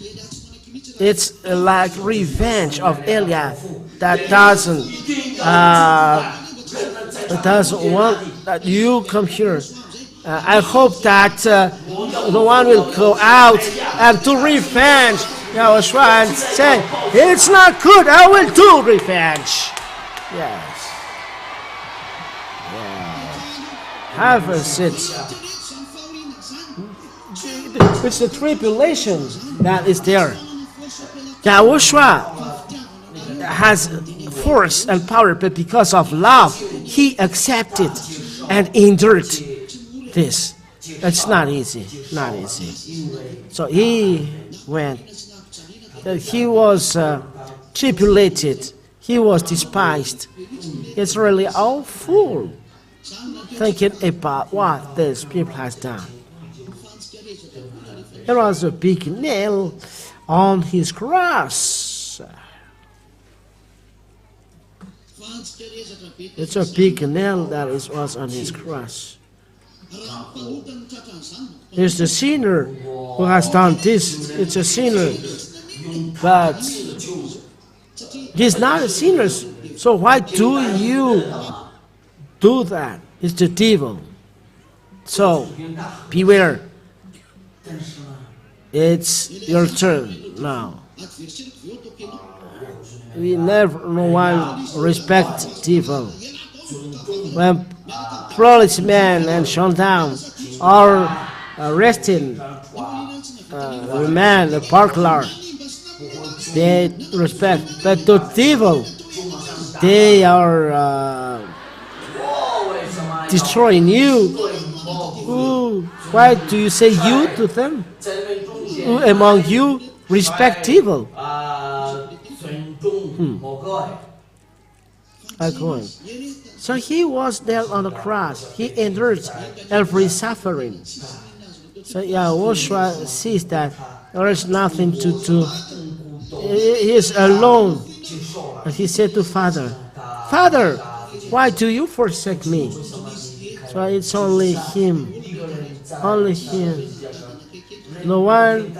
It's like revenge of Eliab that doesn't want that you come here. I hope that no one will go out and to revenge Yahoshuah and say, it's not good, I will do revenge. Yes. Have a sit. It's the tribulation that is there. Yahoshuah has force and power, but because of love, he accepted and endured this. It's not easy, not easy. So he went. He was tribulated. He was despised. It's really awful thinking about what this people has done. There was a big nail on his cross. It's a big nail that was on his cross. It's the sinner who has done this. It's a sinner. But he's not a sinner. So why do you do that? It's the devil. So beware. It's your turn now. We never, no one respect devil. When policemen and gendarmes are arresting the man, the burglar, they respect. But the devil, they are destroying you. Ooh, why do you say you to them? Who among you respect evil? So he was there on the cross. He endured every suffering. So Yahushua sees that there is nothing to do. He is alone. And he said to Father, Father, why do you forsake me? So it's only him. Only him. No one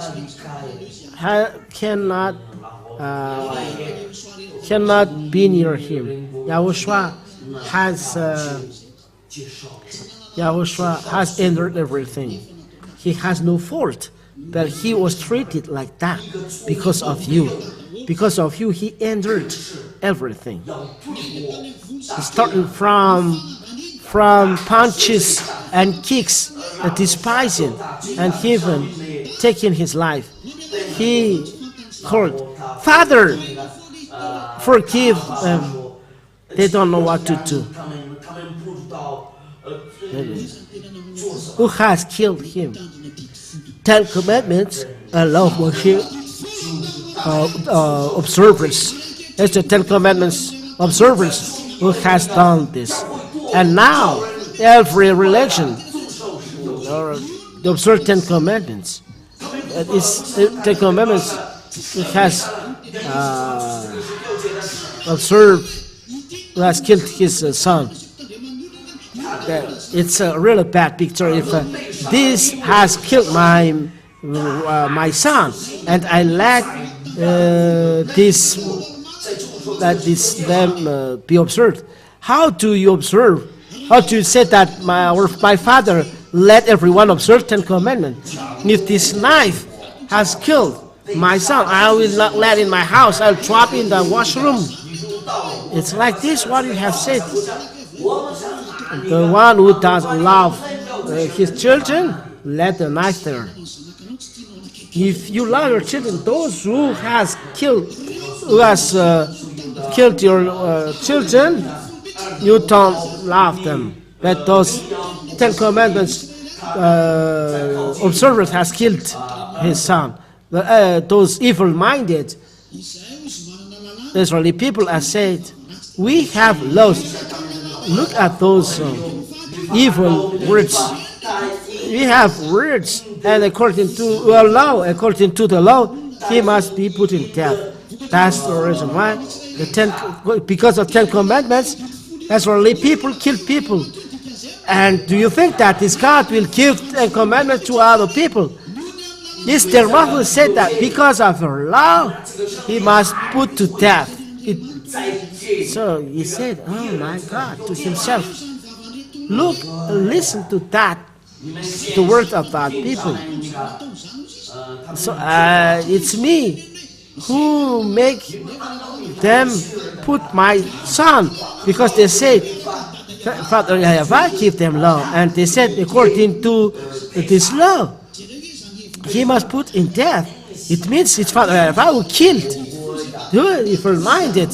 cannot be near him. Yahushua has endured everything. He has no fault, but he was treated like that because of you. Because of you, he endured everything. Starting from punches and kicks, despising, and even taking his life. He called, Father, forgive them. They don't know what to do. Who has killed him? 10 Commandments allow worship observers. It's the 10 Commandments observers who has done this. And now every religion observe 10 Commandments. It's 10 Commandments it has observed, who has killed his son. It's a really bad picture. If this has killed my son, and I let them be observed. How do you observe? How do you say that my father let everyone observe 10 Commandments? If this knife has killed my son, I will not let in my house. I'll drop in the washroom. It's like this, what you have said. The one who does love his children, let the knife there. If you love your children, those who has killed your children, you don't love them. But those 10 Commandments observers has killed his son. Those evil-minded Israeli people have said, we have lost. Look at those evil words. We have words, and according to the law, he must be put in death. That's the reason why because of 10 Commandments, Israeli people kill people. And do you think that this God will give a commandment to other people? This Termahu said that because of her law, he must put to death. So he said, oh my God, to himself, look, listen to that, the word of that people. So it's me who make them put my son, because they said, Father YAHVAH give them law, and they said according to this law, he must put in death. It means it's Father YAHVAH who killed. If you're minded,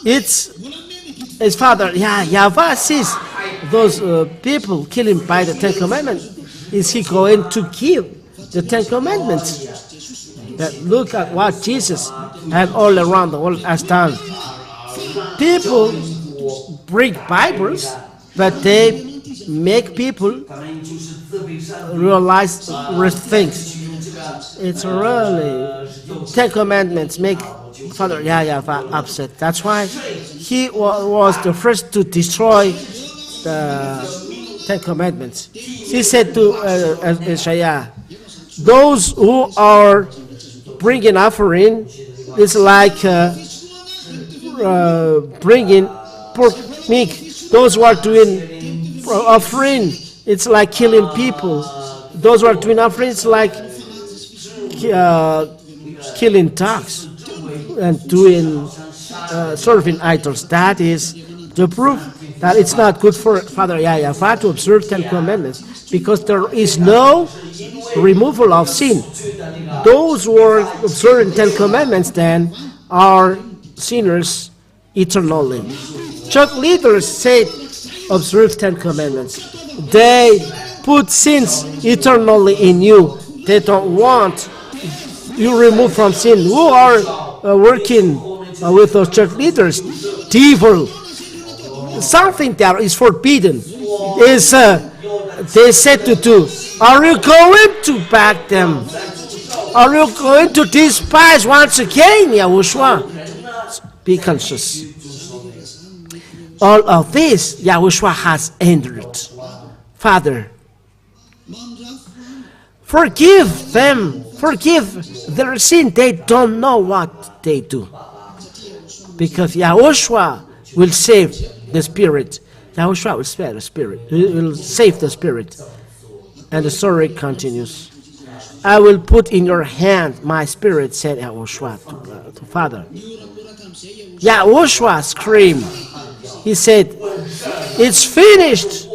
it's Father YAHVAH sees those people killing by the Ten Commandments. Is he going to kill the Ten Commandments? But look at what Jesus and all around the world has done. People bring Bibles, but they make people realize things. It's really Ten Commandments make Father YAHVAH upset. That's why he was the first to destroy the Ten Commandments. He said to Isaiah, those who are bringing offering is like bringing pork meat. Those who are doing offering, it's like killing people. Those who are doing offering, it's like killing dogs and doing serving idols. That is the proof that it's not good for Father YAHVAH to observe Ten Commandments, because there is no removal of sin. Those who are observing Ten Commandments then are sinners eternally. Church leaders said observe Ten Commandments. They put sins eternally in you. They don't want you removed from sin. Who are working with those church leaders? Devil. Something that is forbidden is they said to do. Are you going to back them? Are you going to despise once again, Yahoshuah? Be conscious. All of this Yahoshuah has entered. Father, forgive them. Forgive their sin. They don't know what they do. Because Yahoshuah will save the spirit. Yahoshuah will spare the spirit. He will save the spirit. And the story continues. I will put in your hand my spirit, said Yahoshuah to Father. Yahoshuah screamed. He said, it's finished.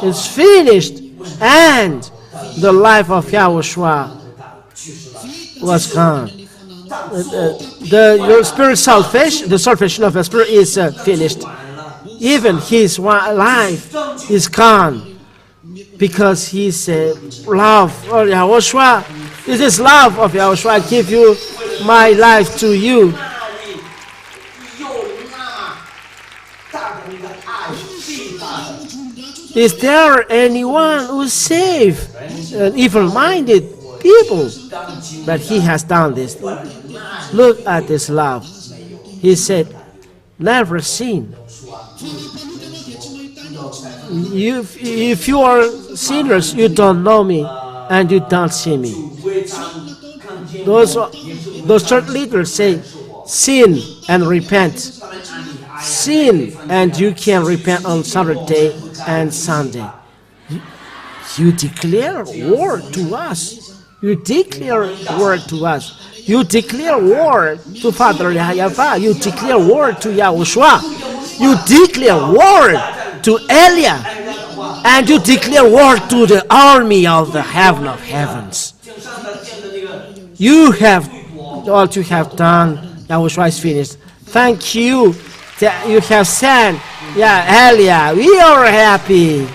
It's finished. And the life of Yahoshuah was gone. Your spirit salvation, the salvation of the spirit is finished. Even his life is gone, because he said, love of Yahoshuah. This is love of Yahoshuah. I give you my life to you. Is there anyone who's saved? Evil-minded people. But he has done this. Look at this love. He said, never seen. If you are sinners, you don't know me and you don't see me. Those church leaders say, sin and repent. Sin and you can repent on Saturday and Sunday. You declare war to us. You declare war to us. You declare war to Father YAHVAH. You declare war to Yahoshuah. You declare war to Elia. And you declare war to the army of the heaven of heavens. You have, all you have done, Yahoshuah is finished. Thank you that you have said, Elia, we are happy.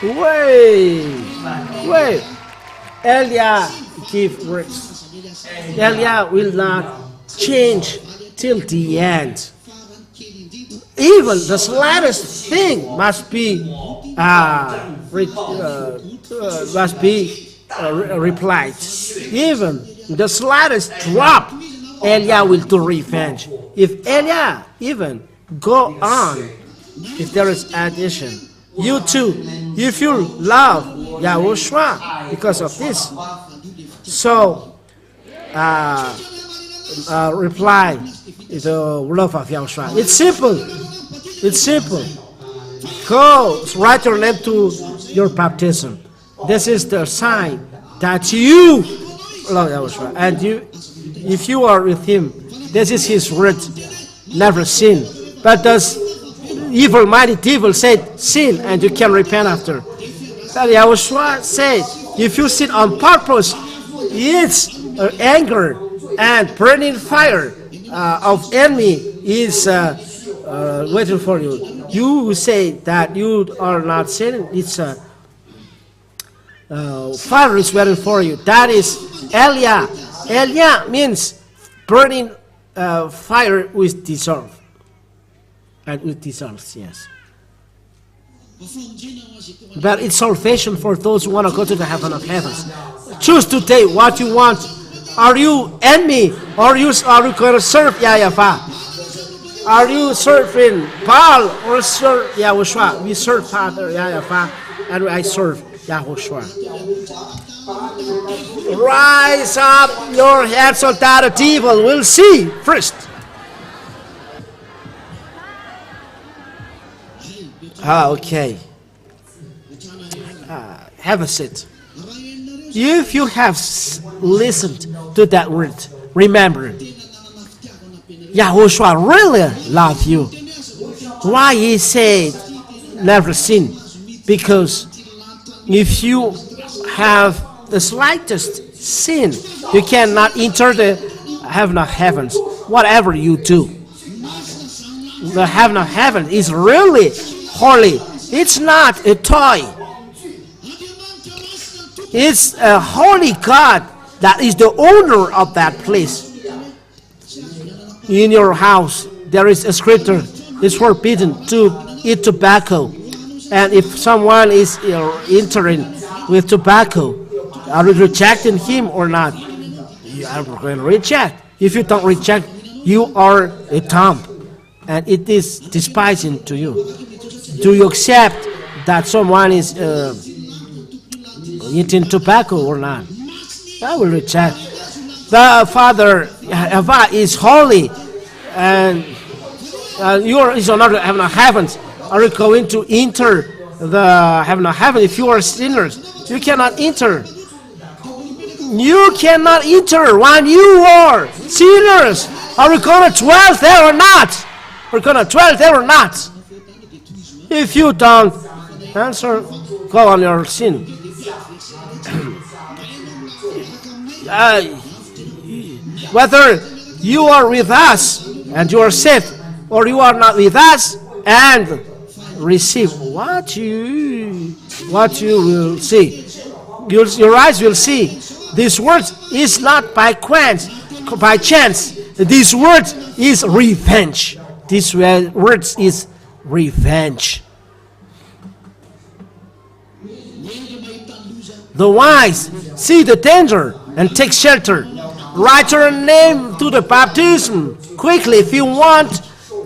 Wait. Elia give words. Elia will not change till the end. Even the slightest thing must be replied. Even the slightest drop, Elia will do revenge. If Elia even go on if there is addition. You too, if you love Yahushua because of this. So, reply the love of Yahushua. It's simple. It's simple. Go write your name to your baptism. This is the sign that you love Yahushua. And you, if you are with him, this is his word. Never sin. But does evil-minded devil said sin and you can repent after. That Yahushua said, if you sin on purpose, it's anger and burning fire of enemy is waiting for you. You say that you are not sinning. It's fire is waiting for you. That is Elia. Elia means burning fire with dissolve. And with dissolves, yes. But it's salvation for those who want to go to the heaven of heavens. Choose today what you want. Are you enemy or are you going to serve YAHVAH? Are you serving Baal or serve Yahushua? We serve Father YAHVAH and I serve Yahushua. Rise up your heads so that the devil will see first. Okay. Have a seat. If you have listened to that word, remember, Yahushua really loves you. Why he said never sin? Because if you have the slightest sin, you cannot enter the heaven of heavens, whatever you do. The heaven of heaven is really holy. It's not a toy. It's a holy God that is the owner of that place. In your house, there is a scripture. It's forbidden to eat tobacco. And if someone is entering with tobacco, are you rejecting him or not? You are going to reject. If you don't reject, you are a thumb. And it is despising to you. Do you accept that someone is eating tobacco or not? I will reject. The Father YAHVAH is holy, and you are is another heaven of heavens. Are you going to enter the heaven of heaven? If you are sinners, you cannot enter. You cannot enter when you are sinners. Are you going to dwell there or not? Are you going to dwell there or not? If you don't answer, go on your sin. Whether you are with us and you are saved, or you are not with us and receive what you will see. Your eyes will see. This word is not by chance. This word is revenge. This word is revenge. The wise see the danger and take shelter. Write your name to the baptism quickly if you want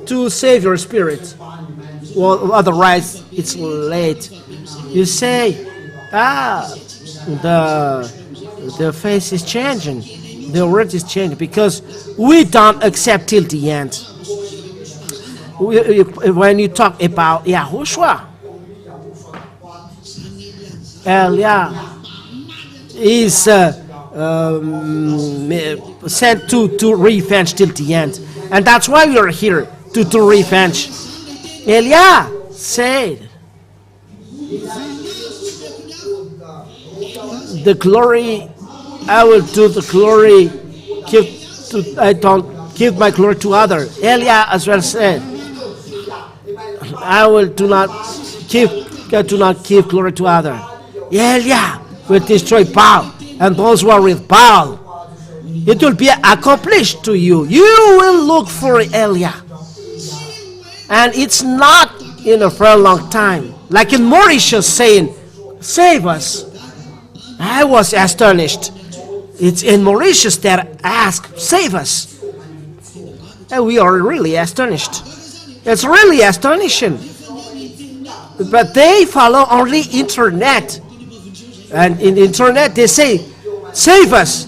to save your spirit. Well, otherwise it's late. You say, the face is changing. The word is changing because we don't accept till the end. When you talk about Yahoshuah, Elia is sent to revenge till the end, and that's why we are here to revenge. Elia said, "The glory I will do, the glory I don't give my glory to other." Elia as well said, "I will do not give glory to other." Elia will destroy Baal and those who are with Baal. It will be accomplished to you. You will look for Elia. And it's not in a very long time. Like in Mauritius saying, "Save us." I was astonished. It's in Mauritius that asked, "Save us." And we are really astonished. It's really astonishing. But they follow only internet. And in the internet they say, save us,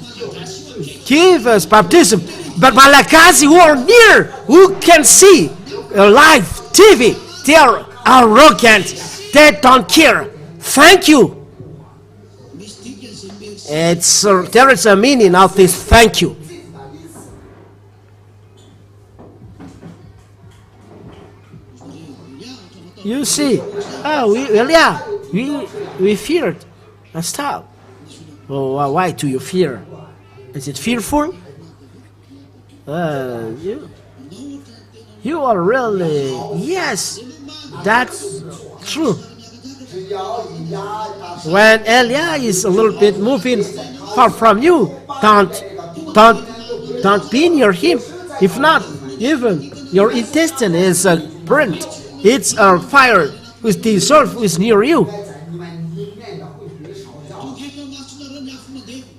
give us baptism. But Malagasy, who are near, who can see live TV, they are arrogant. They don't care. Thank you. There is a meaning of this thank you. You see, we feared. Stop. Well, why do you fear? Is it fearful? You are really, yes, that's true. When Elia is a little bit moving far from you, don't be near him. If not, even your intestine is burnt. It's a fire with the surf is near you.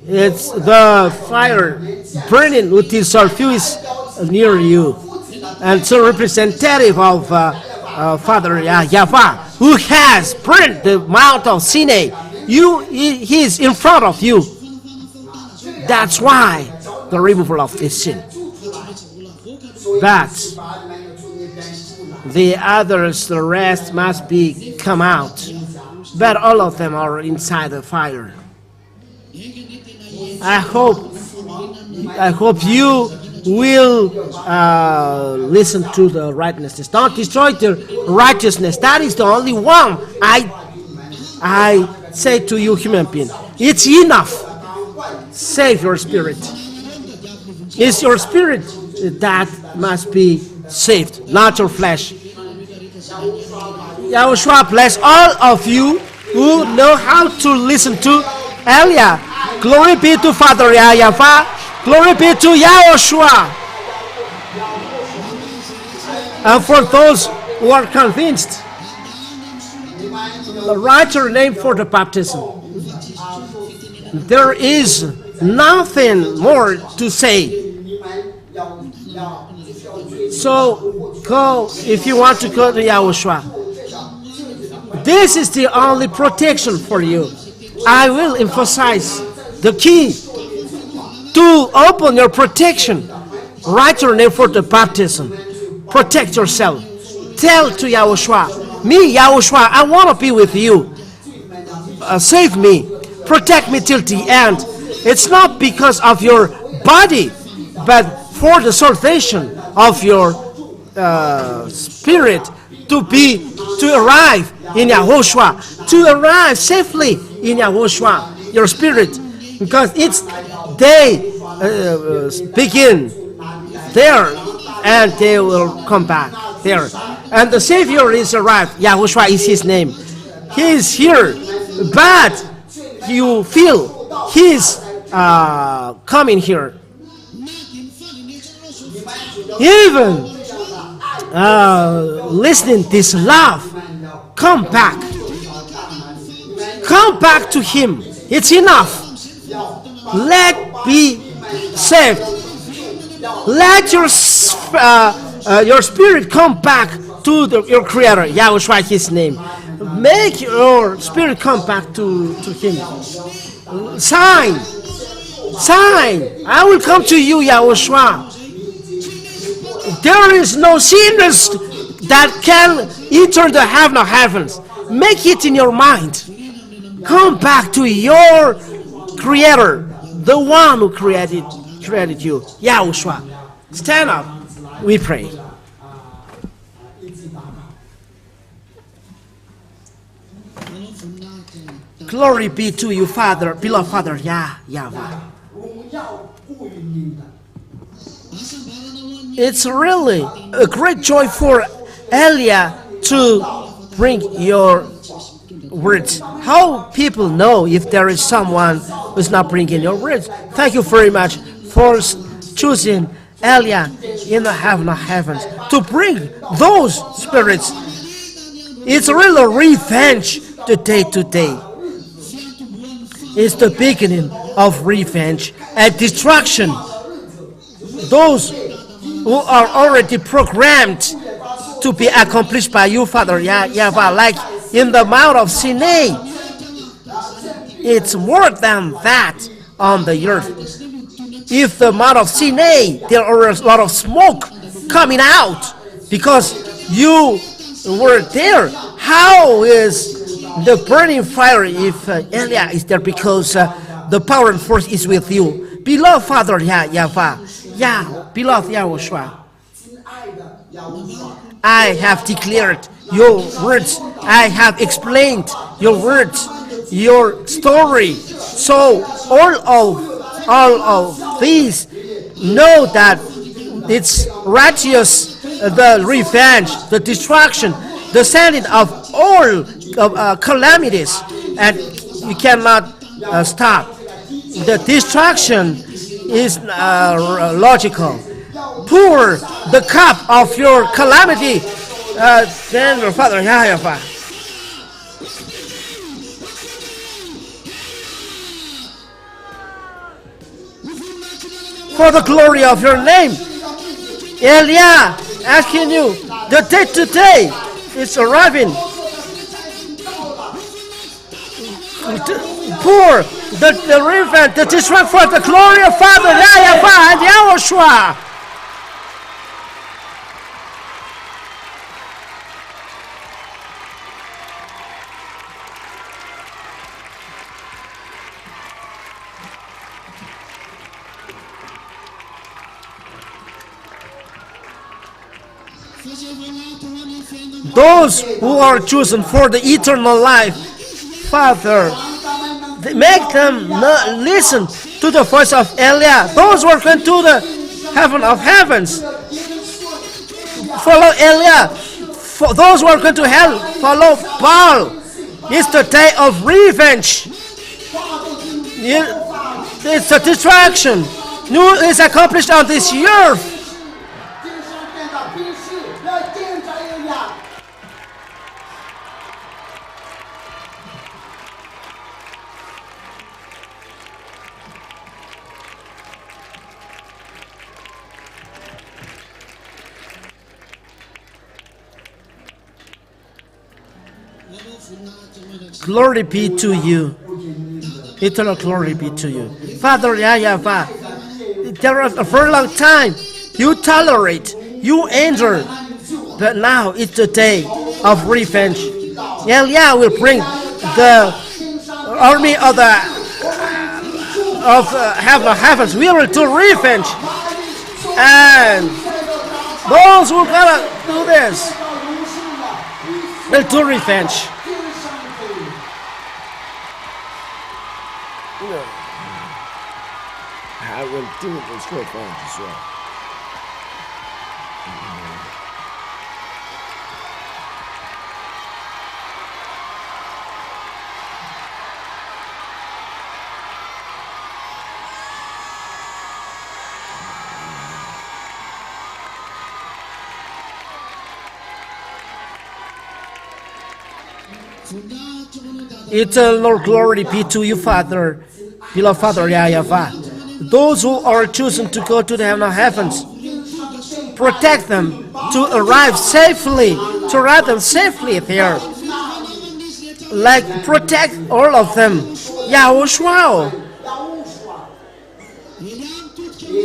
It's the fire burning with the sulfur near you. And so representative of Father YAHVAH, who has burned the Mount of Sinai, he is in front of you. That's why the removal of this sin. But the others, the rest must be come out. But all of them are inside the fire. I hope you will listen to the righteousness. Don't destroy the righteousness. That is the only one I say to you, human being. It's enough. Save your spirit. It's your spirit that must be saved, not your flesh. Yahushua bless all of you who know how to listen to Elia. Glory be to Father YAHVAH. Glory be to Yahushua. And for those who are convinced, write your name for the baptism. There is nothing more to say. So go, if you want to go to Yahushua. This is the only protection for you. I will emphasize the key to open your protection. Write your name for the baptism. Protect yourself. Tell to Yahushua, me, Yahushua, I want to be with you. Save me. Protect me till the end. It's not because of your body, but for the salvation of your spirit to arrive in Yahushua, to arrive safely in Yahushua, your spirit, because they begin there and they will come back there. And the Savior is arrived. Yahushua is his name. He is here, but you feel he's coming here. Even listening this love, come back to him. It's enough. Let be saved. Let your spirit come back to your Creator, Yahushua, his name. Make your spirit come back to him. Sign. I will come to you, Yahushua. There is no sinners that can enter the heaven of heavens. Make it in your mind. Come back to your Creator, the one who created you, Yahushua. Stand up. We pray. Glory be to you, Father, beloved Father, YAHVAH. It's really a great joy for Elia to bring your words. How people know if there is someone who's not bringing your words? Thank you very much for choosing Elia in the heaven of heavens to bring those spirits. It's really a revenge today. It's the beginning of revenge and destruction. Those who are already programmed to be accomplished by you, Father YAHVAH, like in the Mount of Sinai. It's more than that on the earth. If the Mount of Sinai, there are a lot of smoke coming out because you were there. How is the burning fire if Eliah is there? Because the power and force is with you. Beloved Father YAHVAH, beloved Yahoshuah, I have declared your words. I have explained your words, your story. So all of these know that it's righteous, the revenge, the destruction, the sending of all calamities, and you cannot stop. The destruction is logical. Pour the cup of your calamity, then your Father YAHVAH. For the glory of your name, Eliah asking you, the day today is arriving. Pour the revenge, the destruction for the glory of Father YAHVAH and Yahoshuah. Those who are chosen for the eternal life, Father, make them listen to the voice of Eliah. Those who are going to the heaven of heavens, follow Eliah. For those who are going to hell, follow Paul. It's the day of revenge. It's a distraction. New is accomplished on this earth. Glory be to you. Eternal glory be to you. Father YAHVAH, there was a very long time you tolerate, you endure, but now it's the day of revenge. Eliah will bring the army of the heavens. We will do revenge, and those who are gonna do this will do revenge. I will do this revenge as well. Eternal glory be to you, Father, beloved Father YAHVAH. Those who are chosen to go to the heaven of heavens, protect them to arrive safely, to arrive them safely there. Like protect all of them. Yahoshuah,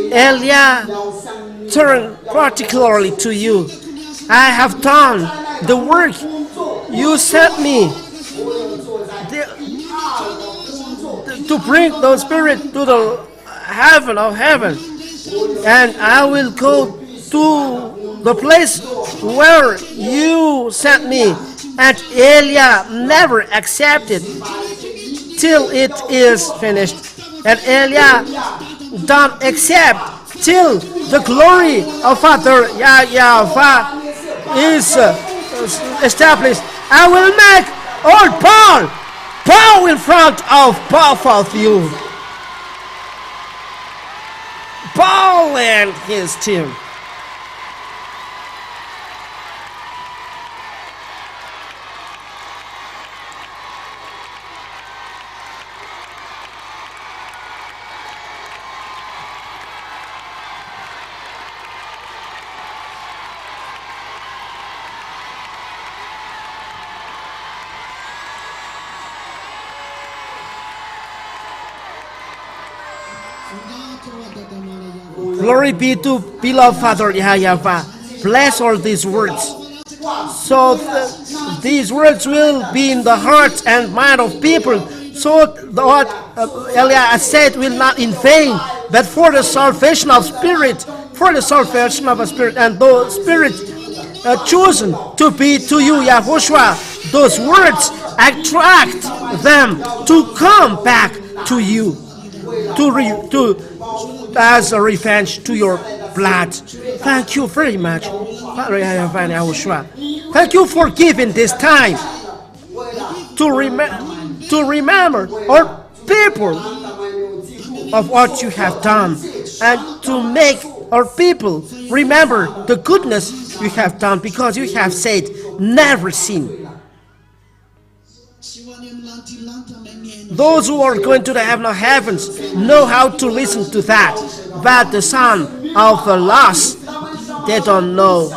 Eliah, turn particularly to you. I have done the work you sent me to bring the Spirit to the heaven of heaven, and I will go to the place where you sent me. And Eliah never accepted till it is finished, and Eliah don't accept till the glory of Father YAHVAH is established. I will make old Paul bow in front of both of you. Paul and his team. Glory be to beloved Father YAHVAH. Bless all these words. So these words will be in the hearts and mind of people. So what Elia said will not in vain, but for the salvation of spirit, for the salvation of a spirit, and those spirits chosen to be to you, Yahoshuah, those words attract them to come back to you, as a revenge to your blood. Thank you very much, Father YAHVAH and Yahoshuah. Thank you for giving this time to remember our people of what you have done, and to make our people remember the goodness you have done, because you have said, never sin. Those who are going to the heavens know how to listen to that, but the son of the lost, they don't know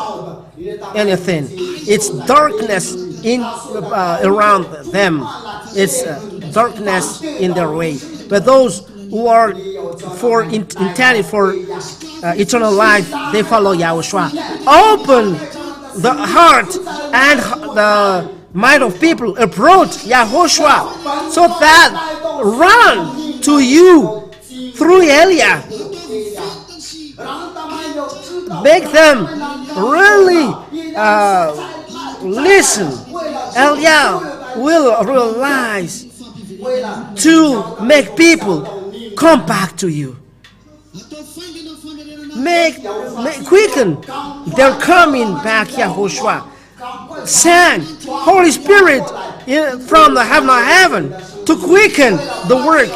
anything. It's darkness in around them. It's darkness in their way. But those who are intended for eternal life, they follow Yahoshuah. Open the heart and the mind of people, approach Yahoshuah, so that run to you through Elia. Make them really listen. Elia will realize to make people come back to you. Quicken their coming back, Yahoshuah. Send Holy Spirit from the heaven of heaven to quicken the work,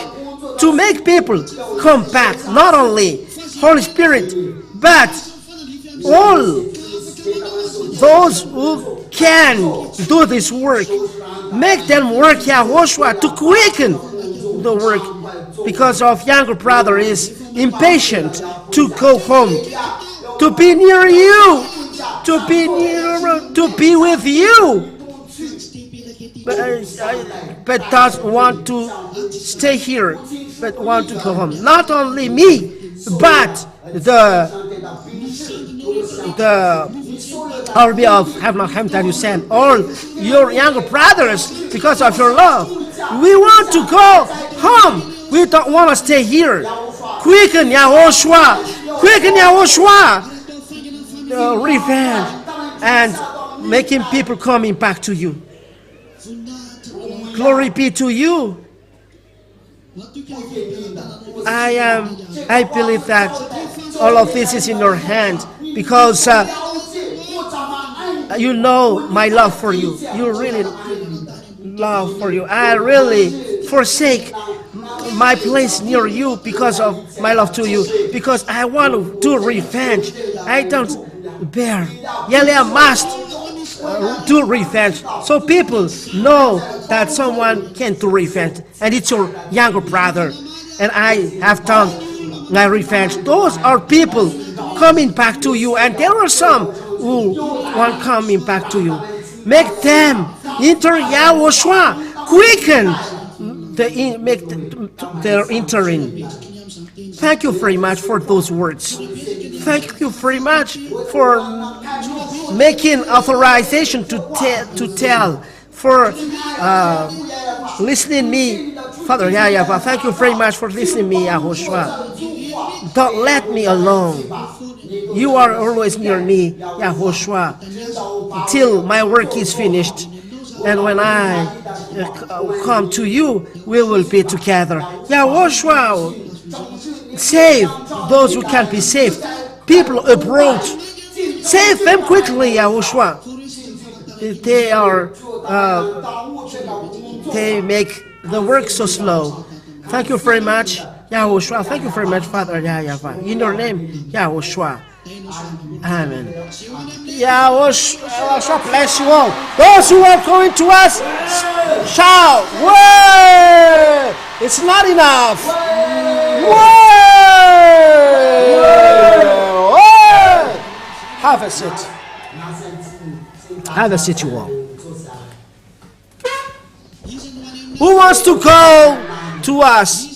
to make people come back. Not only Holy Spirit, but all those who can do this work. Make them work, Yahoshuah, to quicken the work, because of younger brother is impatient to go home, to be near you, to be with you, but doesn't want to stay here, but want to go home. Not only me, but the army of Heaven that you send, all your younger brothers, because of your love. We want to go home. We don't want to stay here. Quicken Yahoshuah, quicken Yahoshuah, revenge, and making people coming back to you. Glory be to you. I believe that all of this is in your hand, because you know my love for you. You really love for you. I really forsake my place near you because of my love to you, because I want to do revenge. I don't bear. Elia must do revenge, so people know that someone can do revenge, and it's your younger brother, and I have done my revenge. Those are people coming back to you, and there are some who want coming back to you. Make them enter Yahoshuah, quicken make their entering. Thank you very much for those words. Thank you very much for making authorization to tell, for listening me, Father YAHVAH. Thank you very much for listening me, Yahoshuah. Don't let me alone. You are always near me, Yahoshuah, till my work is finished. And when I come to you, we will be together. Yahoshuah, save those who can be saved. People abroad, save them quickly, Yahoshuah. They make the work so slow. Thank you very much, Yahoshuah. Thank you very much, Father YAHVAH. In your name, Yahoshuah. Amen. Yahoshuah bless you all. Those who are going to us, shout, "Word!" It's not enough. Word! Have a seat. Have a seat, you all. Who wants to go to us?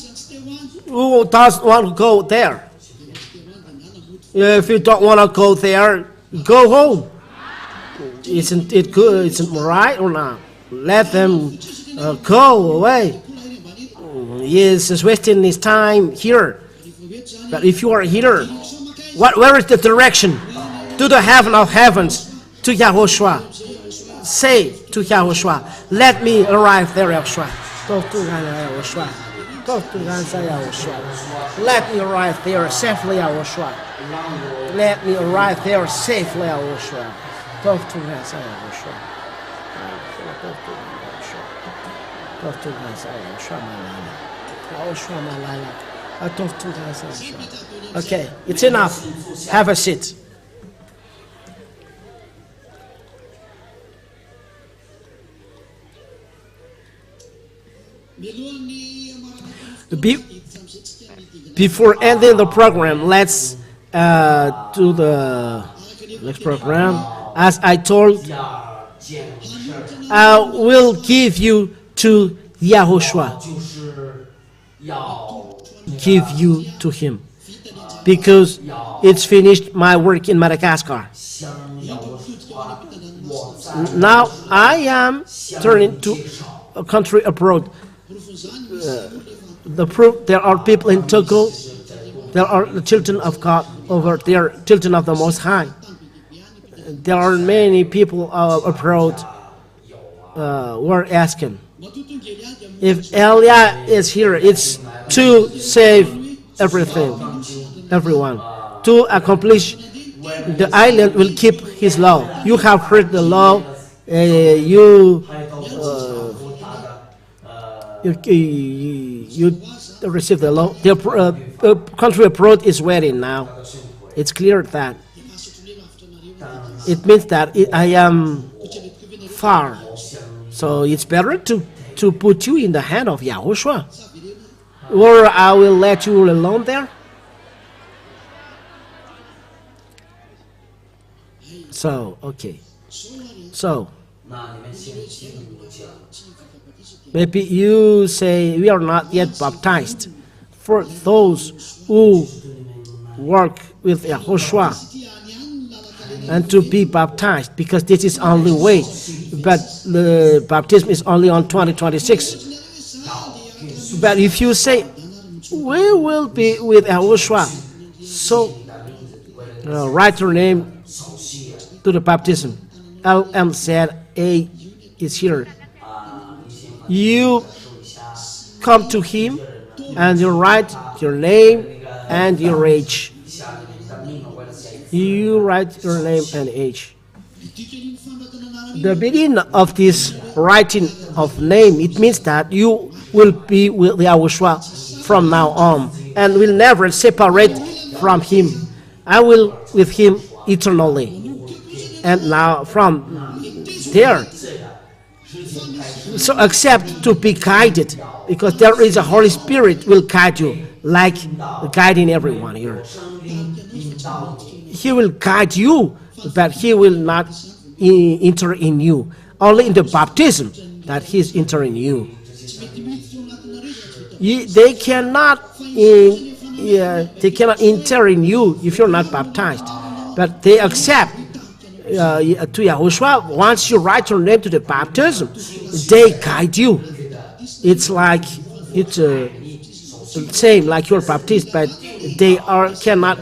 Who doesn't want to go there? If you don't want to go there, go home. Isn't it good? Isn't it right or not? Let them go away. He is wasting his time here. But if you are here, where is the direction? To the heaven of heavens, to Yahushua. Say to Yahushua, let me arrive there, Yahushua. Let me arrive there safely, Yahoshuah. Let me arrive there safely, Yahoshuah. Talk to us, Yahoshuah. Talk to us, Yahoshuah, Malala. Yahoshuah, Malala. Talk to us, Yahoshuah. Okay, it's enough. Have a seat. Before ending the program, let's do the next program. As I told, I will give you to Yahushua. Give you to him. Because it's finished my work in Madagascar. Now I am turning to a country abroad. The proof, there are people in Togo, there are the children of God over there, children of the Most High. There are many people abroad who are asking, if Elia is here, it's to save everyone, to accomplish the island will keep his law. You have heard the law, you receive the law. The country abroad is waiting now. It's clear that it means that I am far. So it's better to put you in the hand of Yahushua. Or I will let you alone there. So, okay. So, maybe you say we are not yet baptized. For those who work with Yahoshuah and to be baptized, because this is only way, but the baptism is only on 2026. But if you say we will be with Yahushua, so write your name to the baptism. LM said A is here. You come to him and you write your name and your age. You write your name and age. The beginning of this writing of name, it means that you will be with Yahushua from now on and will never separate from him. I will with him eternally. And now from there, so accept to be guided, because there is a Holy Spirit will guide you, like guiding everyone here. He will guide you, but he will not enter in you. Only in the baptism that he is entering you. They cannot enter in you if you're not baptized, but they accept to Yahushua. Once you write your name to the baptism, they guide you. It's like it's same like you're baptized, but they cannot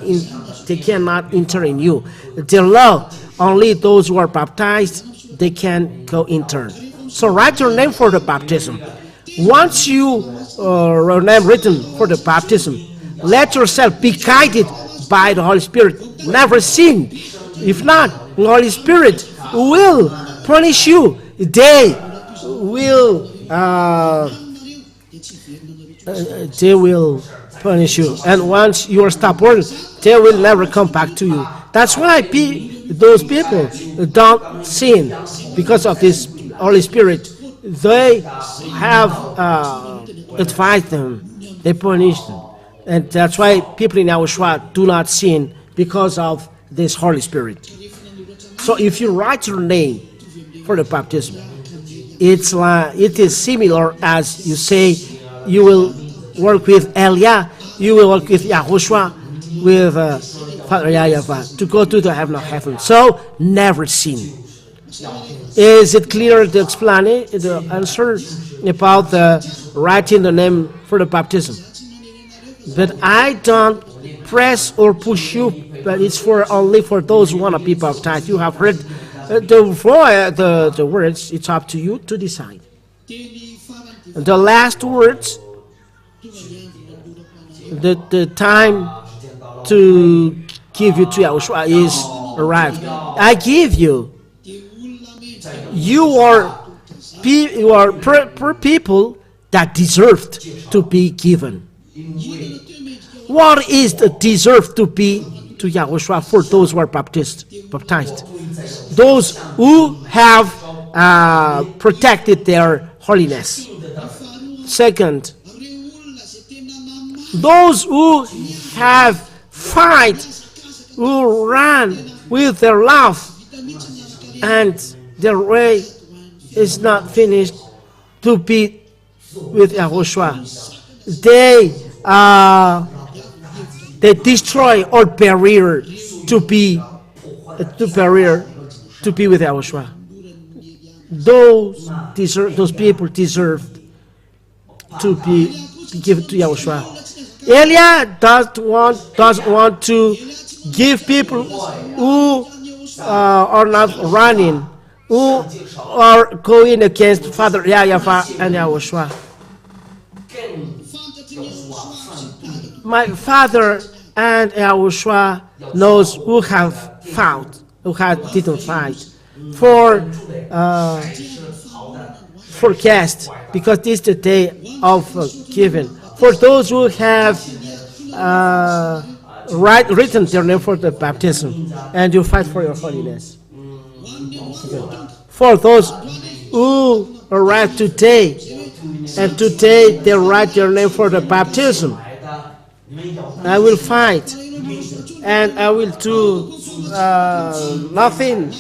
enter in you. The law, only those who are baptized, they can go enter. So write your name for the baptism. Once you your name written for the baptism, let yourself be guided by the Holy Spirit. Never sin. If not, the Holy Spirit will punish you. They will punish you. And once you are stubborn, they will never come back to you. That's why those people don't sin, because of this Holy Spirit. They have advised them. They punish them. And that's why people in Yahushua do not sin, because of this Holy Spirit. So if you write your name for the baptism, it is similar as you say you will work with Elia you will work with Yahoshuah, with Father YAHVAH, to go to the heaven of heaven. So never sin. Is it clear to explain it, the answer about the writing the name for the baptism? But I don't press or push you, but it's only for those who want to be baptized. You have heard the words. It's up to you to decide. And the last words, the time to give you to Yahoshuah is arrived. I give you. You are people that deserved to be given. What is the deserve to be to Yahoshuah for those who are baptized? Those who have protected their holiness. Second, those who have fight, who run with their love, and their way is not finished to be with Yahoshuah. They destroy all barrier to be with Yahoshuah. Those people deserve to be given to Yahoshuah. Elia doesn't want to give people who are not running, who are going against Father YAHVAH and Yahoshuah. My Father and Yahoshuah knows who have fought, who didn't fight for forecast, because this is the day of giving. For those who have written their name for the baptism, and you fight for your holiness. For those who arrived today, and today they write their name for the baptism, I will fight, and I will do nothing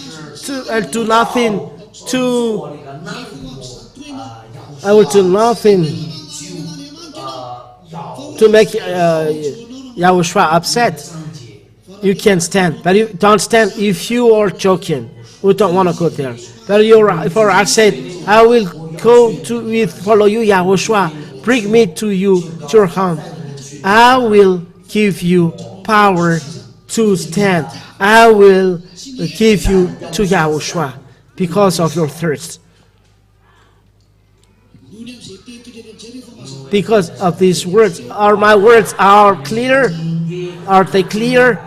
to make Yahoshuah upset. You can stand, but you don't stand if you are joking. We don't want to go there. But if I said, I will go follow you, Yahoshuah, bring me to your home. I will give you power to stand. I will give you to Yahoshuah because of your thirst. Because of these words, are my words clear? Are they clear?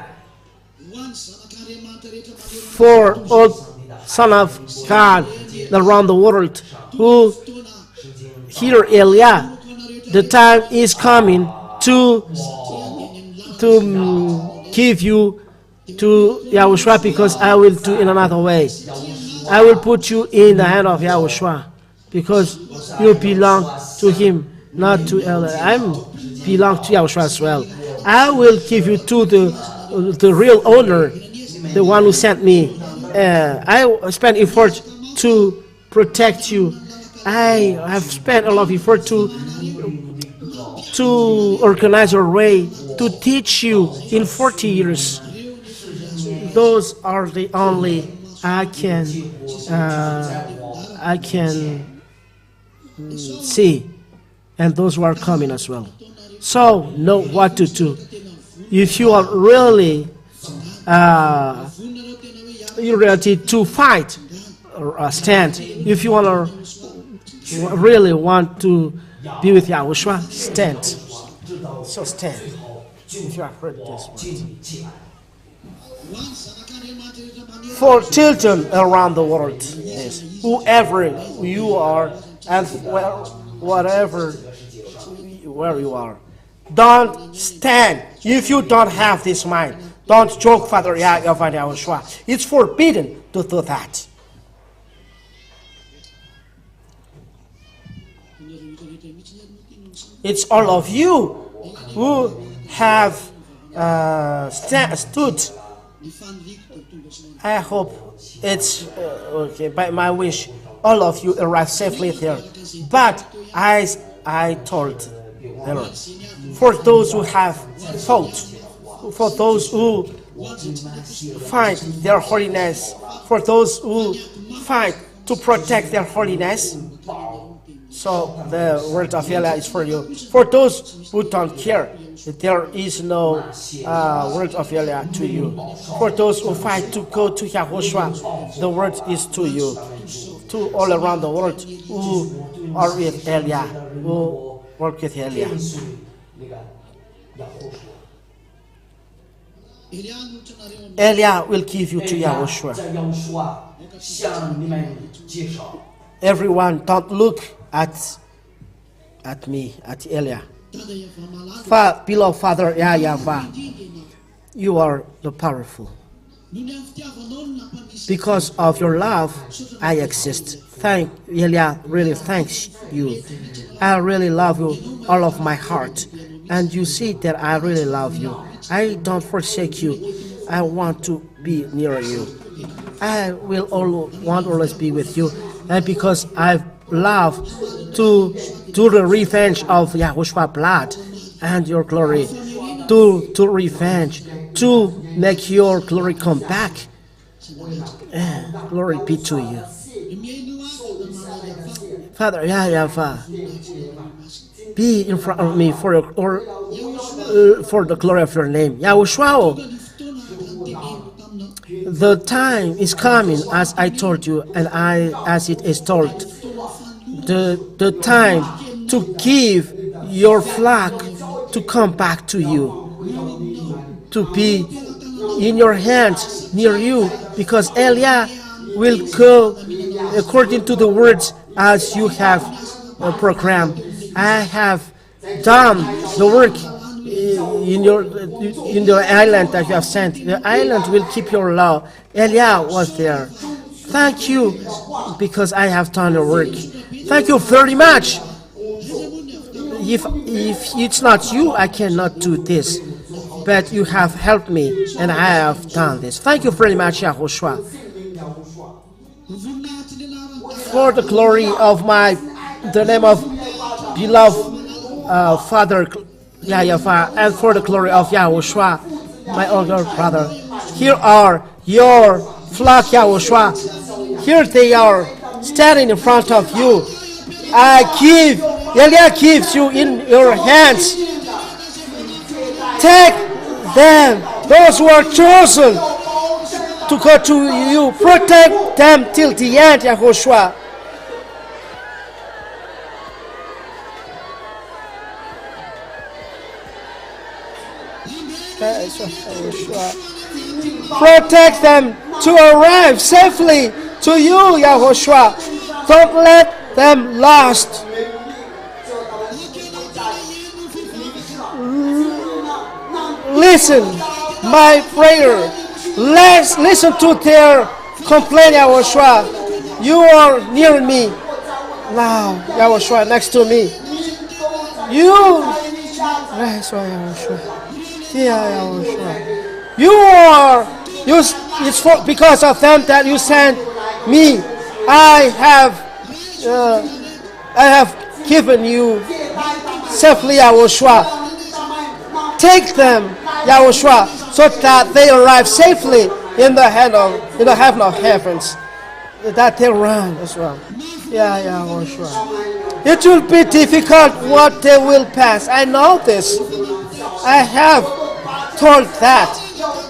For all Son of God around the world who hear Elia, the time is coming to give you to Yahoshuah, because I will do in another way. I will put you in the hand of Yahoshuah, because you belong to him, not to Elia. I belong to Yahoshuah as well. I will give you to the real owner, the one who sent me. I spent effort to protect you. I have spent a lot of effort to organize your way, to teach you in 40 years. Those are the only I can see, and those who are coming as well. So know what to do. If you are really you're ready to fight or stand. If you really want to be with Yahoshuah, stand. So stand. If you have heard this word. For children around the world, yes, whoever you are and where you are, don't stand. If you don't have this mind, don't joke Father YAHVAH and Yahoshuah. It's forbidden to do that. It's all of you who have stood. I hope it's okay. By my wish, all of you arrive safely there. But I told error. For those who have thought, for those who find their holiness, for those who fight to protect their holiness. So the word of Eliah is for you. For those who don't care, there is no word of Eliah to you. For those who fight to go to Yahoshuah, the word is to you. To all around the world who are with Eliah, who work with Eliah. Eliah will give you to Yahoshuah. Everyone, don't look at me, at Eliah. Beloved Father YAHVAH, you are the powerful. Because of your love, I exist. Eliah really thanks you. I really love you all of my heart. And you see that I really love you. I don't forsake you. I want to be near you. I will always be with you. And because I love to do the revenge of Yahoshuah blood and your glory, to revenge, to make your glory come back. Glory be to you. Father YAHVAH, be in front of me for the glory of your name. Yahoshuah, the time is coming as I told you, and as it is told. The time to give your flock to come back to you, to be in your hands near you, because Eliah will go according to the words as you have programmed. I have done the work in the island that you have sent. The island will keep your law. Eliah was there. Thank you, because I have done the work. Thank you very much. If it's not you, I cannot do this. But you have helped me, and I have done this. Thank you very much, Yahoshuah. For the glory of the name of beloved Father YAHVAH, and for the glory of Yahoshuah, my older brother. Here are your flock, Yahoshuah. Here they are, standing in front of you. Eliah gives you in your hands. Take them, those who are chosen to go to you. Protect them till the end, Yahoshuah. Protect them to arrive safely to you, Yahoshuah. Don't let them lost. Listen, my prayer. Listen to their complaint, Yahoshuah. You are near me now, Yahoshuah, next to me. It's because of them that you sent me. I have given you safely, Yahoshuah. Take them, Yahoshuah, so that they arrive safely in the heaven of heavens, that they run as well. Yahoshuah. It will be difficult what they will pass. I know this. I have told that.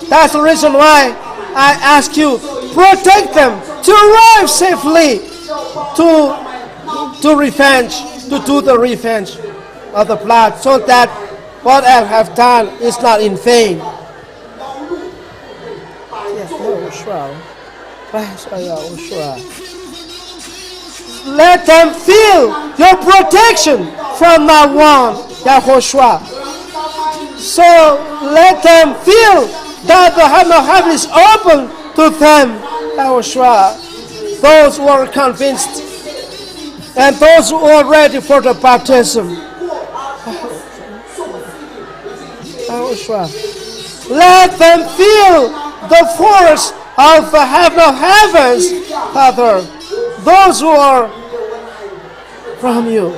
That's the reason why I ask you, protect them to arrive safely to revenge, to do the revenge of the blood, so that what I have done is not in vain. Let them feel your protection from now on, Yahoshuah. So let them feel that the heaven of heaven is open to them, Yahoshuah. Those who are convinced and those who are ready for the baptism. Yahoshuah. Let them feel the force of the heaven of heavens, Father. Those who are from you.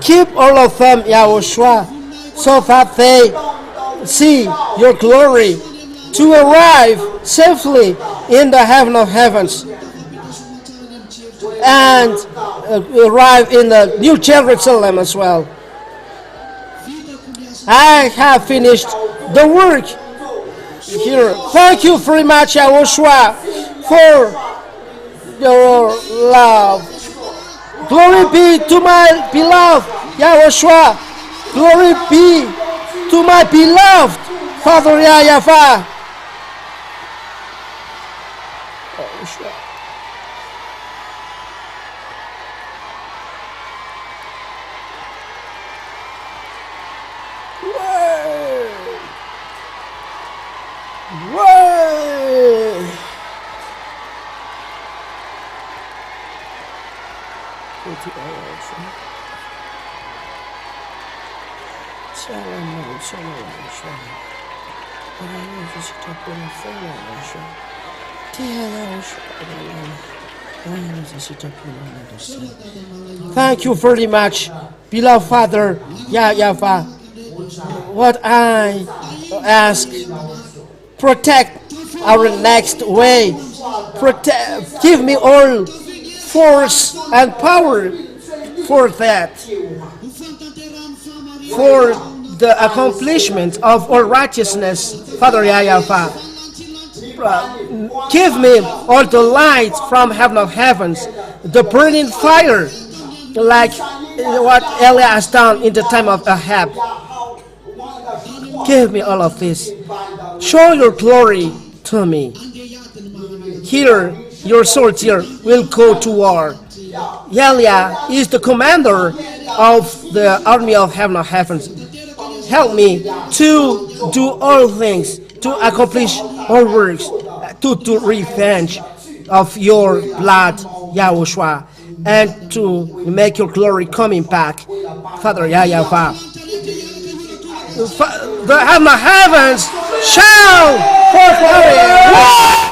Keep all of them, Yahushua, so that they see your glory to arrive safely in the heaven of heavens and arrive in the New Jerusalem as well. I have finished the work here. Thank you very much, Yahushua, for your love. Glory be to my beloved Yahushua. Glory be to my beloved Father YAHVAH. Thank you very much, beloved Father YAHVAH. What I ask, protect our next way. Give me all force and power for that, for the accomplishment of all righteousness, Father YAHVAH. Give me all the light from heaven of heavens, the burning fire, like what Eliah has done in the time of Ahab. Give me all of this. Show your glory to me. Here, your soldier will go to war. Eliah is the commander of the army of heaven of heavens. Help me to do all things, to accomplish all works, to revenge of your blood, Yahushua, and to make your glory coming back, Father YAHVAH. The heaven of heavens shall for glory.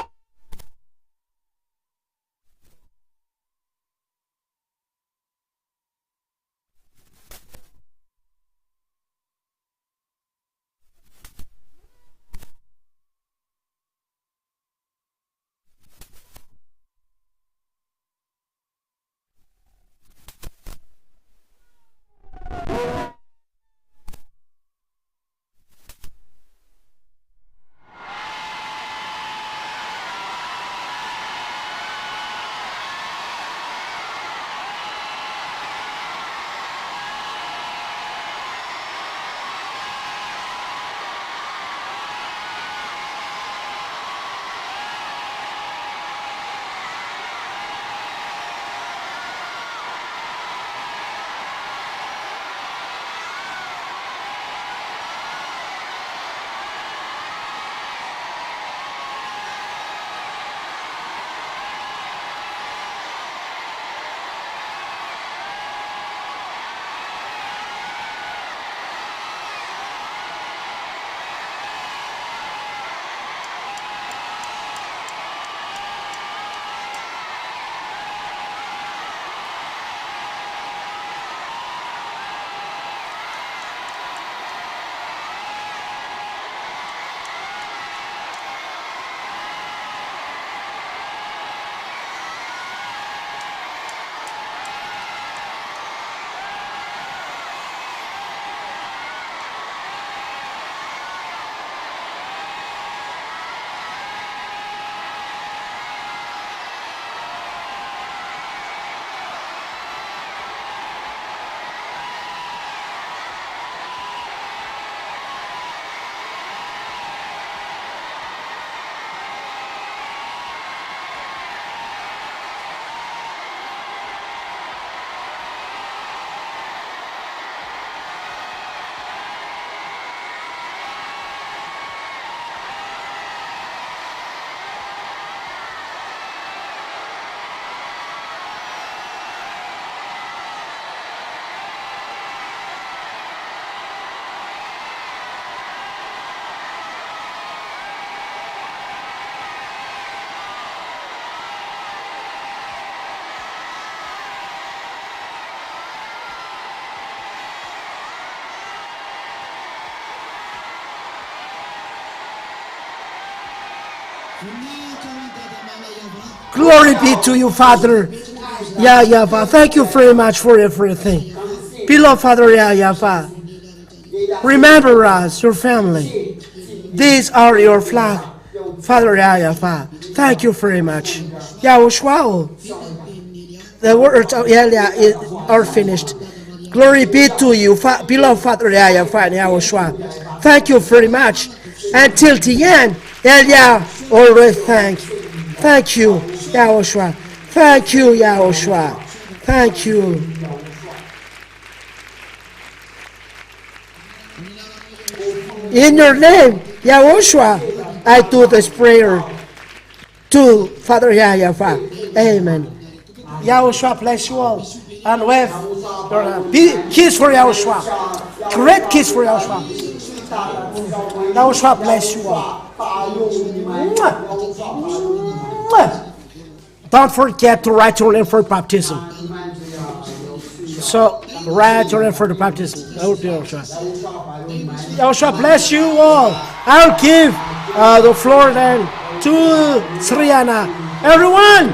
Glory be to you, Father. YAHVAH, thank you very much for everything. Beloved Father YAHVAH, remember us, your family. These are your flock, Father YAHVAH. Thank you very much. Yahoshuah, the words of Elia are finished. Glory be to you, beloved Father YAHVAH and Yahoshuah. Thank you very much. Until the end, Elia always thank you, Yahoshuah. Thank you, Yahoshuah. Thank you. In your name, Yahoshuah, I do this prayer to Father YAHVAH. Amen. Yahoshuah bless you all. And with your kiss for Yahoshuah. Great kiss for Yahoshuah. Yahoshuah bless you all. Don't forget to write your name for baptism. So, write your name for the baptism. That would be Yahoshuah. Yahoshuah bless you all. I'll give the floor then to Sriana. Everyone,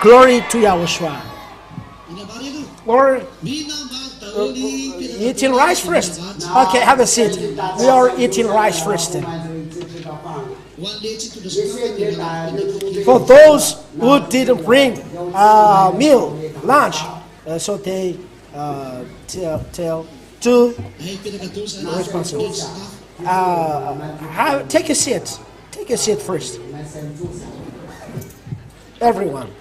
glory to Yahoshuah. Or eating rice first. Okay, have a seat. We are eating rice first. For those who didn't bring meal, lunch, so they tell to responsible. Take a seat. Take a seat first. Everyone.